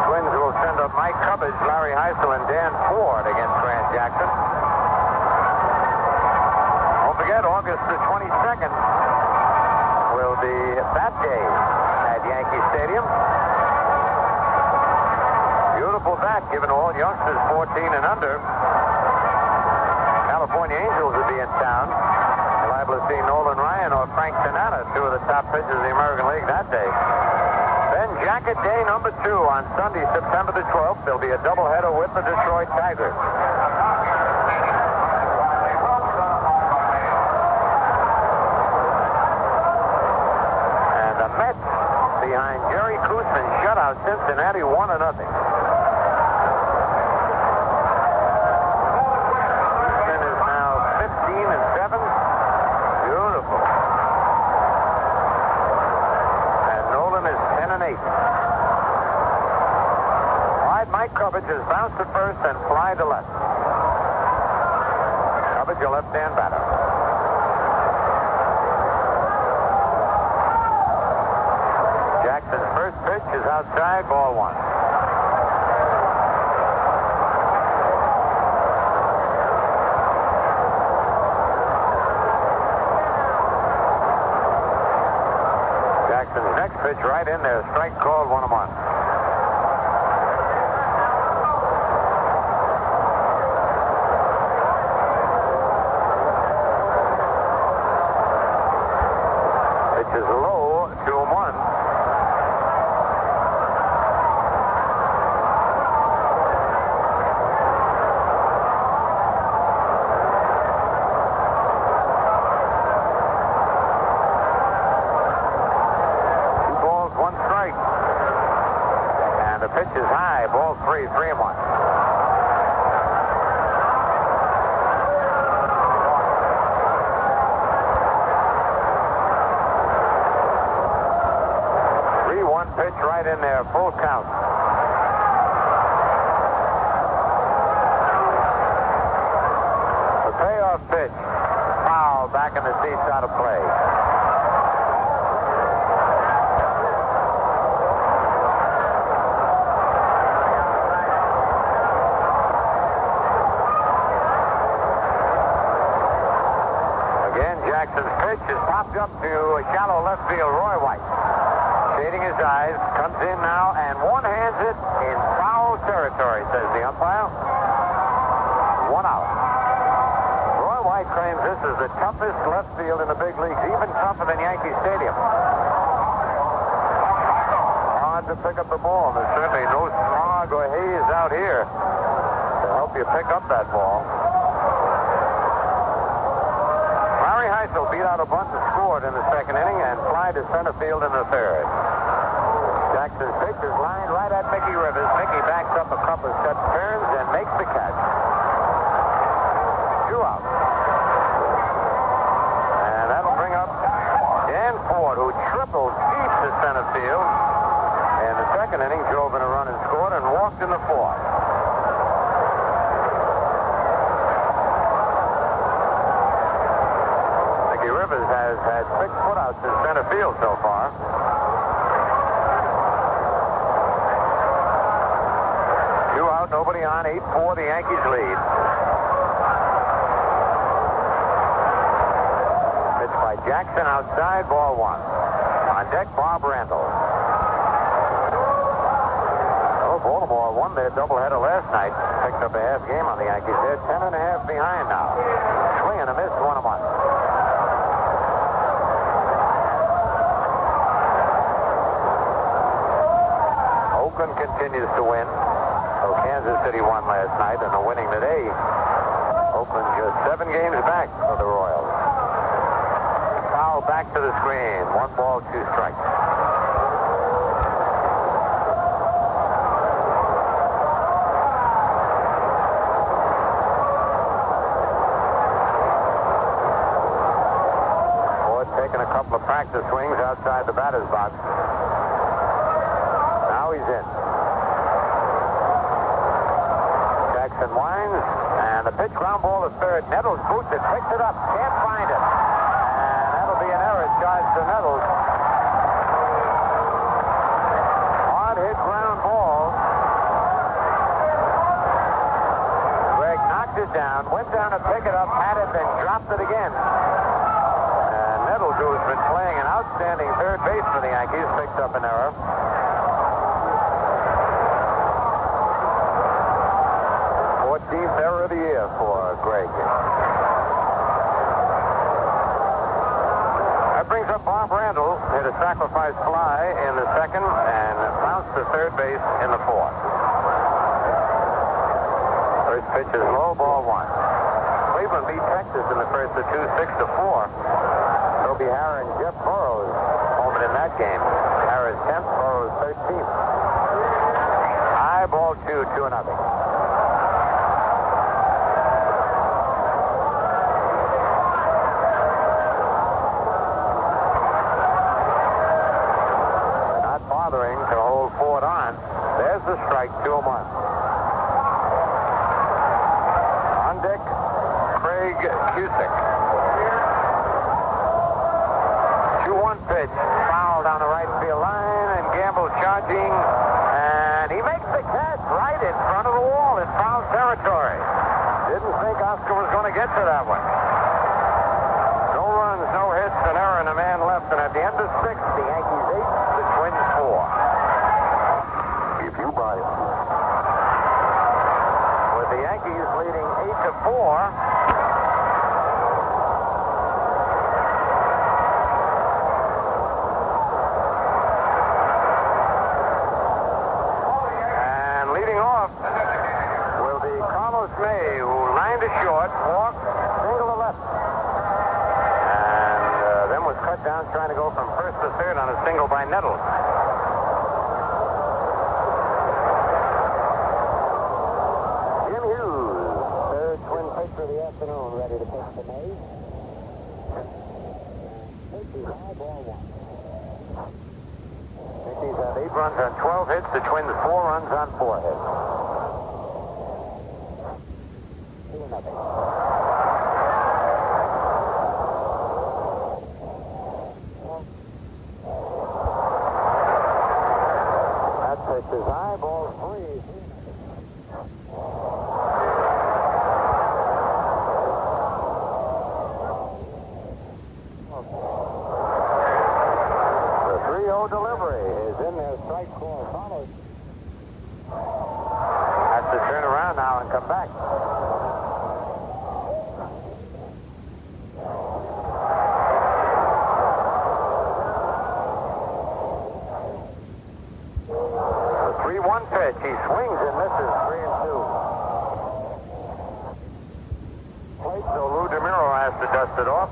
Twins will send up Mike Cubbage, Larry Hisle, and Dan Ford against Grant Jackson. Don't forget, August the 22nd will be Bat Day at Yankee Stadium. Beautiful bat given to all youngsters 14 and under. California Angels will be in town. Liable to see Nolan Ryan or Frank Tanana, 2 of the top pitchers of the American League that day. Then Jacket Day number 2 on Sunday, September the 12th. There'll be a doubleheader with the Detroit Tigers. And the Mets, behind Jerry Koosman, shut out Cincinnati 1-0. Koosman is now 15-7. Beautiful. Is 10-8. All right, Mike Cubbage has bounced at first and fly to left. Cubbage, a left-hand batter. Jackson's first pitch is outside, ball 1. Next pitch right in there. Strike called, 1-1. Pitch is low, 2-1. Pitch is high, ball 3, 3-1. Pitch right in there, full count. The payoff pitch, foul back in the seats, out of play. Jackson's pitch is popped up to shallow left field. Roy White, shading his eyes, comes in now and one-hands it in foul territory, says the umpire. 1 out. Roy White claims this is the toughest left field in the big leagues, even tougher than Yankee Stadium. Hard to pick up the ball. There's certainly no smog or haze out here to help you pick up that ball. Larry Hisle beat out a bunt and scored in the second inning and fly to center field in the third. Jackson's pitch is lined right at Mickey Rivers. Mickey backs up a couple of steps, turns, and makes the catch. 2 out. And that'll bring up Dan Ford, who tripled deep to center field. In the second inning, drove in a run and scored and walked in the fourth. Mickey Rivers has had 6 putouts in center field so far. Nobody on, 8-4, the Yankees lead. Pitch by Jackson outside, ball 1. On deck, Bob Randall. Oh, Baltimore won their doubleheader last night. Picked up a half game on the Yankees. They're 10.5 behind now. Swing and a miss, 1-1. Oakland continues to win. So Kansas City won last night, and they're winning today. Oakland just 7 games back of the Royals. Foul back to the screen. 1 ball, 2 strikes. Ford taking a couple of practice swings outside the batter's box. Now he's in. Jackson winds, and the pitch ground ball to third. Nettles boots it, picks it up, can't find it. And that'll be an error charged to Nettles. Hard hit ground ball. Graig knocked it down, went down to pick it up, had it, then dropped it again. And Nettles, who's been playing an outstanding third base for the Yankees, picked up an error. 14th error of the year for Graig. That brings up Bob Randall. Hit a sacrifice fly in the second and bounced to third base in the fourth. First pitch is low, ball 1. Cleveland beat Texas in the first of 2, 6-4. Toby Harrah and Jeff Burrows home in that game. Harrah's 10th, Burrows 13th. High ball 2, 2-0. To hold Ford on. There's the strike, 2-1. On deck, Craig Cusick. 2-1 pitch, foul down the right field line, and Gamble charging, and he makes the catch right in front of the wall in foul territory. Didn't think Oscar was going to get to that one. No runs, no hits, an error, and a man left, and at the end of 6, the Yankees 8, the Twins 4. With the Yankees leading 8-4. And leading off will be Carlos May, who lined to short, walked, single to left. And then was cut down trying to go from first to third on a single by Nettles. For the afternoon, ready to pitch to May. Yankees high, ball 1. Yankees have 8 runs on 12 hits. The Twins 4 runs on 4 hits. 2-0. That pitch is high, ball 3. come back. The 3-1 pitch. He swings and misses 3-2. Plate, so Lou DeMuro has to dust it off.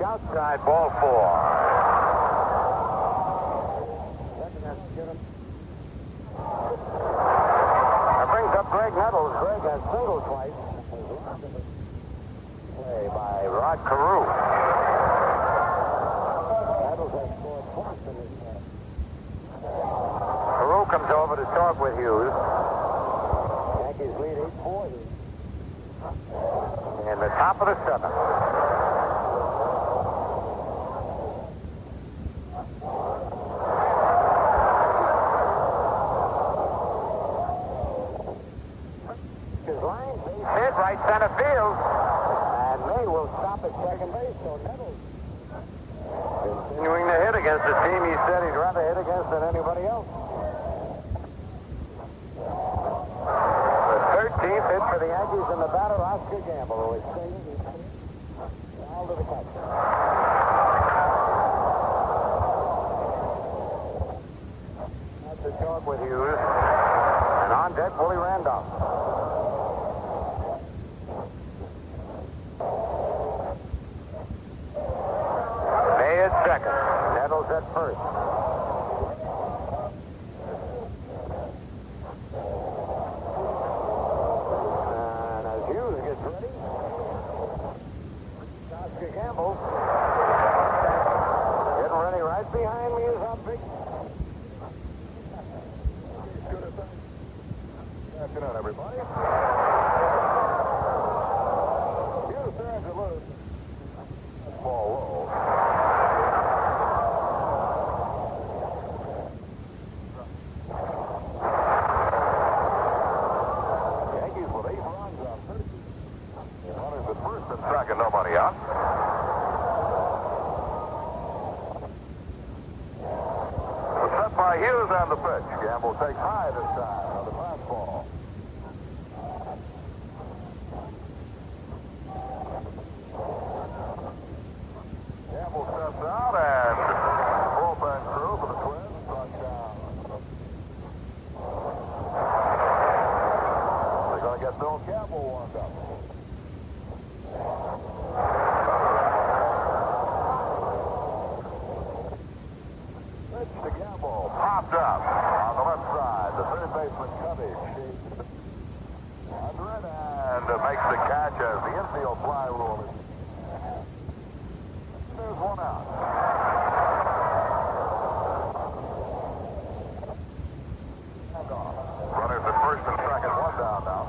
Outside, ball 4. That brings up Graig Nettles. Graig has singled twice. Play by Rod Carew. Nettles has scored twice in this game. Carew comes over to talk with Hughes. Yankees lead 8-4 in the top of the 7th. Right center field, and May will stop at second base, so Nettles continuing to hit against the team he said he'd rather hit against than anybody else. The 13th hit for the Yankees, and the batter, Oscar Gamble, who is singing foul to the catcher. That's the talk with Hughes, and on deck, Willie Randolph. Second. Nettles at first. And as Hughes gets ready, Oscar Gamble getting ready right behind me is on big. Good afternoon, everybody. Hughes turns it loose. Ball low. Second, nobody out. Set by Hughes on the pitch. Gamble takes high this time on the fastball. Gamble steps out and bullpen crew for the Twins struck down. They're going to get Bill Gamble warmed up. The Gamble popped up on the left side. The third baseman Cubbage under it and makes the catch as the infield fly rule is. There's one out. Runners at first and second, one down now.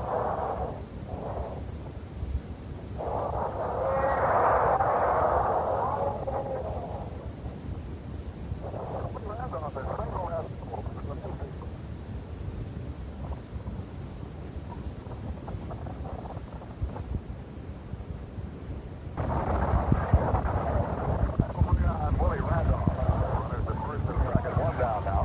Willie Randolph. Runners at first and second, one down now.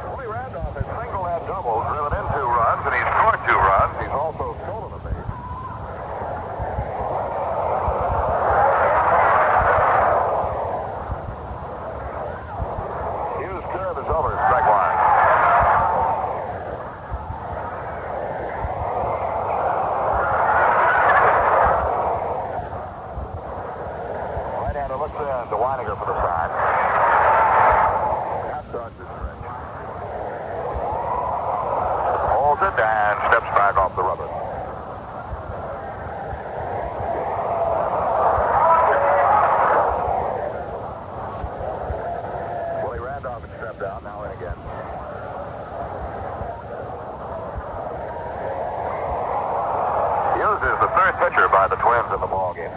Willie Randolph has single and double, driven in 2 runs, and he's scored 2 runs. He's also stolen a base. Hughes' curve is over, strike line. Right-hander looks in to Wynegar for the side. Half dodge the stretch. Holds it and steps back off the rubber. Willie Randolph had stepped out, now in again. Hughes is the third pitcher by the Twins in the ballgame.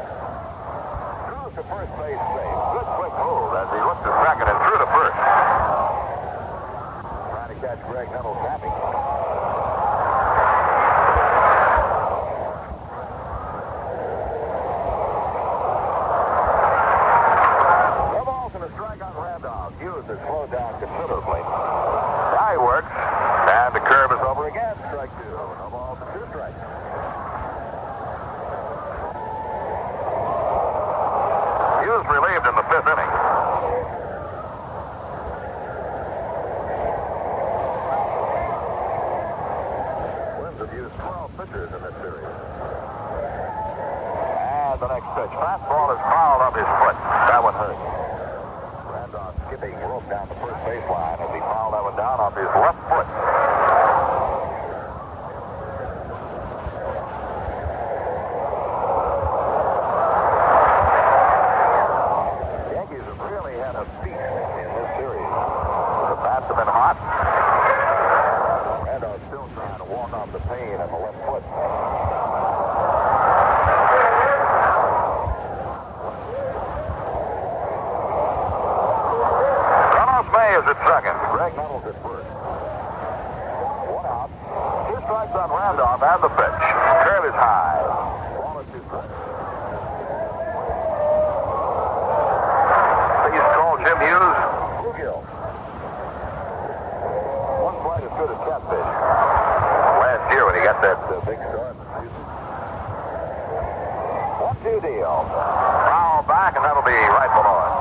Throws to first base safe. Good quick move as he looked to second and threw to first. Graig Nettles happy. No balls and a strike on Randolph. Hughes has slowed down considerably. Now he works, and the curve is over again. Strike two. No balls and 2 strikes. Hughes relieved in the 5th inning. Twins have used 12 pitchers in this series. And the next pitch. Fastball is fouled off his foot. That one hurt. Randolph skipping rope down the first baseline as he fouled that one down off his left foot. Second. Graig Nettles at first. 1 out. 2 strikes on Randolph and the pitch. Curve is high. Ball is 2 strikes. Please call Jim Hughes. Bluegill. 1 flight as good as catfish. Last year when he got that big start in the season. 1-2 deal. Foul back, and that'll be right below it.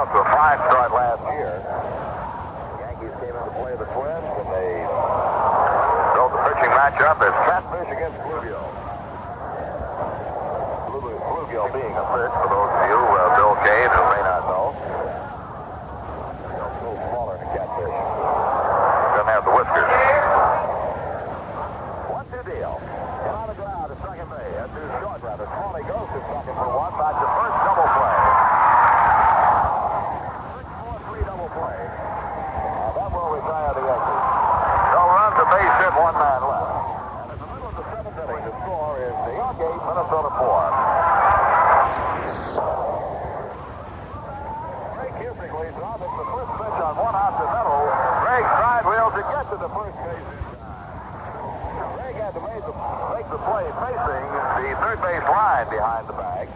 A 5-start last year. The Yankees came in to play the Twins, and they built the pitching matchup as catfish against bluegill. Bluegill being a fish, for those of you, Bill Cade, who may not know. It's a little smaller than a catfish. Doesn't have the whiskers. 1-2 deal. And on the ground at second base. That's his short rather. Smalley goes to second for 1. Back to first, double play. That will retire the Yankees. No runs, a base hit, 1 man left. And in the middle of the 7th inning, the score is New York 8, Minnesota 4. Ray Cusick leads off. It's the first pitch on 1 out to Nettles. Graig side wheel to get to the first base in time. Graig had to make the play facing the third base line behind the bag.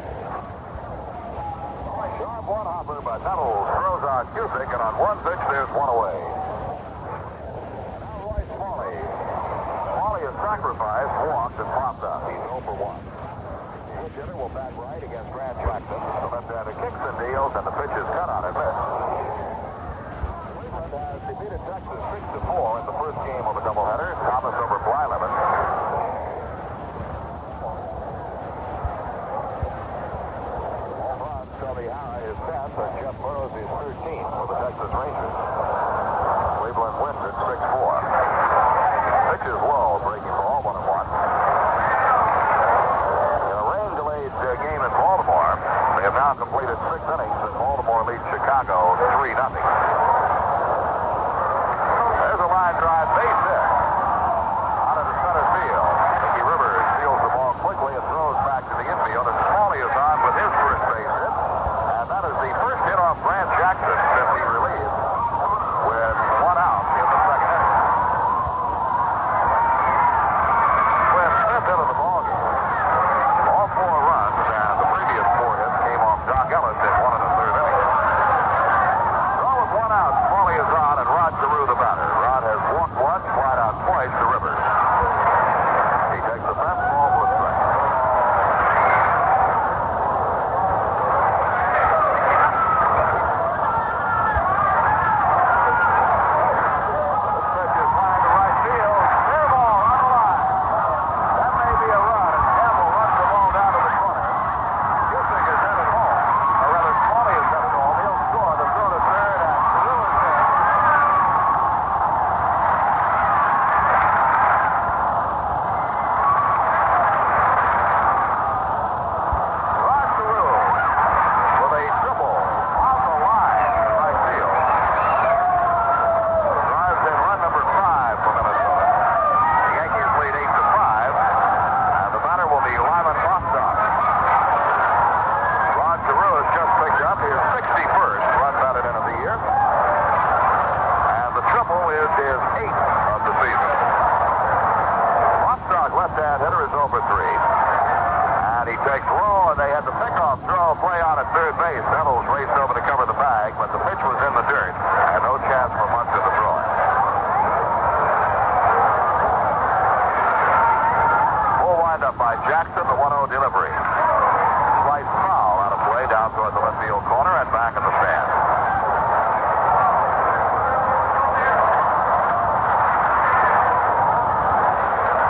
Sharp 1 hopper, but Nettles throws on Cusick, and on 1 pitch, there's 1 away. Now Roy Smalley. Smalley is sacrificed, walked, and popped up. He's 0 for 1. Switch hitter will bat right against Grant Jackson. The left-hander kicks and deals, and the pitch is cut on and missed. Cleveland has defeated Texas 6-4 in the first game of the doubleheader. Thomas over Lyman. Jeff Burrows is 13 for the Texas Rangers. Cleveland wins at 6-4. Pitch is low, breaking ball, 1-1. In a rain-delayed game in Baltimore, they have now completed 6 innings, and Baltimore leads Chicago 3-0. There's a line drive base hit out of the center field. Mickey Rivers steals the ball quickly and throws back to the infield, and Smalley is on with his first base hit. That is the first hit off Grant Jackson since he relieved with 1 out in the 2nd inning. With 5th hit of the ballgame. All 4 runs, and the previous 4 hits came off Doc Ellis in 1 1/3 innings. Throw with 1 no play on at third base. Nettles raced over to cover the bag, but the pitch was in the dirt, and no chance for Munson to throw it. Full windup by Jackson, the 1-0 delivery. Slice foul out of play down toward the left field corner and back in the stand.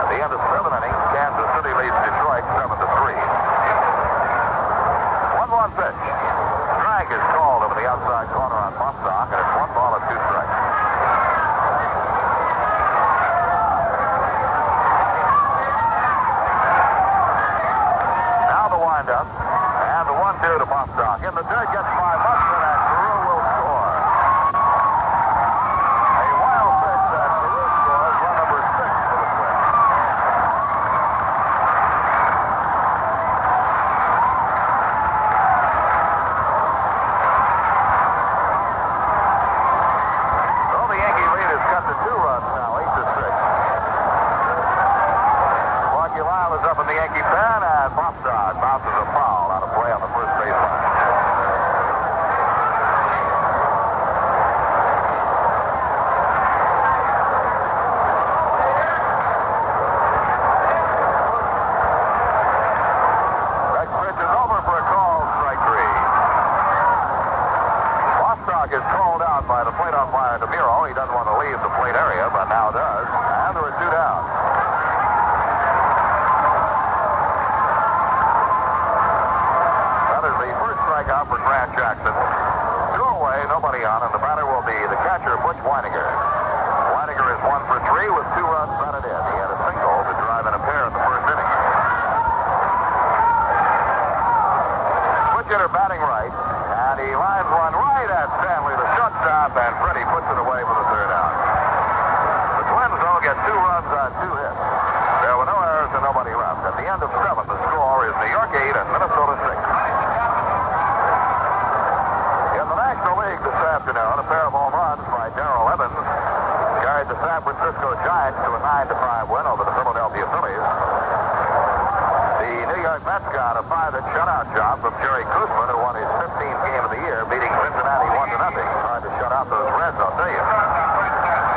At the end of 7 innings, Kansas City leads Detroit 7-3. 1-1 pitch. Drag is called over the outside corner on Bostock, and it's 1 ball and 2 strikes. Now the windup, and the 1-2 to Bostock. In the dirt, gets by Munson, and Carew will score. A wild pitch that Carew scores, run number 6 for the Twins. So the Yankee lead is cut to 2 runs now, 8-6. Larry Hisle is up in the Yankee pen, and Bostock bounces a foul out of play on the first baseline. Next pitch is over for a call, strike 3. Bostock is called out by the plate umpire DeMuro. He doesn't want to leave the plate area, but now does. And there are 2 down. That is the first strikeout for Grant Jackson. 2 away, nobody on, and the batter will be the catcher, Butch Wynegar. Wynegar is 1 for 3 with 2 runs batted in. He had a single to drive in a pair in the first inning. Butch hitter batting right, and he lines one right at Stanley, the shortstop, and Freddie puts it away for the 3rd out. The Twins, though, get 2 runs on 2 hits. There were no errors and nobody left. At the end of 7, the score is New York 8 and Minnesota 6. In the National League this afternoon, a pair of home runs by Darrell Evans carried the San Francisco Giants to a 9-5 win over the Philadelphia Phillies. The New York Mets got a 5-hit shutout job from Jerry Koosman, who won his 15th game of the year, beating Cincinnati 1-0. Tried to shut out those Reds, I'll tell you.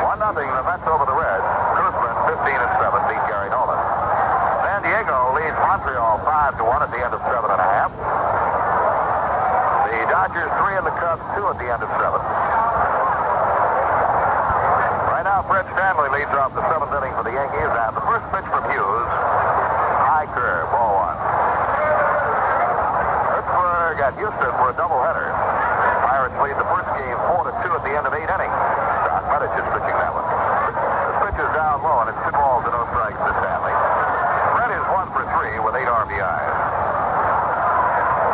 1-0, the Mets over the Reds. Koosman, 15-7, beat Gary Nolan. San Diego leads Montreal 5-1 at the end of 7.5. The Dodgers 3 and the Cubs 2 at the end of 7. Right now, Fred Stanley leads off the 7th inning for the Yankees, and the first pitch from Hughes, high curve, ball 1. Pittsburgh at Houston for a doubleheader. Pirates lead the first game 4-2 at the end of 8 innings. Doc Medich is pitching that one. This pitch is down low, and it's 2 balls and no strikes to Stanley. Fred is 1 for 3 with 8 RBIs.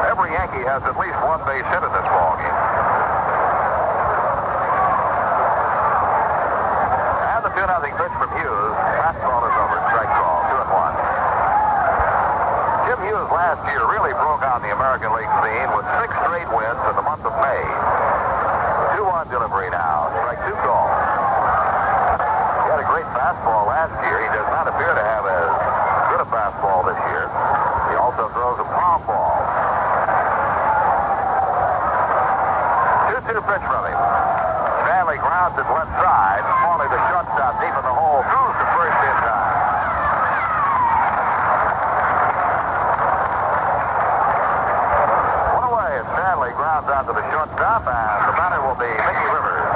Every Yankee has at least 1 base hit in this ballgame. And the 2-0 pitch from Hughes. Fastball is over. Strike call. 2-1. Jim Hughes last year really broke on the American League scene with 6 straight wins in the month of May. 2-1 delivery now. Strike 2 call. He had a great fastball last year. He does not appear to have as good a fastball this year. He also throws a palm ball. 2-2 pitch from him. Stanley grounds it left side. Smalley, the shortstop, deep in the hole, throws to first in time. One away, and Stanley grounds out to the shortstop, and the batter will be Mickey Rivers.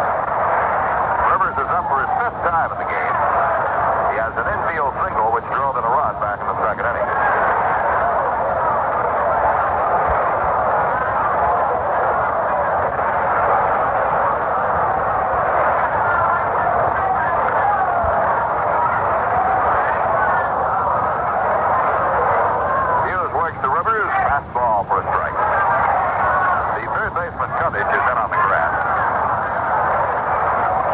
Rivers is up for his 5th time in the game. He has an infield single, which drove in a run back in the 2nd inning. Mike Cubbage is in on the grass.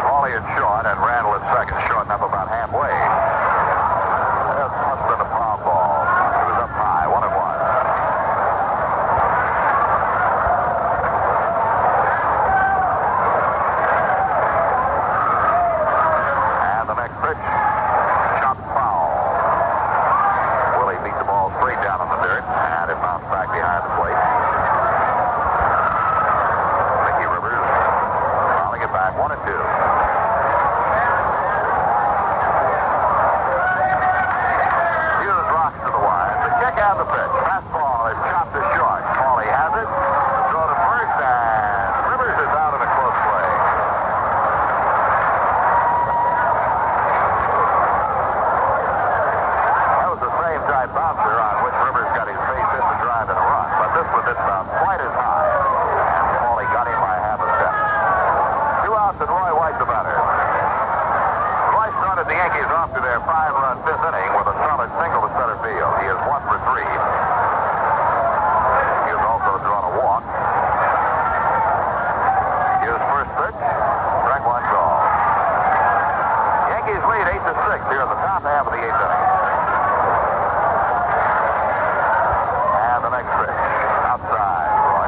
Smalley at short and Randall at second, shorting up about halfway. That must have been a foul ball. He was up high, 1-1. And the next pitch, chopped foul. Willie beat the ball straight down on the dirt, and it bounced back behind the plate. hit about quite as high. And Paulie got him by half a step. 2 outs and Roy White the batter. Roy started the Yankees off to their 5-run 5th inning with a solid single to center field. He is 1 for 3. He has also drawn a walk. His first pitch, strike 1 call. Yankees lead 8-6 here in the top half of the 8th inning. And the next pitch, outside, Roy.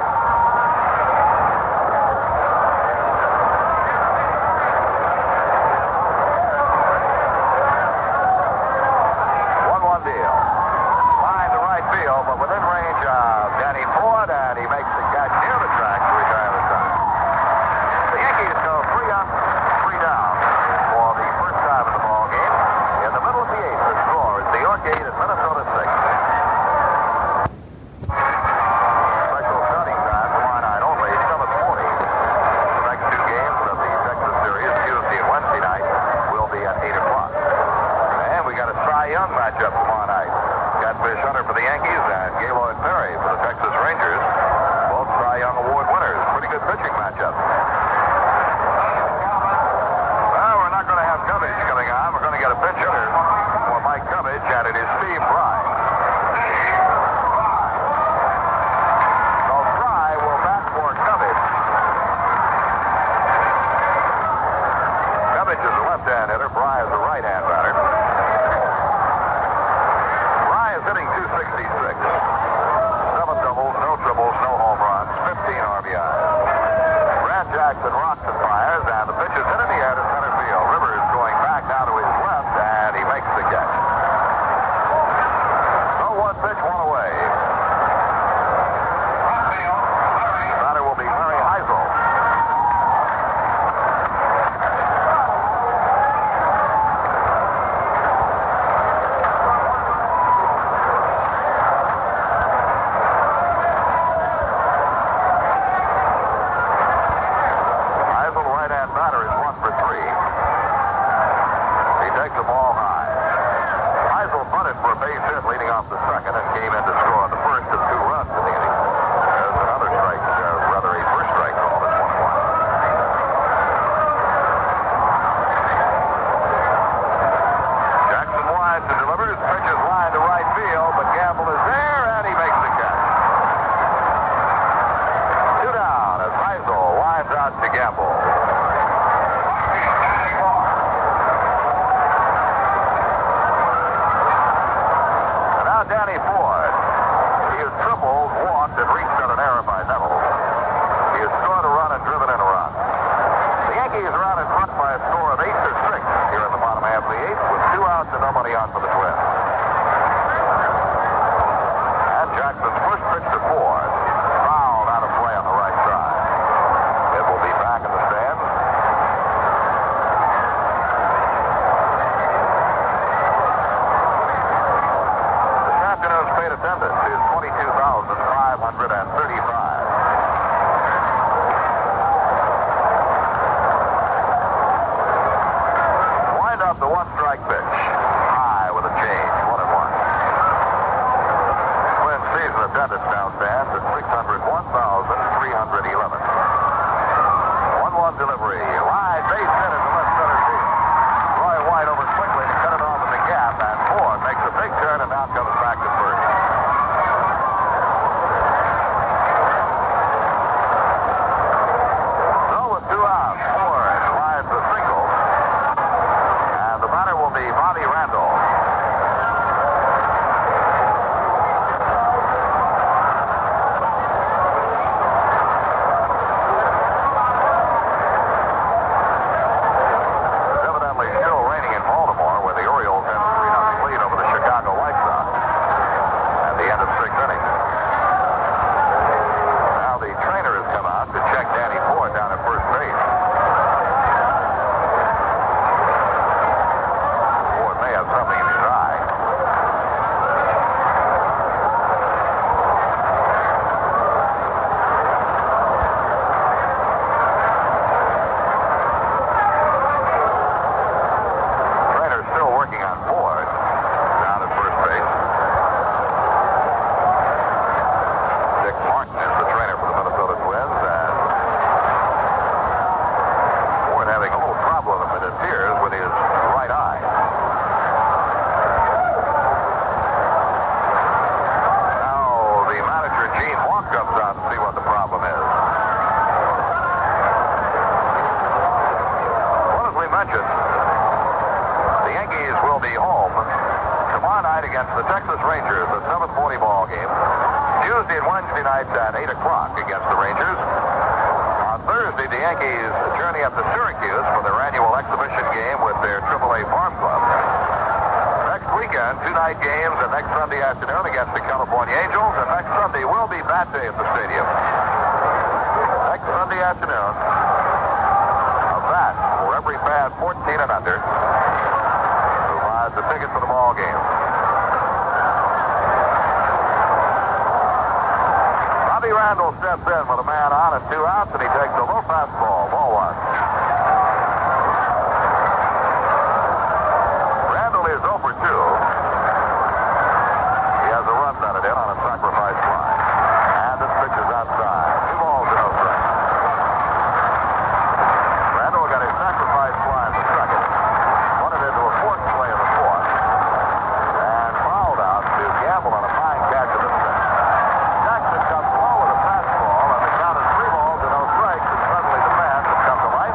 Wednesday night at 8 o'clock against the Rangers. On Thursday, the Yankees journey up to Syracuse for their annual exhibition game with their AAA farm club. Next weekend, 2-night games, and next Sunday afternoon against the California Angels, and next Sunday will be bat day at the stadium. Next Sunday afternoon, a bat for every fan 14 and under who buys the ticket for the ball game. Robbie Randall steps in with a man on and 2 outs, and he takes a low fastball, ball 1. Randall is over 2. He has a run batted in on a sacrifice fly. And this pitch is outside. 2 balls and no strikes. Randall got a sacrifice fly in the second. Put it into a fourth play in the fourth. And fouled out to gamble on a fine catch in the second. Jackson comes low with a fastball, and the count is 3 balls and no strikes. And suddenly the fans have come to life.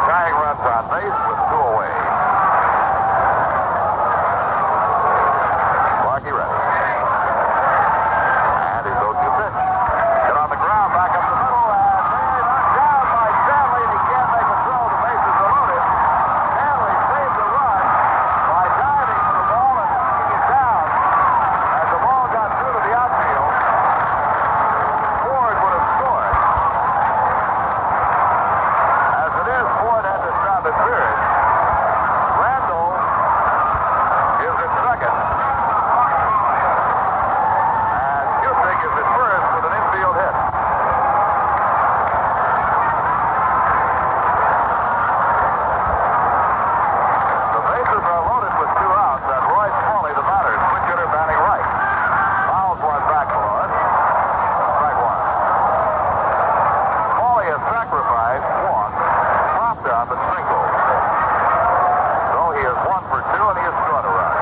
tying runs on base with 2 away. Sparky ready. And he's 0-2 pitch. Get on the ground, back up the middle, and knocked down by Stanley, and he can't make a throw. The bases are loaded. Stanley saved the run by diving for the ball and knocking it down. As the ball got through to the outfield, Ford would have scored. As it is, Ford had to stop at third. Randall is at second. And Cubic is at first with an infield hit. The bases are loaded with 2 outs, and Roy Smalley, the batter, switch hitter batting right. Fouls one back for us. Strike 1. Smalley has sacrificed, walked, popped up, and singled. So he is 1 for 2, and he has scored a run.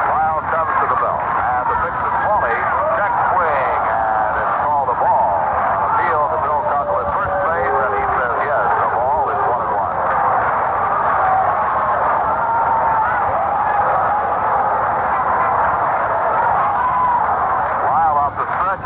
Lyle comes to the belt, and the pitch to Smalley, check swing, and it's called a ball. Appeal to Bill Cockle at first base, and he says yes, the ball is 1-1. Lyle off the stretch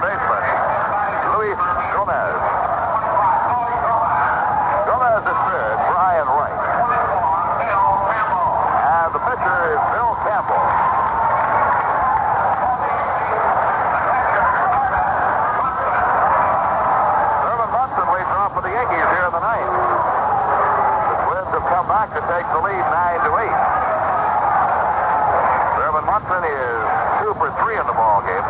baseman, Luis Gomez. Gomez is third, Brian Wright. And the pitcher is Bill Campbell. Thurman Munson leads off for the Yankees here in the ninth. The Twins have come back to take the lead 9-8. Thurman Munson is 2 for 3 in the ball game.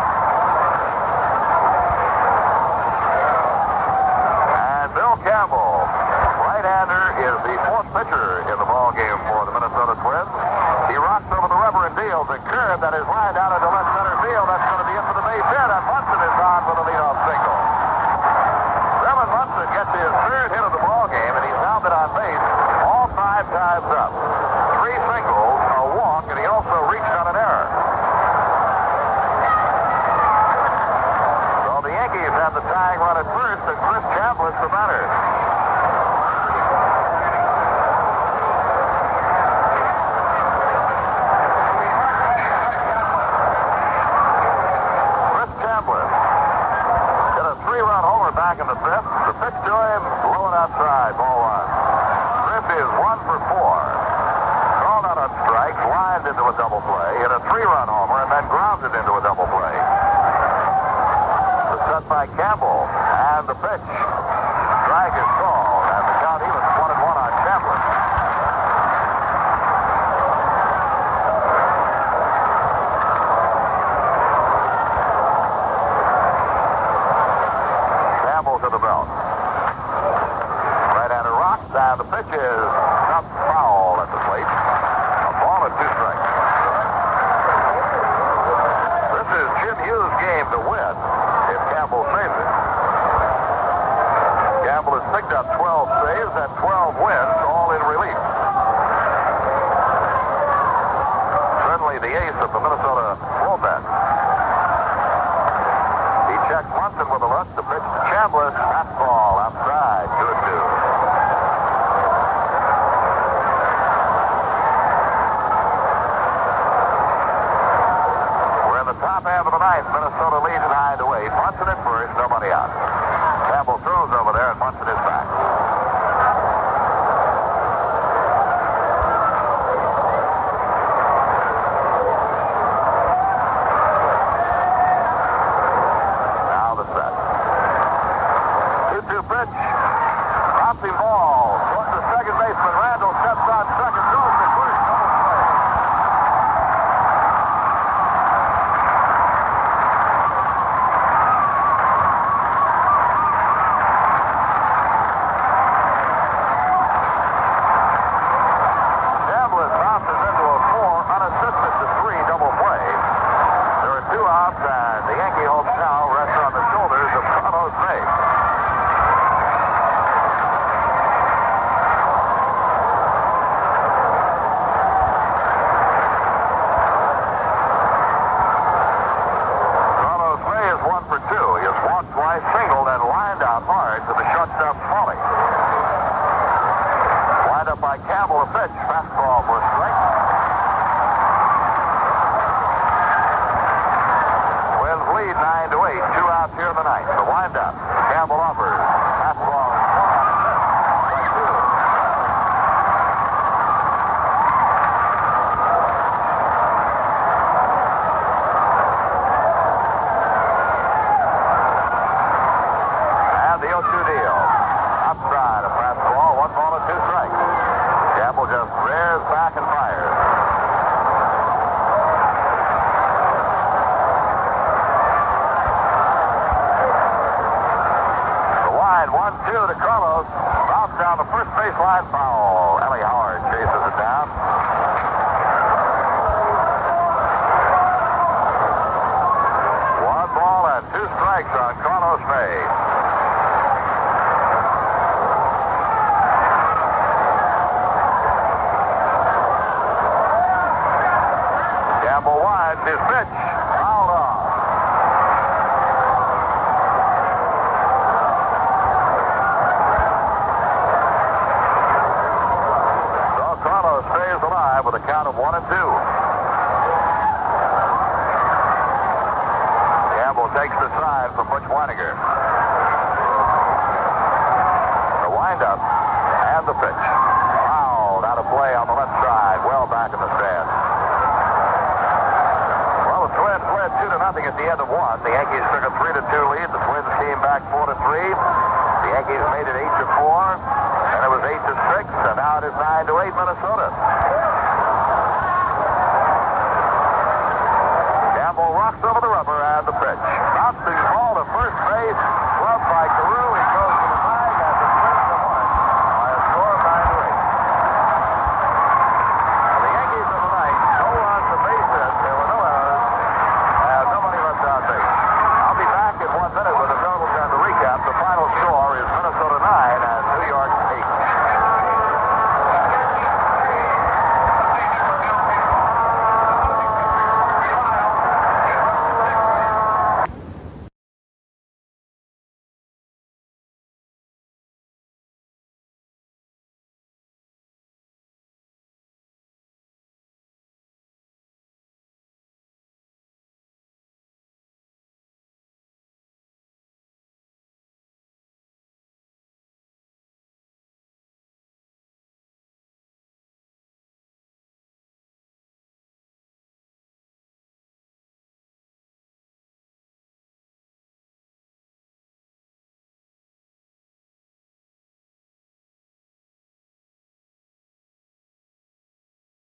And Bill Campbell, right-hander, is the fourth pitcher in the ball game for the Minnesota Twins. He rocks over the rubber and deals a curve that is lined out into left center field. That's going to be into the base hit, and Munson is on for the leadoff single. Thurman Munson gets his third hit of the ball game, and he's now been on base all 5 times up. 3 singles, a walk, and he also reached on an error. So the Yankees have the tying run at first, and Chris Chambliss the batter. Chris Chambliss hit a 3-run homer back in the 5th. The pitch to him, low and outside, ball 1. Chris is 1 for 4. Called out on strikes, lined into a double play, hit a 3-run homer, and then grounded into a double play. The set by Campbell, and the pitch. Strike is called, and the count evens 1-1 on Chambliss. Campbell to the belt. Right-hander rocks, and the pitch is not foul at the plate. A ball and 2 strikes. This is Jim Hughes' game to win if Campbell saves it. Campbell has picked up 12 saves and 12 wins, all in relief. Certainly the ace of the Minnesota bullpen. He checks Munson with a look. The pitch to Chambliss. Fastball outside. 2-2. We're in the top half of the ninth. Minnesota leads 9-8. Munson at first. Nobody out. Campbell throws over there, and Munson is back. Now the set. 2-2 pitch. Bouncing ball. Goes to second baseman. Randall steps on second. Goes to first. Chambliss bounces into a 4 unassisted to 3 double play. There are 2 outs, and the Yankee home now rests on the shoulders of Carlos May. Carlos May is 1 for 2. He has walked twice, singled, and lined out hard to the shortstop Smalley. Lined up by Campbell, a pitch. Fastball for a strike. Twins lead 9-8. 2 outs here in the ninth. The windup. Campbell offers. Fastball. And the 0-2 deal. Outside a fastball. 1 ball and 2 strikes. Campbell just rears back and fires. The wide 1-2 to Carlos. Bounce down the first baseline, foul. Ellie Howard chases it down. One ball and 2 strikes on Carlos May. Campbell winds his pitch. Fouled off. So Carlos stays alive with a count of 1-2. Campbell takes the side for Butch Wynegar. The windup and the pitch. Fouled out of play on the left side, well back in the stand. Well, the Twins led 2-0 at the end of one. The Yankees took a 3-2 lead. The Twins came back 4-3. The Yankees made it 8-4. And it was 8-6. And now it is 9-8 Minnesota. Campbell rocks over the